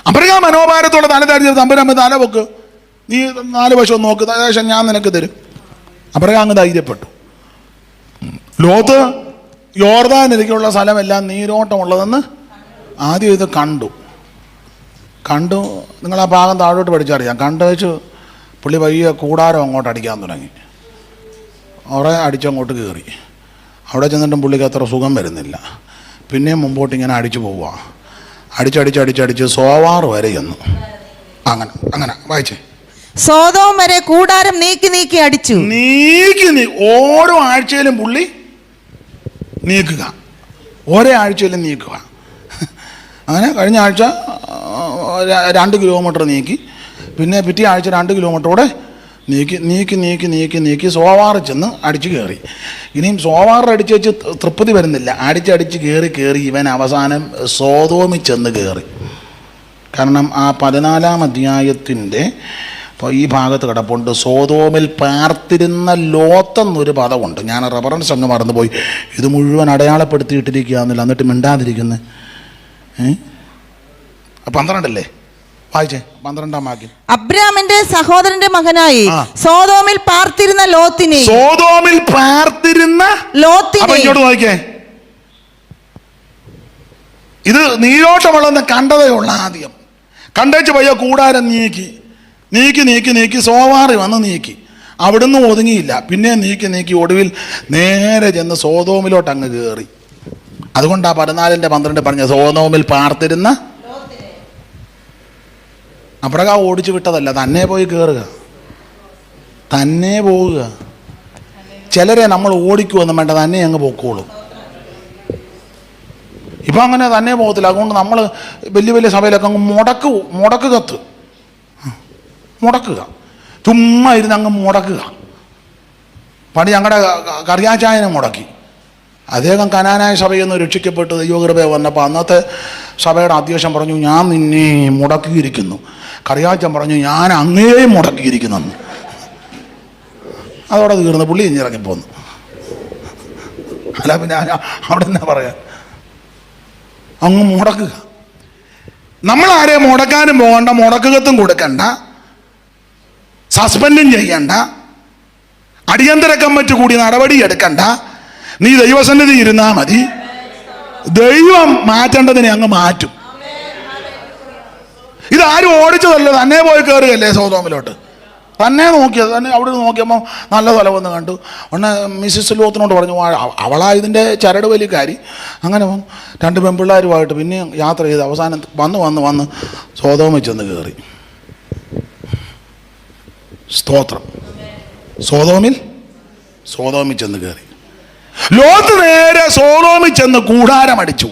അബ്രഹാം മനോഭാരത്തോടെ തല താഴ്ത്തി തമ്പുരാൻ തല പൊക്ക്, നീ 4 വശവും നോക്ക്, ഏകദേശം ഞാൻ നിനക്ക് തരും. അബ്രഹാം അങ്ങ് ധൈര്യപ്പെട്ടു. ലോത്ത് യോർദാനിലേക്കുള്ള സ്ഥലമെല്ലാം നീരോട്ടമുള്ളതെന്ന് ആദ്യം ഇത് കണ്ടു. നിങ്ങൾ ആ ഭാഗം താഴോട്ട് പഠിച്ചറിയാം. കണ്ടു വെച്ച് പുള്ളി പയ്യെ കൂടാരം അങ്ങോട്ട് അടിക്കാൻ തുടങ്ങി. അവിടെ അടിച്ചങ്ങോട്ട് കയറി. അവിടെ ചെന്നിട്ടും പുള്ളിക്ക് അത്ര സുഖം വരുന്നില്ല. പിന്നെയും മുമ്പോട്ട് ഇങ്ങനെ അടിച്ചു പോവുക. അടിച്ചടിച്ച് സോവാർ വരെ ചെന്നു. അങ്ങനെ വായിച്ചേ. സോദോം വരെ കൂടാരം നീക്കി അടിച്ചു. ഓരോ ആഴ്ചയിലും പുള്ളി നീക്കുക, ഓരോ ആഴ്ചയിലും നീക്കുക. അങ്ങനെ കഴിഞ്ഞ ആഴ്ച 2 കിലോമീറ്റർ നീക്കി, പിന്നെ പിറ്റേ ആഴ്ച 2 കിലോമീറ്റർ കൂടെ നീക്കി സോവാർ ചെന്ന് അടിച്ചു കയറി. ഇനിയും സോവാർ അടിച്ച് വെച്ച് തൃപ്തി വരുന്നില്ല. അടിച്ച് കയറി ഇവൻ അവസാനം സോദോമിൽ ചെന്ന് കയറി. കാരണം ആ 14-ാം അധ്യായത്തിൻ്റെ ഈ ഭാഗത്ത് കിടപ്പുണ്ട്. സോദോമിൽ പാർത്തിരുന്ന ലോത്തെന്നൊരു പദമുണ്ട്. ഞാൻ റെഫറൻസ് അങ്ങ് മറന്നുപോയി. ഇത് മുഴുവൻ അടയാളപ്പെടുത്തിയിട്ടിരിക്കുകയെന്നില്ല, എന്നിട്ട് മിണ്ടാതിരിക്കുന്നത്. 12 വായിച്ചേ, 12-ാം വാക്യം. അബ്രാമിന്റെ സഹോദരന്റെ മകനായി സോദോമിൽ പാർത്തിരുന്ന ലോത്തിനെ ഇങ്ങോട്ട് നോക്കിയേ. ഇത് നീരോട്ടമുള്ളതെന്ന് കണ്ടതേ ഉള്ള. ആദ്യം കണ്ടേച്ച് പയ്യ കൂടാരം നീക്കി സോവാറി വന്ന് നീക്കി. അവിടുന്ന് ഒതുങ്ങിയില്ല. പിന്നെ നീക്കി ഒടുവിൽ നേരെ ചെന്ന് സോദോമിലോട്ട് അങ്ങ് കയറി. അതുകൊണ്ടാ 14-12 പറഞ്ഞ സോദോമിൽ പാർത്തിരുന്ന. അബ്രഹാം ഓടിച്ചു വിട്ടതല്ല, തന്നെ പോയി കയറുക, തന്നെ പോവുക. ചിലരെ നമ്മൾ ഓടിക്കുവൊന്നും വേണ്ട, തന്നെ അങ്ങ് പൊക്കോളും. ഇപ്പം അങ്ങനെ തന്നെ പോകത്തില്ല. അതുകൊണ്ട് നമ്മൾ വലിയ സഭയിലൊക്കെ അങ്ങ് മുടക്കുക, ചുമ്മാ ഇരുന്ന് അങ്ങ് മുടക്കുക. പണ്ട് ഞങ്ങളുടെ കറിയാച്ചായനെ മുടക്കി. അദ്ദേഹം കനാനായ സഭയിൽ നിന്ന് രക്ഷിക്കപ്പെട്ട് ദൈവകൃപ വന്നപ്പോൾ അന്നത്തെ സഭയുടെ അധ്യക്ഷൻ പറഞ്ഞു, ഞാൻ നിന്നെ മുടക്കിയിരിക്കുന്നു. കറിയാച്ചൻ പറഞ്ഞു, ഞാൻ അങ്ങേയും മുടക്കിയിരിക്കുന്നു. അതോടെ തീർന്ന് പുള്ളി ഇറങ്ങിപ്പോന്നു. അല്ല പിന്നെ അവിടെ എന്നാ പറയാ, അങ്ങ് മുടക്കുക. നമ്മൾ ആരെയും മുടക്കാനും പോകണ്ട, മുടക്കുകത്തും കൊടുക്കണ്ട, സസ്പെൻഡും ചെയ്യണ്ട, അടിയന്തര കമ്മിറ്റി കൂടി നടപടി എടുക്കണ്ട. നീ ദൈവസന്നിധി ഇരുന്നാ മതി. ദൈവം മാറ്റേണ്ടതിനെ അങ്ങ് മാറ്റും. ഇതാരും ഓടിച്ചതല്ല, തന്നെ പോയി കയറുകയല്ലേ സോദോമിലോട്ട്. തന്നെ നോക്കിയത്, തന്നെ അവിടെ നോക്കിയപ്പോൾ നല്ല സ്ഥലമെന്ന് കണ്ടു. ഒന്ന് മിസ്സിസ് ലോത്തിനോട് പറഞ്ഞു, അവളാ ഇതിൻ്റെ ചരട് വലിക്കാരി. അങ്ങനെ 2 പെൺപിള്ളേരുമായിട്ട് പിന്നെ യാത്ര ചെയ്ത് അവസാനം വന്ന് സോദോമിൽ ചെന്ന് കയറി. സ്തോത്രം. സോദോമിൽ ചെന്ന് കയറി. ലോത്ത് നേരെ സോദോമിൽ ചെന്ന് കൂടാരം അടിച്ചു.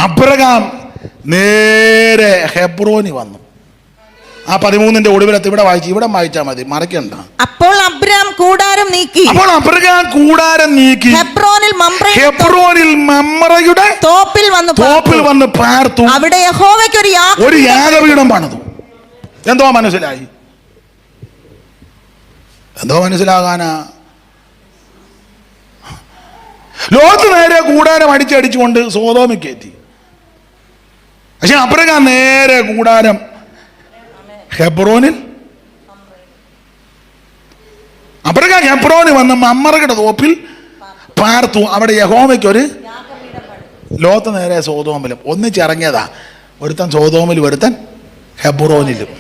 അബ്രഹാം നേരെ ഹെബ്രോനി വന്നു. ആ 13-ന്റെ ഒടുവിലത്ത് ഇവിടെ വായിച്ചാൽ മതി, മറക്കണ്ട. അപ്പോൾ അബ്രഹാം കൂടാരം നീക്കി ഹെബ്രോനിൽ മമ്രയുടെ തോപ്പിൽ വന്ന് പാർത്തു. അവിടെ യഹോവയ്ക്ക് ഒരു യാഗപീഠം പണിതു. എന്തോ മനസ്സിലാകാനാ? ലോത്ത് നേരെ കൂടാരം അടിച്ചുകൊണ്ട് സോദോമിൽ കയറ്റി. പക്ഷെ അബ്രഹാം നേരെ കൂടാരം ഹെബ്രോനിൽ വന്ന് മമ്മറയുടെ തോപ്പിൽ പാർത്തു. അവിടെ യഹോവയ്ക്കൊരു. ലോത്ത് നേരെ സോദോമിലും ഒന്നിച്ചിറങ്ങിയതാ. ഒരുത്തൻ സോദോമിലും ഒരുത്തൻ ഹെബ്രോനിലും.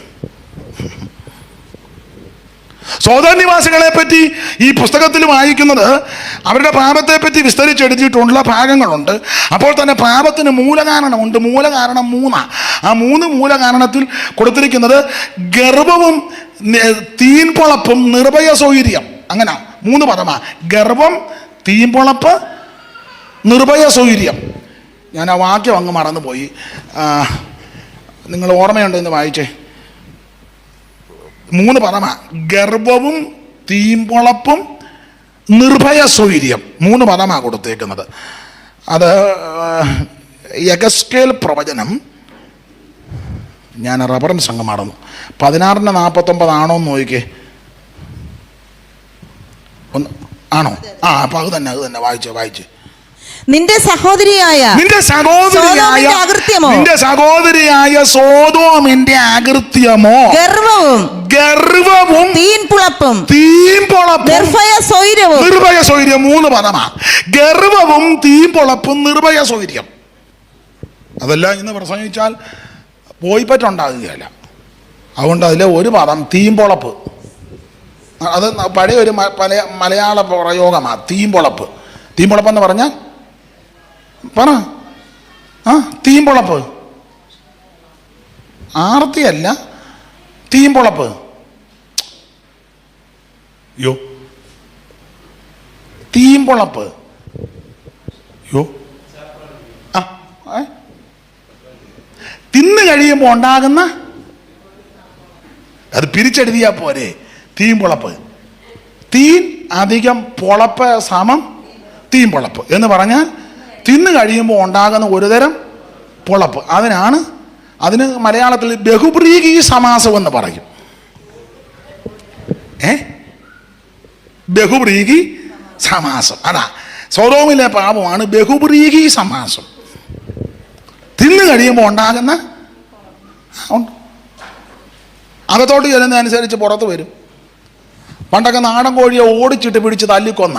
സോദോം നിവാസികളെ പറ്റി ഈ പുസ്തകത്തിൽ വായിക്കുന്നത് അവരുടെ പാപത്തെ പറ്റി വിസ്തരിച്ചെടുത്തിട്ടുള്ള ഭാഗങ്ങളുണ്ട്. അപ്പോൾ തന്നെ പാപത്തിന് മൂലകാരണമുണ്ട്. മൂലകാരണം 3. ആ 3 മൂലകാരണത്തിൽ കൊടുത്തിരിക്കുന്നത് ഗർവവും തീൻപൊളപ്പും നിർഭയ സൗകര്യം. അങ്ങനെ 3 പദമാ: ഗർവം, തീൻപൊളപ്പ്, നിർഭയ സൗകര്യം. ഞാൻ ആ വാക്യം അങ്ങ് മറന്നുപോയി. നിങ്ങൾ ഓർമ്മയുണ്ടെന്ന് വായിച്ചേ. 3 പദമാ: ഗർവവും തീമ്പൊളപ്പും നിർഭയ സൗകര്യം. 3 പദമാ കൊടുത്തേക്കുന്നത്. അത് യഗസ്കേൽ പ്രവചനം, ഞാൻ റഫറൻസ് അങ്ങ് മറന്നു, 16:49 ആണോ എന്ന് നോക്കിക്കേ. ആണോ? അപ്പൊ അത് തന്നെ വായിച്ച്. നിന്റെ സഹോദരിയായ സോദോമിന്റെ അകൃത്യമോ ഗർവവും തീൻപുളപ്പും നിർഭയ സൗകര്യം. 3 പദമാ: ഗർവവും തീൻപുളപ്പും നിർഭയ സൗകര്യം. അതെല്ലാം ഇന്ന് പ്രസംഗിച്ചാൽ പോയിപ്പറ്റുണ്ടാകുകയല്ല. അതുകൊണ്ട് അതിലെ ഒരു പദം തീൻപൊളപ്പ്. അത് പഴയ ഒരു മലയാള പ്രയോഗമാണ്. തീൻപൊളപ്പ്. തീൻപൊളപ്പെന്ന് പറഞ്ഞാൽ പറ. തീമ്പൊളപ്പ്, ആർത്തിയല്ല, തീമ്പൊളപ്പ്. യോ തീമ്പൊളപ്പ്. യോ തിന്നു കഴിയുമ്പോൾ ഉണ്ടാകുന്ന, അത് പിരിച്ചെഴുതിയാ പോരെ. തീമ്പൊളപ്പ്. തീൻ അധികം പൊളപ്പ് സമം തീമ്പൊളപ്പ് എന്ന് പറഞ്ഞാൽ തിന്നു കഴിയുമ്പോൾ ഉണ്ടാകുന്ന ഒരുതരം പൊളപ്പ്. അതിന് മലയാളത്തിൽ ബഹുബ്രീഹി സമാസം എന്ന് പറയും. ബഹുബ്രീഹി സമാസം. അതാ സോദോമിലെ പാപമാണ് ബഹുബ്രീഹി സമാസം. തിന്നു കഴിയുമ്പോൾ ഉണ്ടാകുന്ന, അകത്തോട്ട് ചെല്ലുന്നതനുസരിച്ച് പുറത്ത് വരും. പണ്ടൊക്കെ നാടൻ കോഴിയെ ഓടിച്ചിട്ട് പിടിച്ച് തല്ലിക്കൊന്ന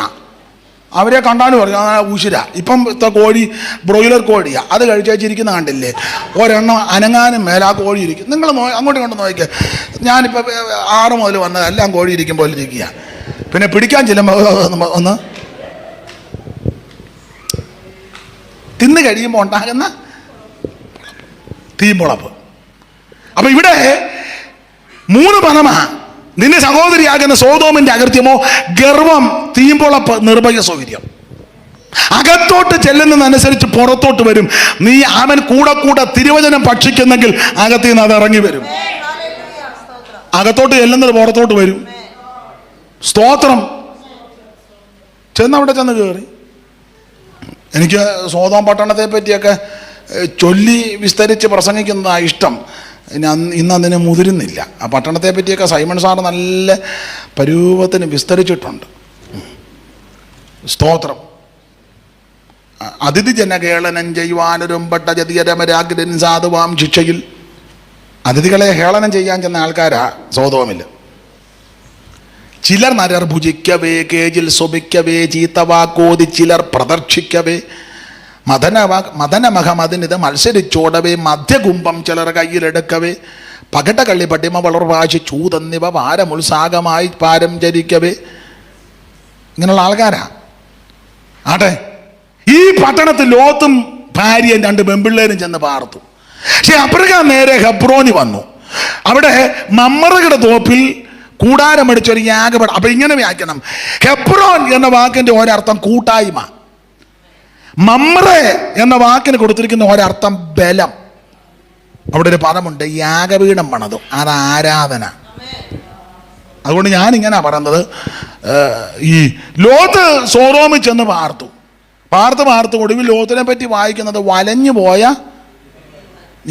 അവരെ കണ്ടാലും പറയും ഉശിര. ഇപ്പം കോഴി ബ്രോയിലർ കോഴിയാ. അത് കഴിച്ചിരിക്കുന്ന കണ്ടില്ലേ? ഒരെണ്ണം അനങ്ങാനും മേലെ ആ കോഴി ഇരിക്കും. നിങ്ങൾ അങ്ങോട്ടും ഇങ്ങോട്ട് നോക്കിക്കുക. ഞാനിപ്പോൾ 6 മുതൽ വന്നത് എല്ലാം കോഴി ഇരിക്കും പോലെ ഇരിക്കുക. പിന്നെ പിടിക്കാൻ ചെല്ലുമ്പോൾ ഒന്ന് തിന്ന് കഴിയുമ്പോൾ ഉണ്ടാകുന്ന തീമ്പുളപ്പ്. അപ്പൊ ഇവിടെ 3 പദമാ: നിന്റെ സഹോദരിയാകുന്ന സോദോമിന്റെ അകൃത്യമോ ഗർവം, തീമ്പൊളപ്പ്, നിർഭയ സൗകര്യം. അകത്തോട്ട് ചെല്ലുന്നതനുസരിച്ച് പുറത്തോട്ട് വരും. നീ അവൻ കൂടെ തിരുവചനം ഭക്ഷിക്കുന്നെങ്കിൽ അകത്ത് നിന്ന് അത് ഇറങ്ങി വരും. അകത്തോട്ട് ചെല്ലുന്നത് പുറത്തോട്ട് വരും. സ്തോത്രം. അവിടെ ചെന്ന് കയറി. എനിക്ക് സോദോം പട്ടണത്തെ പറ്റിയൊക്കെ ചൊല്ലി വിസ്തരിച്ച് പ്രസംഗിക്കുന്നതാണ് ഇഷ്ടം. ഇന്ന് അതിന് മുതിരുന്നില്ല. ആ പട്ടണത്തെ പറ്റിയൊക്കെ സൈമൺ സാർ നല്ല പരൂപത്തിന് വിസ്തരിച്ചിട്ടുണ്ട്. സ്തോത്രം. അതിഥി ജനകേളനം ചെയ്യുവാനൊരുമ്പട്ട ജതിയരമരാഗ്രൻ സാധുവാം ശിക്ഷയിൽ. അതിഥികളെ ഹേളനം ചെയ്യാൻ ചെന്ന ആൾക്കാരാ സോദോമിൽ. ചിലർ നരർ ഭുജിക്കവേ, കേജിൽ സ്വപിക്കവേ, ചീത്തവാക്കോതി ചിലർ പ്രദർശിക്കവേ, മദനമഹമതിനിത് മത്സരിച്ചോടവേ, മധ്യകുംഭം ചിലർ കയ്യിലെടുക്കവേ, പകടകള്ളി പട്ടിമ വളർവാശി ചൂതന്നിവ പാരമുത്സാഹമായി പാരം ചരിക്കവേ. ഇങ്ങനെയുള്ള ആൾക്കാരാ. ആട്ടെ, ഈ പട്ടണത്തിൽ ലോത്തും ഭാര്യയും 2 പെൺപിള്ളേരും ചെന്ന് പാർത്തു. പക്ഷെ അബ്രഹാം നേരെ ഹെബ്രോനി വന്നു. അവിടെ മമ്മറുകളുടെ തോപ്പിൽ കൂടാരമടിച്ചൊരു യാഗപീഠം. അപ്പൊ ഇങ്ങനെ വ്യാഖ്യാനം: ഹെബ്രോൻ എന്ന വാക്കിന്റെ ഒരർത്ഥം കൂട്ടായ്മ. മമ്രെ എന്ന വാക്കിന് കൊടുത്തിരിക്കുന്ന ഒരർത്ഥം ബലം. അവിടെ ഒരു പദമുണ്ട്, യാഗപീഠം പണിതു. അത് ആരാധന. അതുകൊണ്ട് ഞാനിങ്ങനെ പറയുന്നത്, ഈ ലോത്ത് സോദോമിൽ ചെന്ന് പാർത്ത് ഒടുവിൽ ലോത്തിനെ പറ്റി വായിക്കുന്നത് വലഞ്ഞു പോയ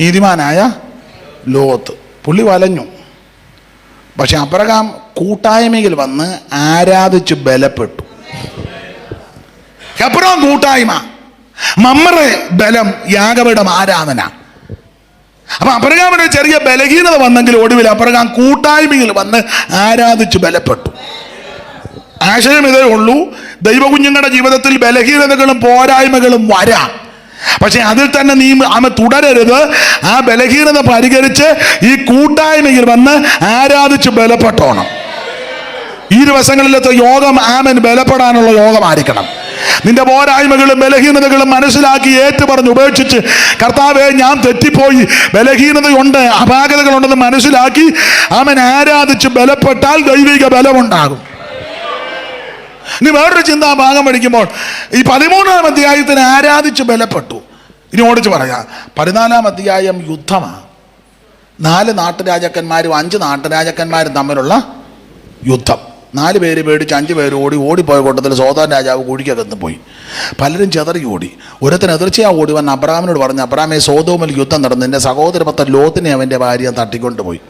നീതിമാനായ ലോത്ത്. പുള്ളി വലഞ്ഞു. പക്ഷെ അബ്രഹാം കൂട്ടായ്മയിൽ വന്ന് ആരാധിച്ച് ബലപ്പെട്ടു. ഹെബ്രോൻ കൂട്ടായ്മ, മമ്രെ ബലം, യാഗപീഠം ആരാധന. അപ്പൊ അബ്രഹാമിന് ചെറിയ ബലഹീനത വന്നെങ്കിൽ ഒടുവിൽ അബ്രഹാം കൂട്ടായ്മയിൽ വന്ന് ആരാധിച്ച് ബലപ്പെട്ടു. ആശയം ഇതേ ഉള്ളൂ: ദൈവകുഞ്ഞുങ്ങളുടെ ജീവിതത്തിൽ ബലഹീനതകളും പോരായ്മകളും വരാം. പക്ഷെ അതിൽ തന്നെ നീ തുടരരുത്. ആ ബലഹീനത പരിഹരിച്ച് ഈ കൂട്ടായ്മയിൽ വന്ന് ആരാധിച്ച് ബലപ്പെട്ടോണം. ഈ ദിവസങ്ങളിലത്തെ യോഗം ആമൻ ബലപ്പെടാനുള്ള യോഗമായിരിക്കണം. നിന്റെ പോരായ്മകളും ബലഹീനതകളും മനസ്സിലാക്കി ഏറ്റുപറഞ്ഞ് ഉപേക്ഷിച്ച്, കർത്താവേ ഞാൻ തെറ്റിപ്പോയി, ബലഹീനതയുണ്ട്, അപാകതകളുണ്ടെന്ന് മനസ്സിലാക്കി ആമൻ ആരാധിച്ച് ബലപ്പെട്ടാൽ ദൈവിക ബലമുണ്ടാകും. ഇനി വേറൊരു ചിന്താ ഭാഗം പഠിക്കുമ്പോൾ ഈ 13-ാം അധ്യായത്തിന് ആരാധിച്ച് ബലപ്പെട്ടു. ഇനി ഓടിച്ച് പറയാം, 14-ാം അധ്യായം യുദ്ധമാണ്. 4 നാട്ടുരാജാക്കന്മാരും 5 നാട്ടുരാജാക്കന്മാരും തമ്മിലുള്ള യുദ്ധം. 4 പേര് പേടിച്ച് 5 പേര് ഓടിപ്പോയ കൂട്ടത്തിൽ സോദോം രാജാവ് കുഴിക്കകത്ത് പോയി. പലരും ചെതറി ഓടി. ഒരുത്തൻ എതിർച്ചയാ ഓടി വന്ന് അബ്രാമിനോട് പറഞ്ഞു, അബ്രാമേ, സോദോമിൽ യുദ്ധം നടന്നു, എൻ്റെ സഹോദരപുത്രൻ ലോത്തിനെ അവൻ്റെ ഭാര്യ തട്ടിക്കൊണ്ടുപോയി.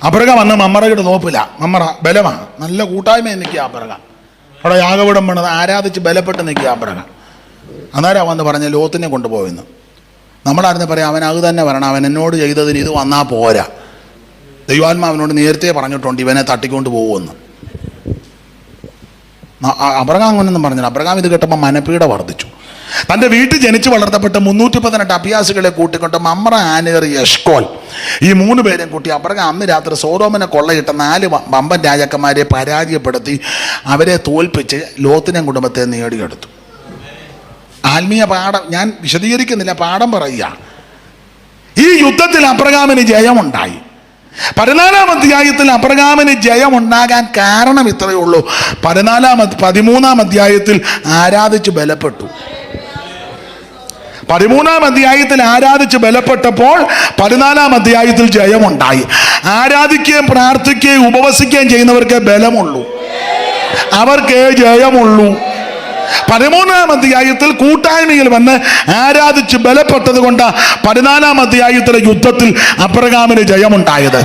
അബ്രഹാം വന്ന് മമ്മറയുടെ നോപ്പില്ല. മമ്മറ ബലമാണ്, നല്ല കൂട്ടായ്മ നിൽക്കുക അബ്രഹാം. അവിടെ യാഗപീഠം പണിത് ആരാധിച്ച് ബലപ്പെട്ട് നിൽക്കുക അബ്രഹാം. അന്നേരം വന്ന് പറഞ്ഞ ലോത്തിനെ കൊണ്ടുപോയെന്ന്. നമ്മളായിരുന്നു പറയാം, അവൻ അത് തന്നെ പറയണം, അവൻ എന്നോട് ചെയ്തതിന് ഇത് വന്നാൽ പോരാ. ദൈവാത്മാവിനോട് നേരത്തെ പറഞ്ഞിട്ടുണ്ട് ഇവനെ തട്ടിക്കൊണ്ട് പോകുമെന്ന്. അബ്രഹാം അങ്ങനെയൊന്നും പറഞ്ഞില്ല. അബ്രഹാം ഇത് കേട്ടപ്പോൾ മനപ്പീട വർദ്ധിച്ചു. തൻ്റെ വീട്ടിൽ ജനിച്ച് വളർത്തപ്പെട്ട 318 അഭ്യാസികളെ കൂട്ടിക്കൊണ്ട് മമ്ര, ആനേർ, എഷ്കോൽ ഈ 3 പേരെയും കൂട്ടി അബ്രഹാം അന്ന് രാത്രി സോദോമിനെ കൊള്ളയിട്ട 4 വമ്പൻ രാജാക്കന്മാരെ പരാജയപ്പെടുത്തി അവരെ തോൽപ്പിച്ച് ലോത്തിനെയും കുടുംബത്തെ നേടിയെടുത്തു. ആത്മീയ പാഠം ഞാൻ വിശദീകരിക്കുന്നില്ല, പാഠം പറയുക. ഈ യുദ്ധത്തിൽ അബ്രഹാമിന് ജയമുണ്ടായി. 14-ാം അധ്യായത്തിൽ അബ്രഹാമിന് ജയമുണ്ടാകാൻ കാരണം ഇത്രയേ ഉള്ളൂ. 13-ാം അധ്യായത്തിൽ ആരാധിച്ച് ബലപ്പെട്ടു. 13-ാം അധ്യായത്തിൽ ആരാധിച്ച് ബലപ്പെട്ടപ്പോൾ 14-ാം അധ്യായത്തിൽ ജയമുണ്ടായി. ആരാധിക്കുകയും പ്രാർത്ഥിക്കുകയും ഉപവസിക്കുകയും ചെയ്യുന്നവർക്ക് ബലമുള്ളൂ, അവർക്ക് ജയമുള്ളൂ. 13-ാം അധ്യായത്തിൽ കൂട്ടായ്മയിൽ വന്ന് ആരാധിച്ച് ബലപ്പെട്ടത് കൊണ്ട് 14-ാം അധ്യായത്തിലെ യുദ്ധത്തിൽ അബ്രഹാമിന് ജയമുണ്ടായത്.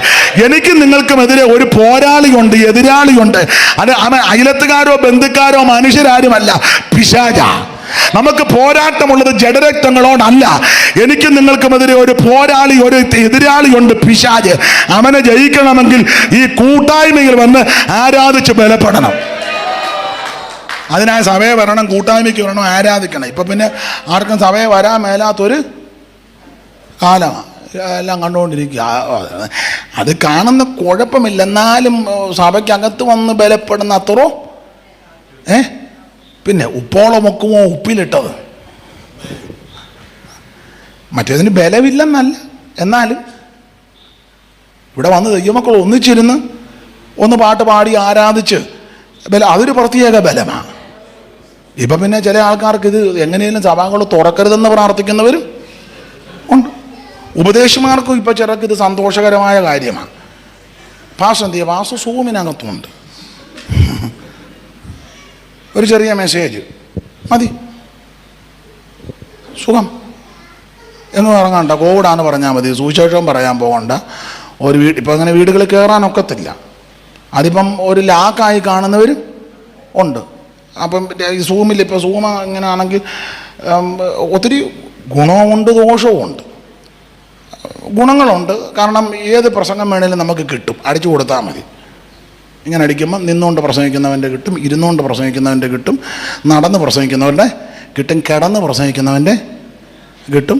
എനിക്കും നിങ്ങൾക്കും എതിരെ ഒരു പോരാളിയുണ്ട്, എതിരാളിയുണ്ട്. അത് അവൻ അയലത്തുകാരോ ബന്ധുക്കാരോ മനുഷ്യരാരുമല്ല, പിശാച. നമുക്ക് പോരാട്ടമുള്ളത് ജഡരക്തങ്ങളോടല്ല. എനിക്കും നിങ്ങൾക്കുമെതിരെ ഒരു പോരാളി, ഒരു എതിരാളിയുണ്ട്, പിശാച്. അവനെ ജയിക്കണമെങ്കിൽ ഈ കൂട്ടായ്മയിൽ വന്ന് ആരാധിച്ച് ബലപ്പെടണം. അതിനായി സഭയെ വരണം, കൂട്ടായ്മയ്ക്ക് വരണം, ആരാധിക്കണം. ഇപ്പം പിന്നെ ആർക്കും സഭയെ വരാൻ മേലാത്തൊരു കാലമാണ്, എല്ലാം കണ്ടുകൊണ്ടിരിക്കുക. അത് കാണുന്ന കുഴപ്പമില്ല, എന്നാലും സഭയ്ക്കകത്ത് വന്ന് ബലപ്പെടുന്ന അത്രോ പിന്നെ ഉപ്പോളോ മുക്കുമോ ഉപ്പിലിട്ടത്. മറ്റേതിന് ബലമില്ലെന്നല്ല, എന്നാലും ഇവിടെ വന്ന് ദൈവമക്കൾ ഒന്നിച്ചിരുന്ന് ഒന്ന് പാട്ട് പാടി ആരാധിച്ച് അതൊരു പ്രത്യേക ബലമാണ്. ഇപ്പം പിന്നെ ചില ആൾക്കാർക്ക് ഇത് എങ്ങനെയും സഭകൾ തുറക്കരുതെന്ന് പ്രാർത്ഥിക്കുന്നവരും ഉണ്ട്. ഉപദേശമാർക്കും ഇപ്പം ചിലർക്ക് ഇത് സന്തോഷകരമായ കാര്യമാണ്. പാസ് സൂമിനകത്തുണ്ട് ഒരു ചെറിയ മെസ്സേജ് മതി, സുഖം എന്ന് ഇറങ്ങണ്ട, കോവിഡാന്ന് പറഞ്ഞാൽ മതി, സുവിശേഷം പറയാൻ പോകണ്ട. ഒരു ഇപ്പം അങ്ങനെ വീടുകളിൽ കയറാനൊക്കത്തില്ല. അതിപ്പം ഒരു ലാക്കായി കാണുന്നവരും ഉണ്ട്. അപ്പം ഈ സൂമിൽ ഇപ്പോൾ സൂമ ഇങ്ങനെ ആണെങ്കിൽ ഒത്തിരി ഗുണവുമുണ്ട് ദോഷവും ഉണ്ട്. ഗുണങ്ങളുണ്ട്, കാരണം ഏത് പ്രസംഗം വേണേലും നമുക്ക് കിട്ടും, അടിച്ചു കൊടുത്താൽ മതി. ഇങ്ങനെ അടിക്കുമ്പോൾ നിന്നുകൊണ്ട് പ്രസംഗിക്കുന്നവൻ്റെ കിട്ടും, ഇരുന്നുകൊണ്ട് പ്രസംഗിക്കുന്നവൻ്റെ കിട്ടും, നടന്ന് പ്രസംഗിക്കുന്നവരുടെ കിട്ടും, കിടന്ന് പ്രസംഗിക്കുന്നവൻ്റെ കിട്ടും.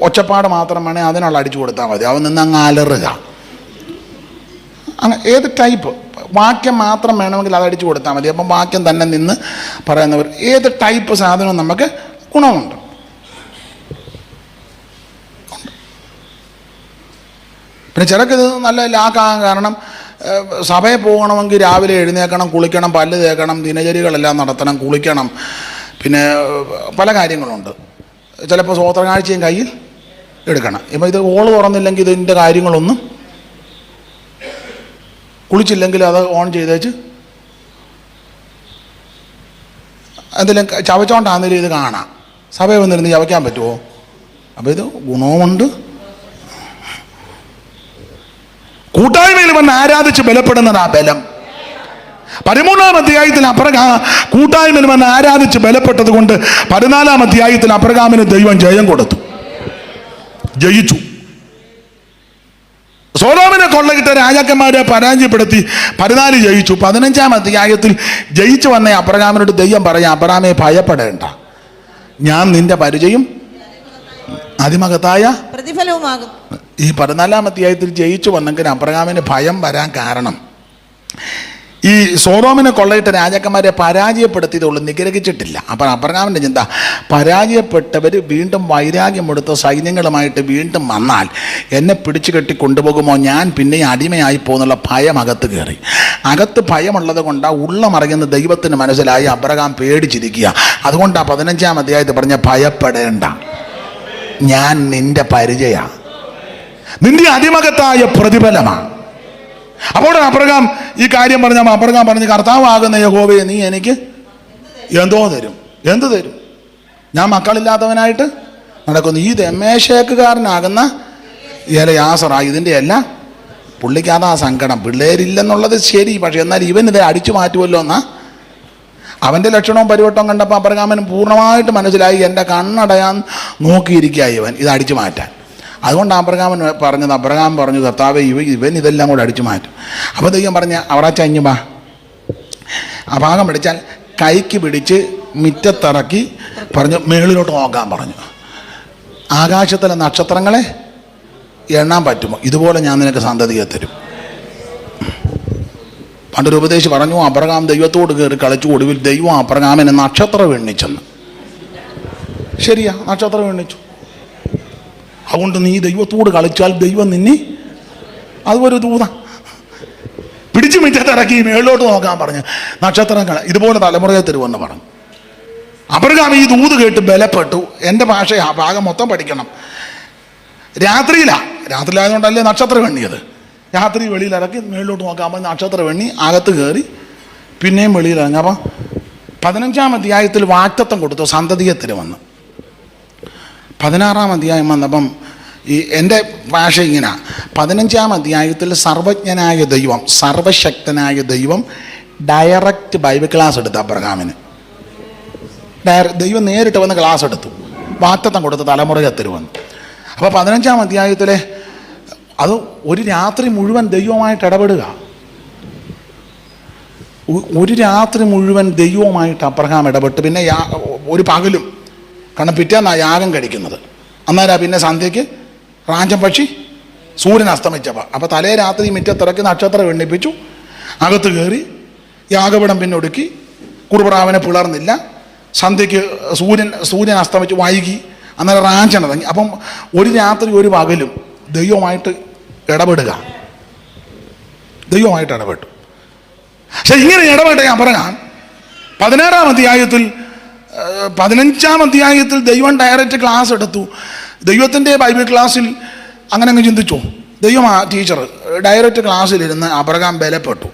ഒച്ചപ്പാട് മാത്രം വേണേൽ അതിനുള്ള അടിച്ചു കൊടുത്താൽ മതി, അവൻ നിന്ന് അങ്ങ് അലറുക. അങ്ങനെ ഏത് ടൈപ്പ് വാക്യം മാത്രം വേണമെങ്കിൽ അത് അടിച്ചു കൊടുത്താൽ മതി. അപ്പം വാക്യം തന്നെ നിന്ന് പറയുന്നവർ ഏത് ടൈപ്പ് സാധനവും നമുക്ക് ഗുണമുണ്ട്. പിന്നെ ചിലക്കിത് നല്ല ലാക്കാകാൻ കാരണം സഭയിൽ പോകണമെങ്കിൽ രാവിലെ എഴുന്നേൽക്കണം, കുളിക്കണം, പല്ല് തേക്കണം, ദിനചര്യകളെല്ലാം നടത്തണം, കുളിക്കണം, പിന്നെ പല കാര്യങ്ങളുണ്ട്. ചിലപ്പോൾ സ്വോത്രകാഴ്ചയും കയ്യിൽ എടുക്കണം. ഇപ്പം ഇത് ഓള് തുറന്നില്ലെങ്കിൽ ഇതിൻ്റെ കാര്യങ്ങളൊന്നും, കുളിച്ചില്ലെങ്കിൽ അത് ഓൺ ചെയ്തേച്ച് എന്തെങ്കിലും ചവച്ചോണ്ടാണെങ്കിലും ഇത് കാണാം. സഭയിൽ വന്നിരുന്ന് ചവയ്ക്കാൻ പറ്റുമോ? അപ്പോൾ ഇത് ഗുണവുമുണ്ട്. കൂട്ടായ്മയിൽ വന്ന് ആരാധിച്ച് ബലപ്പെടുന്നതാ ബലം. 13-ാം അധ്യായത്തിൽ കൂട്ടായ്മയിൽ വന്ന് ആരാധിച്ച് ബലപ്പെട്ടത് കൊണ്ട് 14-ാം അധ്യായത്തിൽ അബ്രഹാമിന് ദൈവം ജയം കൊടുത്തു, ജയിച്ചു. സോദോമിനെ കൊള്ളയിട്ട രാജാക്കന്മാരെ പരാജയപ്പെടുത്തി 14 ജയിച്ചു. 15-ാം അധ്യായത്തിൽ ജയിച്ചു വന്ന അബ്രഹാമിനോട് ദൈവം പറയാം, അബ്രഹാമെ ഭയപ്പെടേണ്ട, ഞാൻ നിന്റെ പരിചയം അതിമഹത്തായ പ്രതിഫലവുമാകും. ഈ 14-ാം അധ്യായത്തിൽ ജയിച്ചു വന്നെങ്കിൽ അബ്രഹാമിന് ഭയം വരാൻ കാരണം ഈ സോദോമിനെ കൊള്ളയിട്ട രാജാക്കന്മാരെ പരാജയപ്പെടുത്തിയതുള്ളൂ, നിഗ്രഹിച്ചിട്ടില്ല. അപ്പം അബ്രഹാമിൻ്റെ ചിന്ത, പരാജയപ്പെട്ടവർ വീണ്ടും വൈരാഗ്യമെടുത്ത സൈന്യങ്ങളുമായിട്ട് വീണ്ടും വന്നാൽ എന്നെ പിടിച്ചു കെട്ടി കൊണ്ടുപോകുമോ, ഞാൻ പിന്നെ അടിമയായി പോകുന്നുള്ള ഭയം അകത്ത് കയറി. അകത്ത് ഭയമുള്ളത് കൊണ്ട് ഉള്ളമറിയുന്ന ദൈവത്തിന് മനസ്സിലായി. അബ്രഹാം പേടിച്ചിരിക്കുക. അതുകൊണ്ടാണ് 15-ാം അധ്യായത്തിൽ പറഞ്ഞ ഭയപ്പെടേണ്ട, ഞാൻ നിന്റെ പരിചയമാണ്, നിന്റെ അടിമകത്തായ പ്രതിഫലമാണ്. അപ്പോൾ അബ്രഹാം ഈ കാര്യം പറഞ്ഞാൽ അബ്രഹാം പറഞ്ഞു, കർത്താവാകുന്ന യഹോവയെ നീ എനിക്ക് എന്തോ തരും, എന്ത് തരും? ഞാൻ മക്കളില്ലാത്തവനായിട്ട് നടക്കുന്നു. ഈ ദമ്മേശേക്കുകാരനാകുന്ന എലയാസറായി ഇതിൻ്റെ എല്ലാം പുള്ളിക്കാതാ സങ്കടം. പിള്ളേരില്ലെന്നുള്ളത് ശരി, പക്ഷെ എന്നാൽ ഇവൻ ഇത് അടിച്ചു മാറ്റുമല്ലോ എന്നാ അവൻ്റെ ലക്ഷണവും പരിവട്ടവും കണ്ടപ്പോൾ അബ്രഹാമിന് പൂർണ്ണമായിട്ട് മനസ്സിലായി, എൻ്റെ കണ്ണടയാൻ നോക്കിയിരിക്കുക ഇവൻ ഇത് അടിച്ചു മാറ്റാൻ. അതുകൊണ്ട് അബ്രഹാമൻ പറഞ്ഞത്, അബ്രഹാം പറഞ്ഞു, കർത്താവേ ഇവൻ ഇതെല്ലാം കൂടെ അടിച്ചു മാറ്റും. അപ്പോൾ ദൈവം പറഞ്ഞ അവറാച്ചഞ്ഞു വാ, ആ ഭാഗം പിടിച്ചാൽ കൈക്ക് പിടിച്ച് മിറ്റത്തിറക്കി പറഞ്ഞു, മേളിലോട്ട് നോക്കാൻ പറഞ്ഞു. ആകാശത്തിലെ നക്ഷത്രങ്ങളെ എണ്ണാൻ പറ്റുമോ? ഇതുപോലെ ഞാൻ നിനക്ക് സന്തതിയെ തരും. പണ്ടൊരു ഉപദേശി പറഞ്ഞു, അബ്രഹാം ദൈവത്തോട് കയറി കളിച്ചു, ഒടുവിൽ ദൈവം അബ്രഹാമിനെ നക്ഷത്രം എണ്ണിച്ചെന്ന്. ശരിയാ, നക്ഷത്രം എണ്ണിച്ചു. അതുകൊണ്ട് നീ ദൈവത്തോട് കളിച്ചാൽ ദൈവം നിന്നെ, അതുപോലെ ദൂത പിടിച്ചു മിറ്റത്തിറക്കി മേളിലോട്ട് നോക്കാൻ പറഞ്ഞു. നക്ഷത്രങ്ങൾ ഇതുപോലെ തലമുറയെ തരുമെന്ന് പറഞ്ഞു. അബ്രഹാം ഈ ദൂത് കേട്ട് ബലപ്പെട്ടു. എൻ്റെ ഭാഷ ആ ഭാഗം മൊത്തം പഠിക്കണം. രാത്രിയിലായതുകൊണ്ടല്ലേ നക്ഷത്രം എണ്ണിയത്. രാത്രി വെളിയിലിറക്കി മേളിലോട്ട് നോക്കാൻ പറഞ്ഞ് നക്ഷത്രം എണ്ണി അകത്ത് കയറി പിന്നെയും വെളിയിലിറങ്ങി. അപ്പം 15-ാം അധ്യായത്തിൽ വാഗ്ദത്തം കൊടുത്തു, സന്തതിയെ തരുമെന്ന്. 16-ാം അധ്യായം വന്നപ്പം ഈ എൻ്റെ ഭാഷ ഇങ്ങനെ, 15-ാം അധ്യായത്തിൽ സർവജ്ഞനായ ദൈവം, സർവശക്തനായ ദൈവം ഡയറക്റ്റ് ബൈബിൾ ക്ലാസ് എടുത്തു അബ്രഹാമിന്. ദൈവം നേരിട്ട് വന്ന് ക്ലാസ് എടുത്തു, വാഗ്ദത്തം കൊടുത്ത് തലമുറയെ തരുമെന്ന്. അപ്പോൾ 15-ാം അധ്യായത്തിലെ അത് ഒരു രാത്രി മുഴുവൻ ദൈവമായിട്ട് ഇടപെടുക. ഒരു രാത്രി മുഴുവൻ ദൈവവുമായിട്ട് അബ്രഹാം ഇടപെട്ട്, പിന്നെ ഒരു പകലും, കാരണം പിറ്റേന്നാണ് യാഗം കഴിക്കുന്നത്. അന്നേരം പിന്നെ സന്ധ്യയ്ക്ക് റാഞ്ചം പക്ഷി സൂര്യൻ അസ്തമിച്ചപ്പോൾ, അപ്പോൾ തലേ രാത്രി മുറ്റത്തിറക്കി നക്ഷത്രം എണ്ണിപ്പിച്ചു, അകത്ത് കയറി യാഗപീഠം പിന്നെ ഒടുക്കി, കുറുപ്രാവിനെ പിളർന്നില്ല. സന്ധ്യയ്ക്ക് സൂര്യൻ അസ്തമിച്ച് വൈകി, അന്നേരം റാഞ്ചം തുടങ്ങി. അപ്പം ഒരു രാത്രി ഒരു പകലും ദൈവമായിട്ട് ഇടപെടുക, ദൈവമായിട്ട് ഇടപെട്ടു. പക്ഷെ ഇങ്ങനെ ഇടപെട്ട അബ്രഹാം 16-ാം അധ്യായത്തിൽ 15-ാം അധ്യായത്തിൽ ദൈവം ഡയറക്റ്റ് ക്ലാസ് എടുത്തു. ദൈവത്തിൻ്റെ ബൈബിൾ ക്ലാസ്സിൽ അങ്ങനെ അങ്ങ് ചിന്തിച്ചു. ദൈവം ആ ടീച്ചർ ഡയറക്റ്റ് ക്ലാസ്സിലിരുന്ന് അബ്രഹാം ബലപ്പെട്ടു.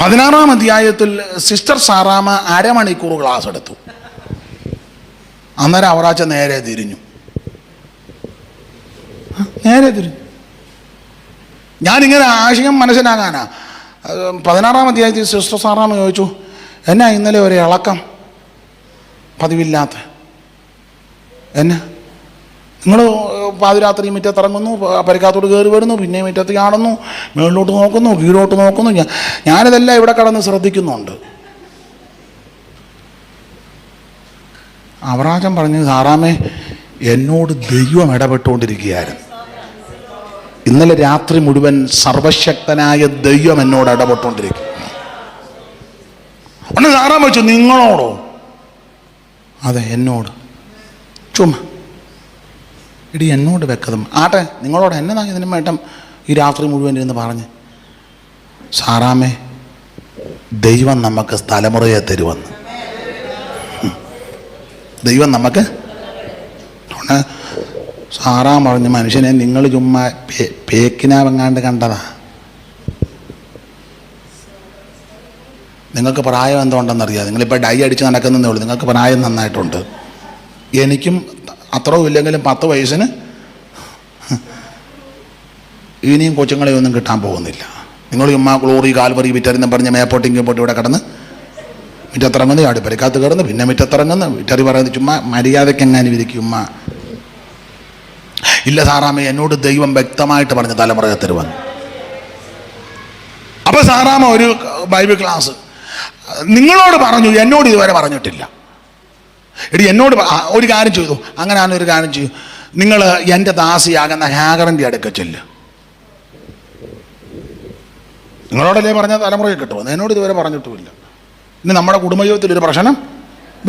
16-ാം അധ്യായത്തിൽ സിസ്റ്റർ സാറാമ അരമണിക്കൂർ ക്ലാസ് എടുത്തു. അന്നേരം അവറാച്ച നേരെ തിരിഞ്ഞു. ഞാനിങ്ങനെ ആശയം മനസ്സിലാകാനാ. 16-ാം അധ്യായത്തിൽ സിസ്റ്റർ സാറാമ ചോദിച്ചു, എന്നാ ഇന്നലെ ഒരു ഇളക്കം പതിവില്ലാത്ത, എന്നാ നിങ്ങൾ പാതിരാത്രി മുറ്റത്തിറങ്ങുന്നു, പരിക്കാത്തോട് കയറി വരുന്നു, പിന്നെ മുറ്റത്ത് കാണുന്നു, മേളിലോട്ട് നോക്കുന്നു, കീഴോട്ട് നോക്കുന്നു. ഞാനിതെല്ലാം ഇവിടെ കടന്ന് ശ്രദ്ധിക്കുന്നുണ്ട്. അവറാച്ചൻ പറഞ്ഞു, സാറാമേ എന്നോട് ദൈവം ഇടപെട്ടുകൊണ്ടിരിക്കുകയായിരുന്നു. ഇന്നലെ രാത്രി മുഴുവൻ സർവശക്തനായ ദൈവം എന്നോട് ഇടപെട്ടുകൊണ്ടിരിക്കും. ഒന്ന് സാറാമ വെച്ചു, നിങ്ങളോടോ? അതെ, എന്നോട്. ചുമ്മാ ഇടി എന്നോട് വെക്കതും ആട്ടെ, നിങ്ങളോട് എന്നതാ ഇതിനും വേട്ടം ഈ രാത്രി മുഴുവൻ ഇരുന്ന് പറഞ്ഞ്? സാറാമേ, ദൈവം നമുക്ക് തലമുറയെ തരുമെന്ന്. ദൈവം നമുക്ക്. സാറാൻ പറഞ്ഞു, മനുഷ്യനെ നിങ്ങൾ ചുമ്മാ പേക്കിനാവെങ്ങാണ്ട് കണ്ടതാ. നിങ്ങൾക്ക് പ്രായം എന്തുകൊണ്ടെന്നറിയാം. നിങ്ങളിപ്പോൾ ഡൈ അടിച്ച് നടക്കുന്നതേ ഉള്ളൂ. നിങ്ങൾക്ക് പ്രായം നന്നായിട്ടുണ്ട്. എനിക്കും അത്രയും ഇല്ലെങ്കിലും 10 വയസ്സിന് ഇനിയും കൊച്ചുങ്ങളെ ഒന്നും കിട്ടാൻ പോകുന്നില്ല. നിങ്ങൾ ചുമ്മാ ഗ്ലോറി കാൽവറി വിറ്ററിന്ന് പറഞ്ഞ് മേപ്പോട്ടിങ്ങ് പോട്ട് ഇവിടെ കിടന്ന് മുറ്റത്തിറങ്ങുന്നു, അടുപ്പരക്കാത്ത് കിടന്ന് പിന്നെ മുറ്റത്തിറങ്ങുന്നു, വിറ്ററി പറയുന്നത് ചുമ്മാ മര്യാദയ്ക്ക് എങ്ങാനും ഇരിക്കും. ചുമ്മാ ഇല്ല സാറാമേ, എന്നോട് ദൈവം വ്യക്തമായിട്ട് പറഞ്ഞ തലമുറയെ തരുവന്ന്. അപ്പോൾ സാറാമ ഒരു ബൈബിൾ ക്ലാസ് നിങ്ങളോട് പറഞ്ഞു, എന്നോട് ഇതുവരെ പറഞ്ഞിട്ടില്ല. എടി എന്നോട് ഒരു കാര്യം ചെയ്തു, അങ്ങനെയാണ് ഒരു കാര്യം ചെയ്തു, നിങ്ങൾ എൻ്റെ ദാസിയാകുന്ന ഹാഗറിൻ്റെ അടുക്ക ചെല്ല്. നിങ്ങളോടല്ലേ പറഞ്ഞ തലമുറയെ കിട്ടുമെന്ന്, എന്നോട് ഇതുവരെ പറഞ്ഞിട്ടുമില്ല. ഇനി നമ്മുടെ കുടുംബജീവിതത്തിലൊരു പ്രശ്നം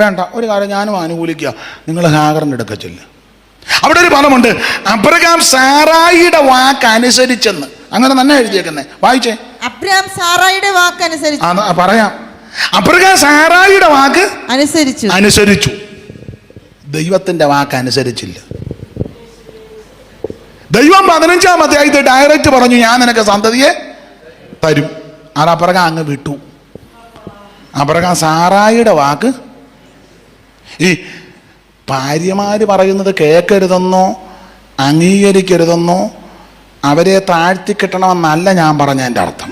വേണ്ട. ഒരു കാര്യം ഞാനും അനുകൂലിക്കുക, നിങ്ങൾ ഹാഗറിൻ്റെ അടുക്ക ചെല്ല്. അവിടെ ഒരു പദമുണ്ട്, അബ്രഹാം സാറായിയുടെ വാക്ക് അനുസരിച്ചെന്ന്. അങ്ങനെ തന്നെ എഴുതിയേക്കുന്നേ, വായിച്ചേ. അബ്രഹാം സാറായിയുടെ വാക്ക് അനുസരിച്ചു. പറയാം, അബ്രഹാം സാറായിയുടെ വാക്ക് അനുസരിച്ചു. ദൈവത്തിന്റെ വാക്ക് അനുസരിച്ചില്ല. ദൈവം 15-ാം അധ്യായത്തിൽ ഡയറക്റ്റ് പറഞ്ഞു, ഞാൻ നിനക്ക് സന്തതിയെ തരും. അത് അബ്രഹാം അങ്ങ് വിട്ടു. അബ്രഹാം സാറായിയുടെ വാക്ക്, ഈ ഭാര്യമാര് പറയുന്നത് കേൾക്കരുതെന്നോ അംഗീകരിക്കരുതെന്നോ അവരെ താഴ്ത്തിക്കിട്ടണമെന്നല്ല ഞാൻ പറഞ്ഞതിൻ്റെ അർത്ഥം.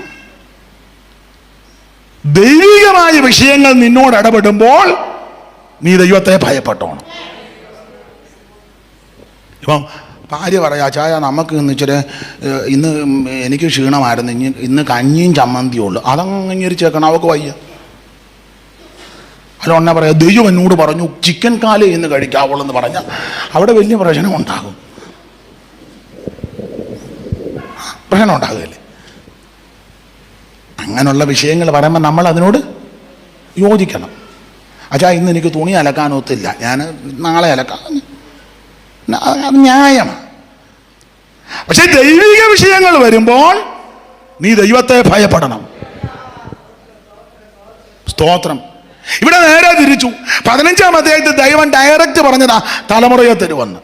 ദൈവികമായ വിഷയങ്ങൾ നിന്നോട് ഇടപെടുമ്പോൾ നീ ദൈവത്തെ ഭയപ്പെട്ടോണം. ഇപ്പം ഭാര്യ പറയാ, ചായ നമുക്ക് ഇച്ചിരി ഇന്ന് എനിക്ക് ക്ഷീണമായിരുന്നു, ഇന്ന് കഞ്ഞിയും ചമ്മന്തിയും ഉള്ളു, അതംഗീകരിച്ചേക്കണം, അവൾക്ക് വയ്യ. അല്ല ഒന്നെ പറയാം, ദൈവം എന്നോട് പറഞ്ഞു ചിക്കൻ കാല് ഇന്ന് കഴിക്കാവുള്ളെന്ന് പറഞ്ഞാൽ അവിടെ വലിയ പ്രശ്നം ഉണ്ടാകും. പ്രശ്നം ഉണ്ടാകുകയല്ലേ? അങ്ങനെയുള്ള വിഷയങ്ങൾ പറയുമ്പോൾ നമ്മൾ അതിനോട് യോജിക്കണം. അച്ഛാ ഇന്ന് എനിക്ക് തുണി അലക്കാനൊത്തില്ല, ഞാൻ നാളെ അലക്കാം, അത് ന്യായമാണ്. പക്ഷെ ദൈവിക വിഷയങ്ങൾ വരുമ്പോൾ നീ ദൈവത്തെ ഭയപ്പെടണം. സ്തോത്രം. ഇവിടെ നേരെ തിരിച്ചു. 15-ാം അധ്യായത്തിൽ ദൈവം ഡയറക്റ്റ് പറഞ്ഞതാ, തലമുറയെ തരുവെന്ന്.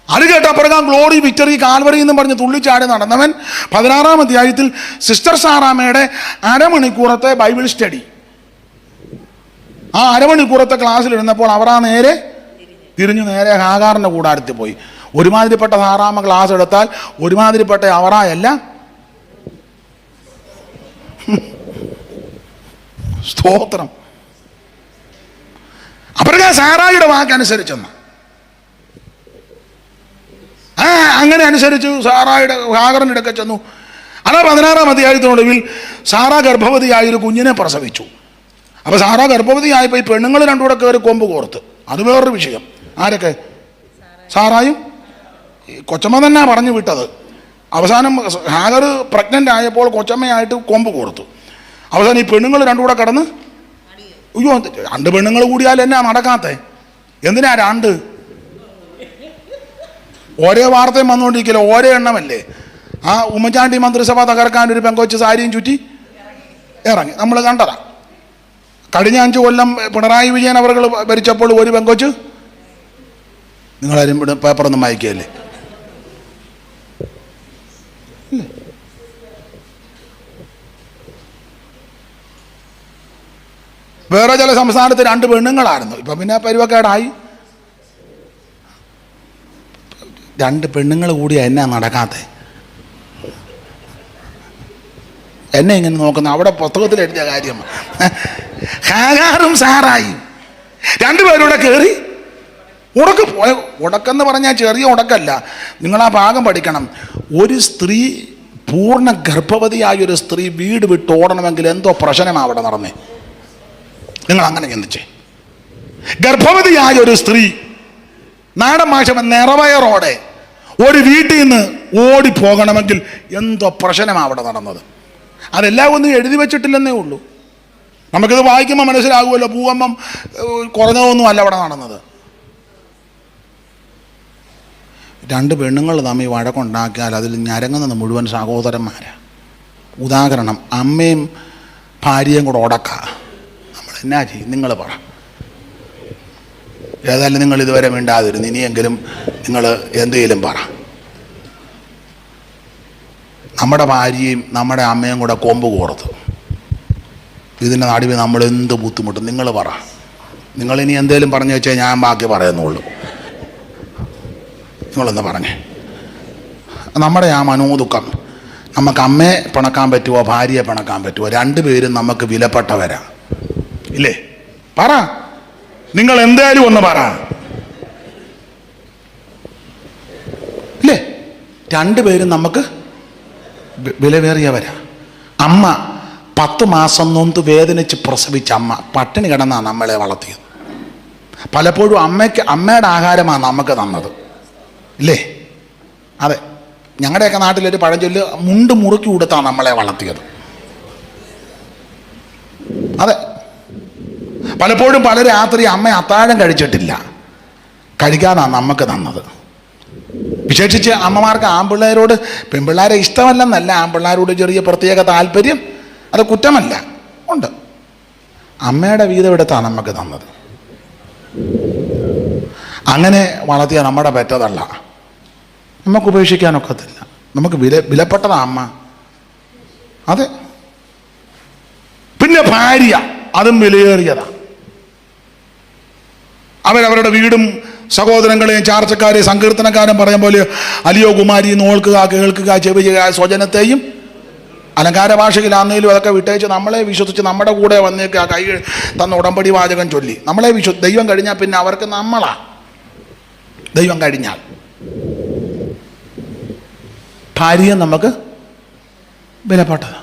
അത് കേട്ടപ്പോഴേക്കും ഗ്ലോറി, വിക്ടറി, കാൽവറി എന്നും പറഞ്ഞ് തുള്ളിച്ചാടി നടന്നവൻ 16-ാം അധ്യായത്തിൽ സിസ്റ്റർ സാറാമ്മയുടെ അരമണിക്കൂറത്തെ ബൈബിൾ സ്റ്റഡി, ആ അരമണിക്കൂറത്തെ ക്ലാസ്സിലിരുന്നപ്പോൾ അവർ നേരെ തിരിഞ്ഞു നേരെ ഹാഗാറിന്റെ കൂടാരത്തിൽ പോയി. ഒരുമാതിരിപ്പെട്ട സാറാമ്മ ക്ലാസ് എടുത്താൽ ഒരുമാതിരിപ്പെട്ട അവറായല്ല. സ്തോത്രം. അബ്രഹാം സാറായിയുടെ വാക്കനുസരിച്ചെന്ന്, അങ്ങനെ അനുസരിച്ചു സാറായുടെ ഹാഗറിന്റെ അടുക്ക ചെന്നു. അതാ 16-ാം അധ്യായത്തിനൊടുവിൽ സാറാ ഗർഭവതിയായൊരു കുഞ്ഞിനെ പ്രസവിച്ചു. അപ്പൊ സാറാ ഗർഭവതിയായപ്പോൾ ഈ പെണ്ണുങ്ങൾ രണ്ടുകൂടെ കയറി കൊമ്പ് കോർത്ത്. അത് വേറൊരു വിഷയം. ആരൊക്കെ? സാറായും കൊച്ചമ്മ തന്നെ പറഞ്ഞു വിട്ടത്. അവസാനം ഹാഗർ പ്രഗ്നന്റ് ആയപ്പോൾ കൊച്ചമ്മയായിട്ട് കൊമ്പ് കോർത്തു. അവസാനം ഈ പെണ്ണുങ്ങൾ രണ്ടുകൂടെ കടന്ന്, അയ്യോ 2 പെണ്ണുങ്ങൾ കൂടിയാൽ എന്നാ നടക്കാത്തേ? എന്തിനാ 2? ഓരോ വാർത്തയും വന്നുകൊണ്ടിരിക്കില്ല, ഓരോ എണ്ണമല്ലേ. ആ ഉമ്മൻചാണ്ടി മന്ത്രിസഭ തകർക്കാൻ ഒരു പെങ്കൊച്ച് സാരിയും ചുറ്റി ഇറങ്ങി, നമ്മൾ കണ്ടതാ. കഴിഞ്ഞ 5 കൊല്ലം പിണറായി വിജയൻ അവർ ഭരിച്ചപ്പോൾ ഒരു പെങ്കൊച്ച്, നിങ്ങളാരും പേപ്പറൊന്നും വായിക്കുകയല്ലേ? വേറെ ചില സംസ്ഥാനത്ത് 2 പെണ്ണുങ്ങളായിരുന്നു. ഇപ്പം പിന്നെ പരുവക്കേടായി. 2 പെണ്ണുങ്ങൾ കൂടിയാ എന്നാ നടക്കാത്തേ? എന്നെ ഇങ്ങനെ നോക്കുന്ന അവിടെ പുസ്തകത്തിൽ എഴുതിയ കാര്യം. ഹാഗാറും സാറായും 2 പേരൂടെ കയറി ഉടക്ക് പോയ. ഉടക്കെന്ന് പറഞ്ഞാൽ ചെറിയ ഉടക്കല്ല. നിങ്ങൾ ആ ഭാഗം പഠിക്കണം. ഒരു സ്ത്രീ, പൂർണ്ണ ഗർഭവതിയായ ഒരു സ്ത്രീ വീട് വിട്ട് ഓടണമെങ്കിൽ എന്തോ പ്രശ്നമാണ് അവിടെ നടന്നേ. നിങ്ങൾ അങ്ങനെ ചിന്തിച്ചേ. ഗർഭവതിയായ ഒരു സ്ത്രീ നാടൻ ഭാഷ നിറവയറോടെ ഒരു വീട്ടിൽ നിന്ന് ഓടിപ്പോകണമെങ്കിൽ എന്തോ പ്രശ്നമാണ് അവിടെ നടന്നത്. അതെല്ലാം ഒന്നും എഴുതി വെച്ചിട്ടില്ലെന്നേ ഉള്ളൂ. നമുക്കിത് വായിക്കുമ്പോൾ മനസ്സിലാകുമല്ലോ, ഭൂകമ്പം കുറഞ്ഞതൊന്നും അല്ല അവിടെ നടന്നത്. 2 പെണ്ണുങ്ങൾ തമ്മിൽ വഴക്കുണ്ടാക്കിയാൽ അതിൽ ഞരങ്ങുന്നത് മുഴുവൻ സഹോദരന്മാരാ. ഉദാഹരണം, അമ്മയും ഭാര്യയും കൂടെ ഉടക്ക, നമ്മൾ എന്നാ ചെയ്യും? നിങ്ങൾ പറ. ഏതായാലും നിങ്ങൾ ഇതുവരെ മിണ്ടാതിരുന്നു, ഇനിയെങ്കിലും നിങ്ങൾ എന്തെങ്കിലും പറ. നമ്മുടെ ഭാര്യയും നമ്മുടെ അമ്മയും കൂടെ കൊമ്പ് കോർത്ത്, ഇതിൻ്റെ നടുവിൽ നമ്മൾ എന്ത് ബുദ്ധിമുട്ടും? നിങ്ങൾ പറ. നിങ്ങളിനി എന്തേലും പറഞ്ഞു വെച്ചാൽ ഞാൻ ബാക്കി പറയുന്നുള്ളൂ. നിങ്ങളൊന്ന് പറഞ്ഞേ. നമ്മുടെ ആ മനോദുഃഖം, നമുക്ക് അമ്മയെ പിണക്കാൻ പറ്റുമോ ഭാര്യയെ പിണക്കാൻ പറ്റുമോ? 2 പേരും നമുക്ക് വിലപ്പെട്ടവരാ, ഇല്ലേ? പറ, നിങ്ങൾ എന്തായാലും ഒന്ന് പറ, ഇല്ലേ? 2 പേരും നമുക്ക് വിലവേറിയവരാ. അമ്മ 10 മാസം നൊന്ത് വേദനിച്ച് പ്രസവിച്ച അമ്മ പട്ടിണി കിടന്നാണ് നമ്മളെ വളർത്തിയത്. പലപ്പോഴും അമ്മയുടെ ആഹാരമാണ് നമുക്ക് തന്നത്, ഇല്ലേ? അതെ, ഞങ്ങളുടെയൊക്കെ നാട്ടിലൊരു പഴഞ്ചൊല്ല്, മുണ്ട് മുറുക്കി കൊടുത്താണ് നമ്മളെ വളർത്തിയത്. അതെ, പലപ്പോഴും പല രാത്രി അമ്മ അത്താഴം കഴിച്ചിട്ടില്ല, കഴിക്കാനാണ് നമുക്ക് തന്നത്. വിശേഷിച്ച് അമ്മമാർക്ക് ആൺപിള്ളേരോട്, പെൺപിള്ളേരെ ഇഷ്ടമല്ലെന്നല്ല, ആൺപിള്ളേരോട് ചെറിയ പ്രത്യേക താല്പര്യം, അത് കുറ്റമല്ല, ഉണ്ട്. അമ്മയുടെ വീതം എടുത്താണ് നമുക്ക് തന്നത്. അങ്ങനെ വളർത്തിയ നമ്മുടെ പെറ്റതല്ല, നമുക്ക് ഉപേക്ഷിക്കാനൊക്കത്തില്ല. നമുക്ക് വിലപ്പെട്ടതാ അമ്മ. അതെ. പിന്നെ ഭാര്യ, അതും വിലയേറിയതാ. അവരവരുടെ വീടും സഹോദരങ്ങളെയും ചാർച്ചക്കാരെയും സങ്കീർത്തനക്കാരും പറയും പോലെ അലിയോ കുമാരി നോൾക്കുക കേൾക്കുക ചെവി ചെയ്യുക സ്വജനത്തെയും, അലങ്കാര ഭാഷയിലാന്നേലും അതൊക്കെ വിട്ടേച്ച് നമ്മളെ വിശ്വസിച്ച് നമ്മുടെ കൂടെ വന്നേക്ക് ആ കൈ തന്ന ഉടമ്പടി വാചകം ചൊല്ലി നമ്മളെ ദൈവം കഴിഞ്ഞാൽ പിന്നെ അവർക്ക് നമ്മളാ. ദൈവം കഴിഞ്ഞാൽ ഭാര്യയും നമുക്ക് വിലപ്പെട്ടത്.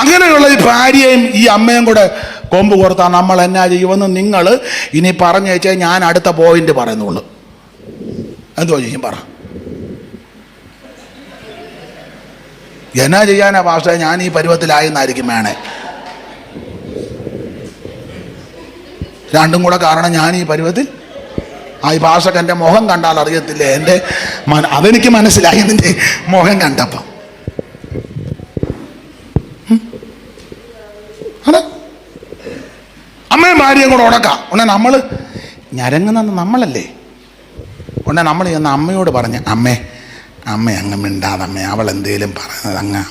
അങ്ങനെയുള്ള ഈ ഭാര്യയും ഈ അമ്മയും കൂടെ കൊമ്പ് കോർത്താൽ നമ്മൾ എന്നാ ചെയ്യുമെന്ന് നിങ്ങൾ ഇനി പറഞ്ഞേച്ചാൽ ഞാൻ അടുത്ത പോയിന്റ് പറയുന്നുള്ളൂ. എന്തോ ചെയ്യും പറ. എന്നാ ചെയ്യാനാ ഭാഷ, ഞാൻ ഈ പരുവത്തിലായെന്നായിരിക്കും വേണേ. രണ്ടും കൂടെ കാരണം ഞാൻ ഈ പരുവത്തിൽ ഈ ഭാഷക്ക് എൻ്റെ മുഖം കണ്ടാൽ അറിയത്തില്ലേ, എൻ്റെ അതെനിക്ക് മനസ്സിലായി നിൻ്റെ മുഖം കണ്ടപ്പം. അതെ, അമ്മയും ഭാര്യയും കൂടെ ഉടക്കാം. ഉടനെ നമ്മൾ ഞരങ്ങുന്ന നമ്മളല്ലേ. ഉടനെ നമ്മൾ ചെന്ന് അമ്മയോട് പറഞ്ഞ്, അമ്മ അങ്ങ് മിണ്ടാതമ്മേ, അവൾ എന്തേലും പറയുന്നത് അങ്ങ്.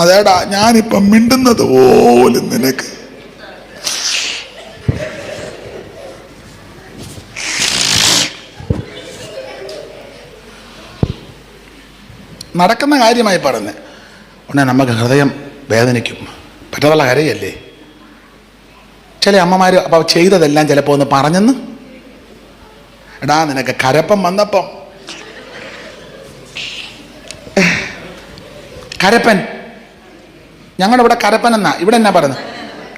അതേടാ ഞാനിപ്പം മിണ്ടുന്നത് പോലും നിനക്ക് നടക്കുന്ന കാര്യമായി പറഞ്ഞ് ഉടനെ നമുക്ക് ഹൃദയം വേദനിക്കും. പറ്റത്തുള്ള കരയല്ലേ. ചില അമ്മമാർ അപ്പോൾ ചെയ്തതെല്ലാം ചിലപ്പോൾ ഒന്ന് പറഞ്ഞെന്ന്, എടാ നിനക്ക് കരപ്പം വന്നപ്പം, കരപ്പൻ, ഞങ്ങളുടെ ഇവിടെ കരപ്പൻ എന്നാ, ഇവിടെ എന്നാ പറയുന്നത്,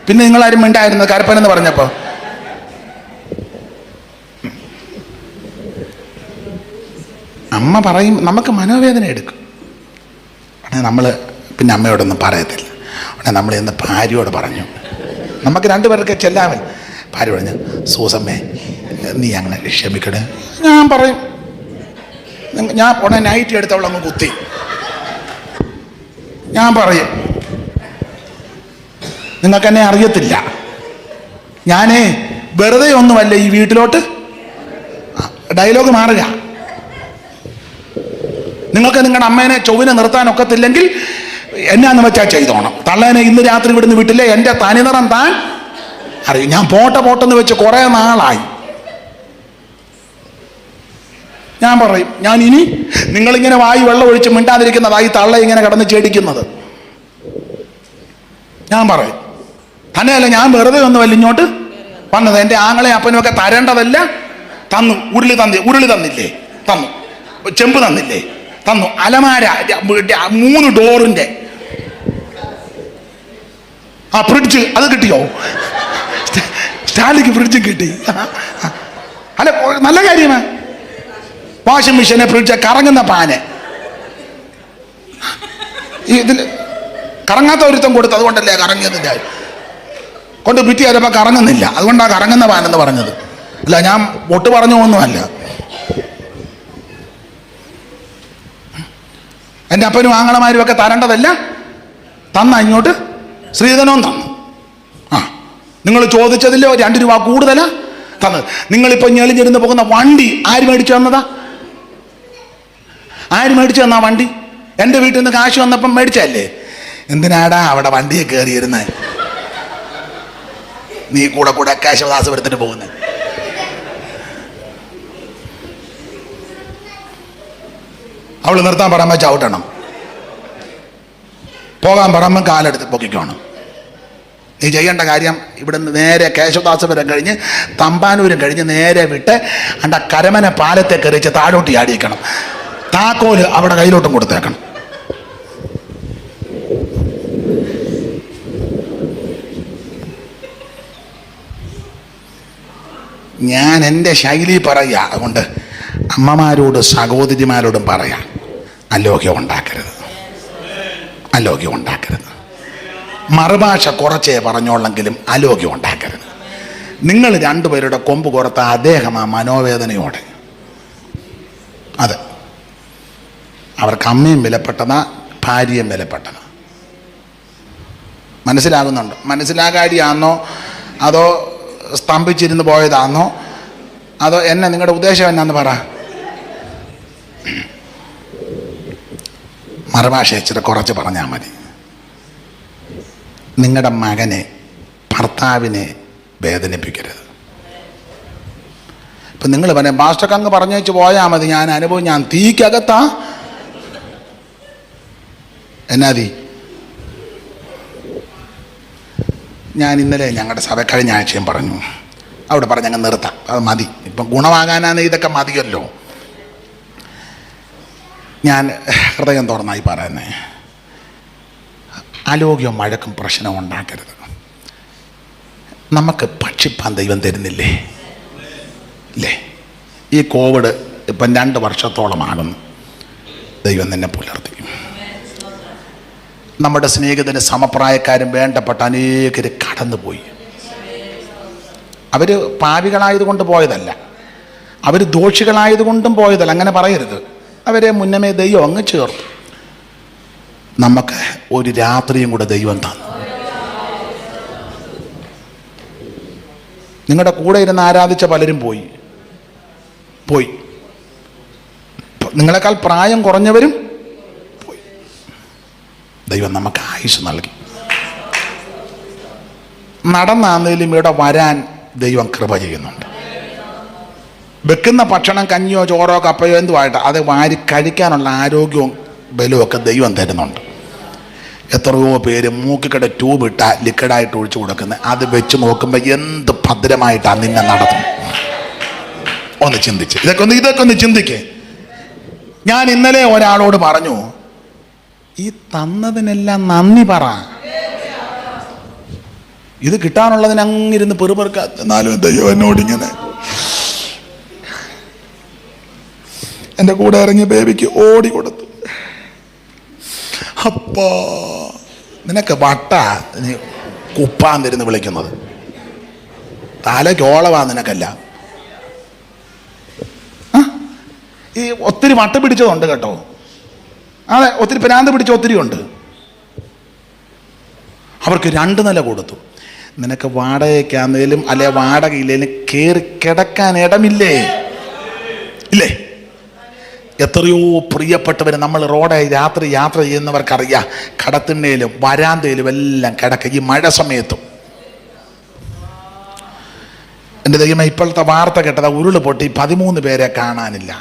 പിന്നെ നിങ്ങളാരും മിണ്ടായിരുന്നത് കരപ്പൻ എന്ന് പറഞ്ഞപ്പോൾ. അമ്മ പറയും, നമുക്ക് മനോവേദന എടുക്കും. ഉടനെ നമ്മൾ പിന്നെ അമ്മയോടൊന്നും പറയത്തില്ല. ഉടനെ നമ്മൾ ഇന്ന് ഭാര്യയോട് പറഞ്ഞു, നമുക്ക് രണ്ടുപേർക്ക് ചെല്ലാമൻ. ഭാര്യ പറഞ്ഞു, സൂസമ്മേ നീ അങ്ങനെ ക്ഷമിക്കണേ. ഞാൻ പറയും, ഞാൻ ഉടനെ നൈറ്റി എടുത്തവളങ്ങ് കുത്തി. ഞാൻ പറയും, നിങ്ങൾക്കെന്നെ അറിയത്തില്ല, ഞാനേ വെറുതെ ഒന്നുമല്ല ഈ വീട്ടിലോട്ട്. ഡയലോഗ് മാറുക. നിങ്ങൾക്ക് നിങ്ങളുടെ അമ്മേനെ ചൊവ്വിനെ നിർത്താനൊക്കത്തില്ലെങ്കിൽ എന്നാന്ന് വെച്ചാൽ ചെയ്തോണം. തള്ളേനെ ഇന്ന് രാത്രി ഇവിടുന്ന് വിട്ടില്ലേ, എൻ്റെ തനിനിറം താൻ അറിയും. ഞാൻ പോട്ടെന്ന് വെച്ച് കുറേ നാളായി. ഞാൻ പറയും, ഞാൻ ഇനി നിങ്ങളിങ്ങനെ വായി വെള്ളം ഒഴിച്ച് മിണ്ടാതിരിക്കുന്നതായി തള്ള ഇങ്ങനെ കിടന്ന് ചേടിക്കുന്നത്. ഞാൻ പറയും, തന്നെയല്ല ഞാൻ വെറുതെ ഒന്നുമല്ല ഇങ്ങോട്ട് വന്നത്. എൻ്റെ ആങ്ങളെ അപ്പനുമൊക്കെ തരേണ്ടതല്ല തന്നു. ഉരുളി തന്നില്ലേ, തന്നു. ചെമ്പ് തന്നില്ലേ, തന്നു. അലമാര 3 ഡോറിൻ്റെ ഫ്രിഡ്ജ് അത് കിട്ടിയോ? സ്റ്റാലിക്ക് ഫ്രിഡ്ജും കിട്ടി. അല്ല, നല്ല കാര്യമാണ്. വാഷിംഗ് മെഷീന്, ഫ്രിഡ്ജ്, കറങ്ങുന്ന പാന്. ഇതിൽ കറങ്ങാത്ത ഒരുത്തം കൊടുത്ത്, അതുകൊണ്ടല്ലേ കറങ്ങിയതിൻ്റെ കൊണ്ട് പിറ്റി ആയപ്പോൾ കറങ്ങുന്നില്ല, അതുകൊണ്ടാണ് കറങ്ങുന്ന പാനെന്ന് പറഞ്ഞത്. അല്ല, ഞാൻ ഒട്ട് പറഞ്ഞു ഒന്നുമല്ല. എൻ്റെ അപ്പനും ആങ്ങളമാരും ഒക്കെ തരേണ്ടതല്ല തന്ന ഇങ്ങോട്ട് ശ്രീധനവും തന്നു. നിങ്ങൾ ചോദിച്ചതിൽ 2 രൂപ കൂടുതലാ തന്നത്. നിങ്ങളിപ്പോൾ ഞെളിഞ്ഞിരുന്ന് പോകുന്ന വണ്ടി ആര് മേടിച്ചു തന്നതാ? ആര് മേടിച്ചു തന്നാ വണ്ടി? എൻ്റെ വീട്ടിൽ നിന്ന് കാശ് വന്നപ്പം മേടിച്ചല്ലേ. എന്തിനാടാ അവിടെ വണ്ടിയെ കയറിയിരുന്നേ? നീ കൂടെ കേശവദാസ് എടുത്തിട്ട് പോകുന്നേ. അവൾ നിർത്താൻ പറയുമ്പോൾ ചവിട്ടണം, പോകാൻ പറയുമ്പോൾ കാലെടുത്ത് പൊക്കിക്കോണം. നീ ചെയ്യേണ്ട കാര്യം, ഇവിടുന്ന് നേരെ കേശവദാസപുരം കഴിഞ്ഞ് തമ്പാനൂരും കഴിഞ്ഞ് നേരെ വിട്ട് അണ്ട കരമന പാലത്തെ കയറിച്ച് താഴോട്ട് ചാടിയേക്കണം. താക്കോല് അവിടെ കയ്യിലോട്ടും കൊടുത്തേക്കണം. ഞാൻ എൻ്റെ ശൈലി പറയുക. അതുകൊണ്ട് അമ്മമാരോട് സഹോദരിമാരോടും പറയാം, അലോഗ്യം ഉണ്ടാക്കരുത്, അലോഗ്യം ഉണ്ടാക്കരുത്. മറുഭാഷ കുറച്ചേ പറഞ്ഞോളെങ്കിലും അലോഗ്യം ഉണ്ടാക്കരുത്. നിങ്ങൾ രണ്ടുപേരുടെ കൊമ്പ് കൊടുത്ത അദ്ദേഹം ആ മനോവേദനയോടെ, അതെ, അവർക്ക് അമ്മയും വിലപ്പെട്ടതാ, ഭാര്യയും വിലപ്പെട്ടതാ. മനസ്സിലാകുന്നുണ്ട്? മനസ്സിലാകാടിയാണോ അതോ സ്തംഭിച്ചിരുന്ന് പോയതാണോ അതോ എന്നെ നിങ്ങളുടെ ഉദ്ദേശം എന്നാന്ന് പറ. മറുഭാഷ ഇച്ചിരി കുറച്ച് പറഞ്ഞാൽ മതി. നിങ്ങളുടെ മകനെ, ഭർത്താവിനെ വേദനിപ്പിക്കരുത്. ഇപ്പം നിങ്ങൾ പറയാം പാസ്റ്റർക്ക് അങ്ങ് പറഞ്ഞു വെച്ച് പോയാൽ മതി, ഞാൻ അനുഭവം, ഞാൻ തീക്കകത്താ. എന്നാ തീ? ഞാൻ ഇന്നലെ ഞങ്ങളുടെ സഭ കഴിഞ്ഞ ആഴ്ചയും പറഞ്ഞു, അവിടെ പറഞ്ഞ് അങ്ങ് നിർത്താം, അത് മതി, ഇപ്പം ഗുണമാകാനാണ് ഇതൊക്കെ മതിയല്ലോ. ഞാൻ ഹൃദയം തുറന്നായി പറയുന്നേ, ആലോഗ്യവും മഴക്കും പ്രശ്നം ഉണ്ടാക്കരുത്. നമുക്ക് ഭക്ഷിപ്പാൻ ദൈവം തരുന്നില്ലേ? ഇല്ലേ? ഈ കോവിഡ് ഇപ്പം 2 വർഷത്തോളമാകുന്നു. ദൈവം നിന്നെ പുലർത്തി. നമ്മുടെ സ്നേഹിതന് സമപ്രായക്കാരും വേണ്ടപ്പെട്ട അനേകർ കടന്നുപോയി. അവർ പാപികളായതുകൊണ്ട് പോയതല്ല, അവർ ദോഷികളായതുകൊണ്ടും പോയതല്ല, അങ്ങനെ പറയരുത്. അവരെ മുന്നമേ ദൈവം അങ്ങ് ചേർത്തു. നമുക്ക് ഒരു രാത്രിയും കൂടെ ദൈവം തന്നു. നിങ്ങളുടെ കൂടെ ഇരുന്ന് ആരാധിച്ച പലരും പോയി. നിങ്ങളെക്കാൾ പ്രായം കുറഞ്ഞവരും പോയി. ദൈവം നമുക്ക് ആയുസ് നൽകി. നടന്നാന്നേലും ഇവിടെ വരാൻ ദൈവം കൃപ ചെയ്യുന്നുണ്ട്. വെക്കുന്ന ഭക്ഷണം കഞ്ഞിയോ ചോറോ കപ്പയോ എന്തുമായിട്ട് അത് വാരി കഴിക്കാനുള്ള ആരോഗ്യവും ബലവും ഒക്കെ ദൈവം തരുന്നുണ്ട്. എത്രയോ പേര് മൂക്കിക്കട ട്യൂബ് ഇട്ട ലിക്വിഡായിട്ട് ഒഴിച്ചു കൊടുക്കുന്നത്. അത് വെച്ച് നോക്കുമ്പോൾ എന്ത് ഭദ്രമായിട്ടാണ് നിന്നെ നടത്തും. ഒന്ന് ചിന്തിച്ച് ഇതൊക്കെ ഒന്ന് ചിന്തിക്കേ. ഞാൻ ഇന്നലെ ഒരാളോട് പറഞ്ഞു, ഈ തന്നതിനെല്ലാം നന്ദി പറ. ഇത് കിട്ടാനുള്ളതിന് അങ്ങിരുന്ന് പെറുപെറുക്കാന്നാലും ദൈവം എന്നോടിങ്ങനെ. എൻ്റെ കൂടെ ഇറങ്ങിയ ബേബിക്ക് ഓടി കൊടുത്തു. അപ്പോ നിനക്ക് വട്ട നീ കുപ്പാൻ തരുന്ന് വിളിക്കുന്നത്, തലക്കോളവാ നിനക്കല്ല. ഈ ഒത്തിരി വട്ട പിടിച്ചതുണ്ട് കേട്ടോ. അതെ, ഒത്തിരി പ്രാന്ത് പിടിച്ച ഒത്തിരി ഉണ്ട്. അവർക്ക് 2 നില കൊടുത്തു. നിനക്ക് വാടകയ്ക്കാന്നേലും അല്ലെ വാടകയില്ലേലും കയറി കിടക്കാൻ ഇടമില്ലേ? ഇല്ലേ? എത്രയോ പ്രിയപ്പെട്ടവർ നമ്മൾ റോഡ് രാത്രി യാത്ര ചെയ്യുന്നവർക്കറിയാം, കടത്തിണ്ണയിലും വരാന്തയിലും എല്ലാം കിടക്ക. ഈ മഴ സമയത്തും എൻ്റെ ദൈവമേ, ഇപ്പോഴത്തെ വാർത്ത കേട്ടത് ഉരുള് പൊട്ടി 13 പേരെ കാണാനില്ല.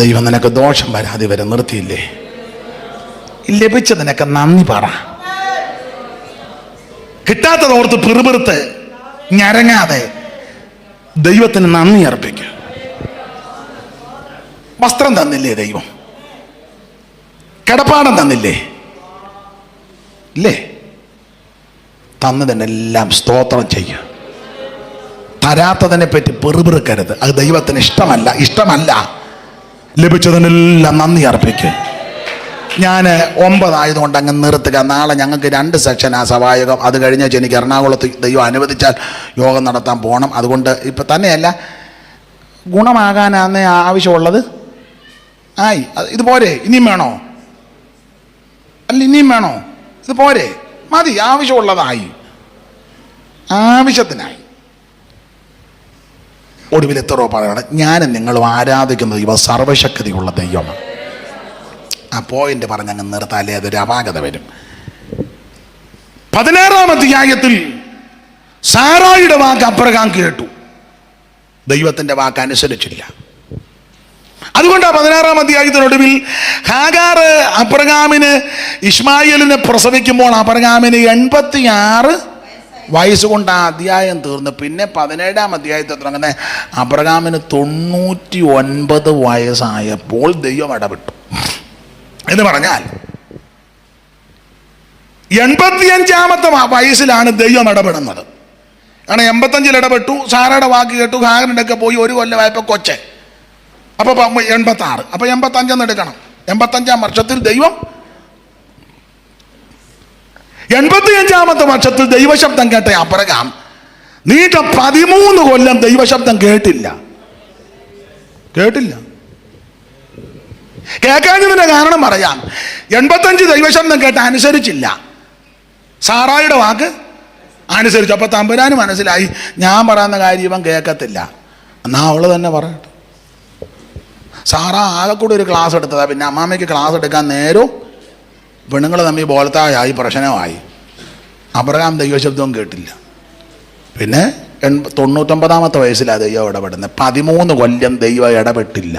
ദൈവം നിനക്ക് ദോഷം വരാതെ വരെ നിർത്തിയില്ലേ? ലഭിച്ച നിനക്ക് നന്ദി പറ. കിട്ടാത്തതോർത്ത് പിറുപിറുത്ത് ഞരങ്ങാതെ ദൈവത്തിന് നന്ദി അർപ്പിക്കുക. വസ്ത്രം തന്നില്ലേ ദൈവം? കിടപ്പാടം തന്നില്ലേ? ഇല്ലേ? തന്നതിനെല്ലാം സ്തോത്രം ചെയ്യുക. തരാത്തതിനെ പറ്റി പെറുപിറുക്കരുത്. അത് ദൈവത്തിന് ഇഷ്ടമല്ല. ലഭിച്ചതിനെല്ലാം നന്ദി അർപ്പിക്കുക. ഞാൻ 9 ആയതുകൊണ്ട് അങ്ങ് നിർത്തുക. നാളെ ഞങ്ങൾക്ക് 2 സെക്ഷനാ സഭായോഗം. അത് കഴിഞ്ഞാൽ എനിക്ക് എറണാകുളത്ത് ദൈവം അനുവദിച്ചാൽ യോഗം നടത്താൻ പോകണം. അതുകൊണ്ട് ഇപ്പം തന്നെയല്ല, ഗുണമാകാനാന്നേ ആവശ്യമുള്ളത് ആയി. ഇത് പോരെ? ഇനിയും വേണോ? അല്ല, ഇനിയും വേണോ? ഇത് പോരെ? മതി. ആവശ്യമുള്ളതായി, ആവശ്യത്തിനായി. ഒടുവിൽ എത്രയോ പറയണം, ഞാനും നിങ്ങളും ആരാധിക്കുന്ന ദൈവം സർവശക്തിയുള്ള ദൈവമാണ്. ആ പോയിന്റ് പറഞ്ഞങ്ങ് നിർത്താലേ അതൊരു അപാകത വരും. 16-ാം അധ്യായത്തിൽ സാറായിയുടെ വാക്ക് അബ്രഹാം കേട്ടു, ദൈവത്തിന്റെ വാക്ക് അനുസരിച്ചില്ല. അതുകൊണ്ട് 16-ാം അധ്യായത്തിനൊടുവിൽ ഹാഗാർ അബ്രഹാമിന് ഇസ്മായിലിനെ പ്രസവിക്കുമ്പോൾ അബ്രഹാമിന് 86 വയസ്സുകൊണ്ട് ആ അധ്യായം തീർന്നു. പിന്നെ 17-ാം അധ്യായത്തിൽ തുടങ്ങുന്ന അബ്രഹാമിന് 99 വയസ്സായപ്പോൾ ദൈവം ഇടപെട്ടു. എന്ന് പറഞ്ഞാൽ 85-ാമത്തെ വയസ്സിലാണ് ദൈവം ഇടപെടുന്നത്. കാരണം 85-ൽ ഇടപെട്ടു, സാറയുടെ വാക്ക് കേട്ടു, ഹാഗറിൻ്റെ ഒക്കെ പോയി 1 കൊല്ലമായപ്പോൾ കൊച്ചെ. അപ്പൊ 86, അപ്പൊ 85 എടുക്കണം. 85-ാം വർഷത്തിൽ ദൈവം 85-ാമത്തെ വർഷത്തിൽ ദൈവശബ്ദം കേട്ട അബ്രഹാം നീണ്ട 13 കൊല്ലം ദൈവശബ്ദം കേട്ടില്ല. കേൾക്കാഞ്ഞതിന്റെ കാരണം പറയാം. 85 ദൈവശബ്ദം കേട്ട് അനുസരിച്ചില്ല. സാറായുടെ വാക്ക് അനുസരിച്ചു. അപ്പൊ തമ്പുരാന് മനസ്സിലായി ഞാൻ പറയുന്ന കാര്യം ഇവൻ കേൾക്കത്തില്ല, എന്നാ അവള് തന്നെ പറയട്ടെ. സാറ ആകെ കൂടെ ഒരു ക്ലാസ് എടുത്തതാ. പിന്നെ അമ്മാമ്മയ്ക്ക് ക്ലാസ് എടുക്കാൻ നേരവും പെണ്ണുങ്ങൾ തമ്മിൽ ബോലത്തായി പ്രശ്നമായി. അബ്രഹാം ദൈവശബ്ദവും കേട്ടില്ല. പിന്നെ 99-ാമത്തെ വയസ്സിലാണ് ദൈവം ഇടപെടുന്നത്. 13 കൊല്ലം ദൈവം ഇടപെട്ടില്ല.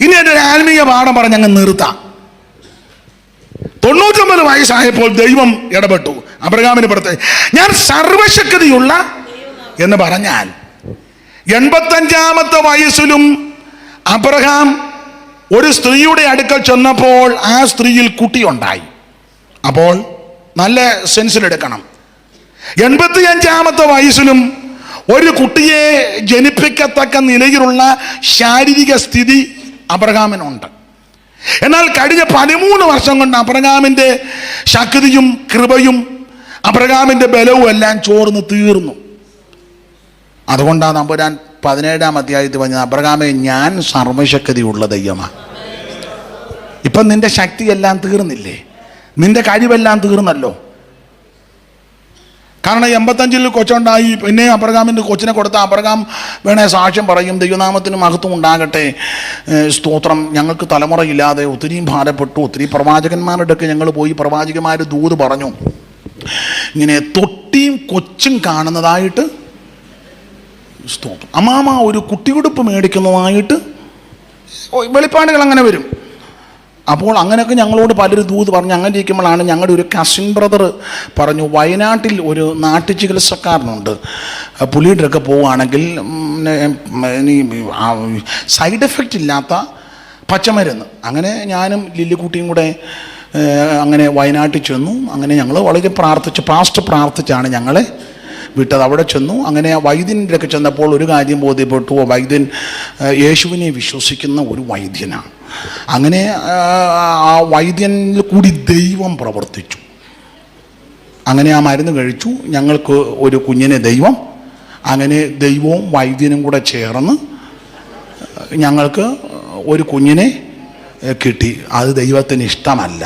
ഇനി എൻ്റെ ഒരു ആത്മീയ പാഠം പറഞ്ഞ് അങ്ങ് നിർത്താം. 99 വയസ്സായപ്പോൾ ദൈവം ഇടപെട്ടു അബ്രഹാമിന് പുറത്ത്. ഞാൻ സർവശക്തിയുള്ള എന്ന് പറഞ്ഞാൽ 85-ാമത്തെ വയസ്സിലും അബ്രഹാം ഒരു സ്ത്രീയുടെ അടുക്കൽ ചെന്നപ്പോൾ ആ സ്ത്രീയിൽ കുട്ടിയുണ്ടായി. അപ്പോൾ നല്ല സെൻസിലെടുക്കണം. 85-ാമത്തെ വയസ്സിലും ഒരു കുട്ടിയെ ജനിപ്പിക്കത്തക്ക നിലയിലുള്ള ശാരീരിക സ്ഥിതി അബ്രഹാമിനുണ്ട്. എന്നാൽ കഴിഞ്ഞ 13 വർഷം കൊണ്ട് അബ്രഹാമിൻ്റെ ശക്തിയും കൃപയും അബ്രഹാമിൻ്റെ ബലവും എല്ലാം ചോർന്ന് തീർന്നു. അതുകൊണ്ടാണ് തമ്പുരാൻ 17-ാം അധ്യായത്തിൽ പറഞ്ഞത്, അബ്രഹാമേ ഞാൻ സർവശക്തിയുള്ള ദൈവമാണ്. ഇപ്പം നിന്റെ ശക്തിയെല്ലാം തീർന്നില്ലേ? നിന്റെ കഴിവെല്ലാം തീർന്നല്ലോ. കാരണം 85-ൽ കൊച്ചുണ്ടായി. പിന്നെ അബ്രഹാമിൻ്റെ കൊച്ചിനെ കൊടുത്ത അബ്രഹാം വേണേ സാക്ഷ്യം പറയും, ദൈവനാമത്തിന് മഹത്വം ഉണ്ടാകട്ടെ, സ്തോത്രം, ഞങ്ങൾക്ക് തലമുറയില്ലാതെ ഒത്തിരിയും ഭാരപ്പെട്ടു. ഒത്തിരി പ്രവാചകന്മാരുടെ ഒക്കെ ഞങ്ങൾ പോയി, പ്രവാചകന്മാർ ദൂത് പറഞ്ഞു. ഇങ്ങനെ തൊട്ടിയും കൊച്ചും കാണുന്നതായിട്ട് സ്തോത്രം, അമ്മാമ ഒരു കുട്ടിയുടുപ്പ് മേടിക്കുന്നതായിട്ട് വെളിപ്പാടുകൾ അങ്ങനെ വരും. അപ്പോൾ അങ്ങനെയൊക്കെ ഞങ്ങളോട് പലരും ദൂത് പറഞ്ഞു. അങ്ങനെ ഇരിക്കുമ്പോഴാണ് ഞങ്ങളുടെ ഒരു കസിൻ ബ്രദർ പറഞ്ഞു, വയനാട്ടിൽ ഒരു നാട്ടു ചികിത്സക്കാരനുണ്ട്, പുള്ളിയുടെ ഒക്കെ പോവുകയാണെങ്കിൽ സൈഡ് എഫക്റ്റ് ഇല്ലാത്ത പച്ചമരുന്ന്. അങ്ങനെ ഞാനും ലില്ലിക്കുട്ടിയും കൂടെ അങ്ങനെ വയനാട്ടിൽ ചെന്നു. അങ്ങനെ ഞങ്ങൾ വളരെ പാസ്റ്റർ പ്രാർത്ഥിച്ചാണ് ഞങ്ങളെ വിട്ടത്. അവിടെ ചെന്നു. അങ്ങനെ വൈദ്യൻ്റെ ഒക്കെ ചെന്നപ്പോൾ ഒരു കാര്യം ബോധ്യപ്പെട്ടു, വൈദ്യൻ യേശുവിനെ വിശ്വസിക്കുന്ന ഒരു വൈദ്യനാണ്. അങ്ങനെ ആ വൈദ്യനിൽ കൂടി ദൈവം പ്രവർത്തിച്ചു. അങ്ങനെ ആ മരുന്ന് കഴിച്ചു. ഞങ്ങൾക്ക് ഒരു കുഞ്ഞിനെ ദൈവം, അങ്ങനെ ദൈവവും വൈദ്യനും കൂടെ ചേർന്ന് ഞങ്ങൾക്ക് ഒരു കുഞ്ഞിനെ കിട്ടി. അത് ദൈവത്തിന് ഇഷ്ടമല്ല.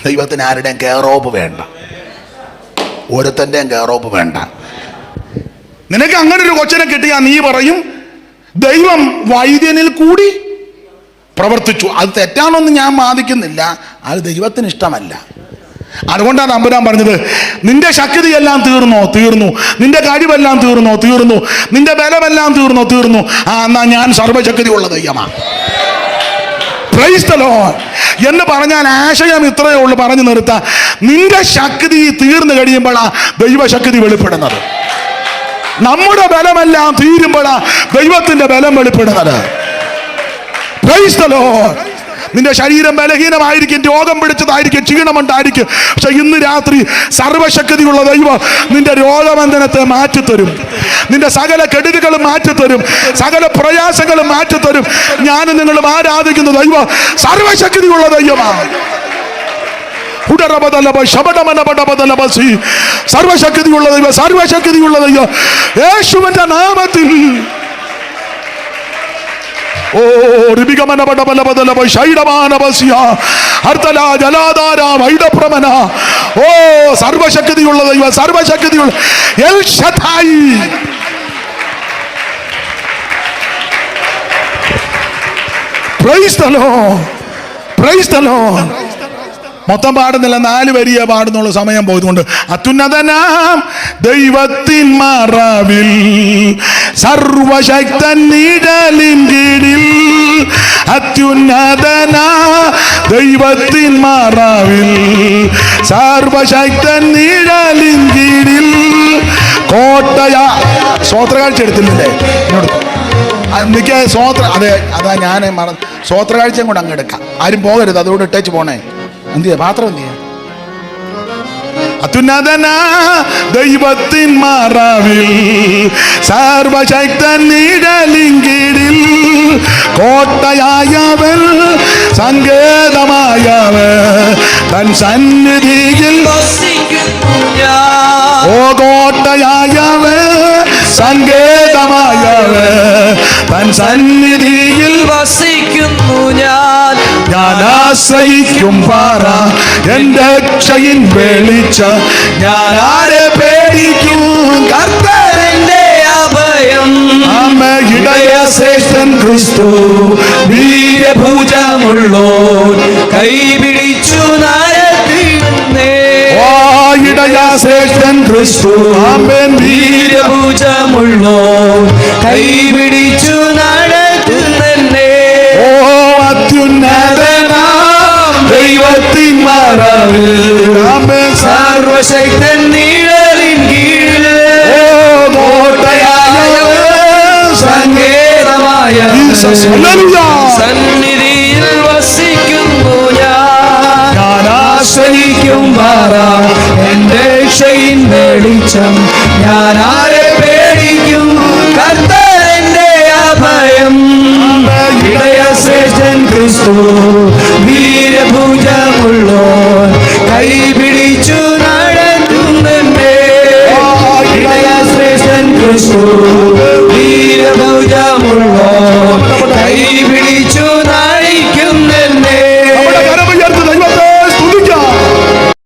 ദൈവത്തിന് ആരുടെയും കെയറോപ്പ് വേണ്ട, ഓരോരുത്തൻ്റെയും കെയറോപ്പ് വേണ്ട. നിനക്ക് അങ്ങനെ ഒരു കൊച്ചിനെ കിട്ടിയാൽ നീ പറയും ദൈവം വൈദ്യനിൽ കൂടി പ്രവർത്തിച്ചു. അത് തെറ്റാണോന്ന് ഞാൻ വാദിക്കുന്നില്ല, അത് ദൈവത്തിന് ഇഷ്ടമല്ല. അതുകൊണ്ടാണ് തമ്പുരാൻ പറഞ്ഞത്, നിന്റെ ശക്തിയെല്ലാം തീർന്നു, നിന്റെ കഴിവെല്ലാം തീർന്നു, നിന്റെ ബലമെല്ലാം തീർന്നു. എന്നാ ഞാൻ സർവശക്തിയുള്ള ദൈവമാണ്. പ്രൈസ് ദി ലോർഡ് എന്ന് പറഞ്ഞാൽ ആശയം ഇത്രയേ ഉള്ളൂ, പറഞ്ഞു നിർത്താം. നിന്റെ ശക്തി തീർന്നു കഴിയുമ്പോഴാണ് ദൈവശക്തി വെളിപ്പെടുന്നത്. നമ്മുടെ ബലമെല്ലാം തീരുമ്പോഴാണ് ദൈവത്തിന്റെ ബലം വെളിപ്പെടുന്നത്. Praise the Lord. നിന്റെ ശരീരം ബലഹീനമായിരിക്കും, രോഗം പിടിച്ചതായിരിക്കും, ക്ഷീണമുണ്ടായിരിക്കും. പക്ഷെ ഇന്ന് രാത്രി സർവശക്തിയുള്ള ദൈവം നിന്റെ രോഗബന്ധനത്തെ മാറ്റിത്തരും, നിന്റെ സകല കെടുതികളും മാറ്റിത്തരും, സകല പ്രയാസങ്ങളും മാറ്റിത്തരും. ഞാനും നിങ്ങളും ആരാധിക്കുന്ന ദൈവം സർവശക്തിയുള്ള ദൈവമാണ്. സർവശക്തിയുള്ള ദൈവം, സർവശക്തിയുള്ള ദൈവം യേശുവിന്റെ നാമത്തിൽ. ഓ ഓ സർവശക്തിയുള്ള ദൈവം, സർവശക്തിയുള്ള El Shaddai. Praise the Lord, praise the Lord. മൊത്തം പാടുന്നില്ല, 4 വരിയെ പാടുന്നുള്ള സമയം പോയതുകൊണ്ട്. അത്യുന്നതനാം ദൈവത്തിൻ മറവിൽ, സർവശക്തൻ നിഴലിൻ കീഴിൽ, അത്യുന്നതനാ ദൈവത്തിൻ മറവിൽ, സർവശക്തൻ നിഴലിൻ കീഴിൽ, കോട്ടയ. സ്വോത്രകാഴ്ച എടുത്തില്ലേ എന്നോട്? എനിക്ക് അതാ ഞാൻ സ്വോത്രകാഴ്ചയും കൂടെ അങ്ങ് എടുക്കാം. ആരും പോകരുത്, അതുകൊണ്ട് ഇട്ടേച്ച് പോണേ. എന്തിയാ പാത്രം എന്തിയാ? അത്യുന്നതന ദൈവത്തിൻ മറവിൽ സർവശക്തൻ നിഴലിൻ കീഴിൽ കോട്ടയായവൻ സങ്കേതമായവൻ തൻ സന്നിധിയിൽ വസിക്കുന്നു ഞാൻ. ഓ കോട്ടയായവൻ സങ്കേതമായവൻ തൻ സന്നിധിയിൽ വസിക്കുന്നു ഞാൻ. ഞാൻ ആശ്രയിക്കും പാറ എന്റെ രക്ഷയിൻ വെളിച്ച ഞാൻ ആരെ പേടിക്കും കർത്താവിന്റെ അഭയം. അമ്മ ഇടയ ശ്രേഷ്ഠൻ ക്രിസ്തു വീരഭുജമുള്ളോൻ കൈപിടിച്ചു നടത്തുന്നേ. ഓ ഇടയ ശ്രേഷ്ഠൻ ക്രിസ്തു ആമേൻ വീരഭുജമുള്ളോൻ കൈപിടിച്ചു നടത്തുന്നേ. ഓ അത്യുന്നതനാം ദൈവത്തിൻ മറവിൽ ആമേൻ സർവശക്തൻ നിഴലിൻ കീഴിൽ ഓ കോട്ടയായവൻ സങ്കേതമായ സന്നിധിയിൽ വസിക്കുന്നു ഞാൻ. ഞാൻ ആശ്രയിക്കും പാറ എന്റെ രക്ഷയിൻ വെളിച്ചം. ഞാൻ ആരെ പേടിക്കും കർത്താവിന്റെ അഭയം. ഇടയ ശ്രേഷ്ഠൻ ക്രിസ്തു വീരഭുജമുള്ളോൻ കൈപിടിച്ചു നടത്തുന്നേ. ഇടയ ശ്രേഷ്ഠൻ ക്രിസ്തു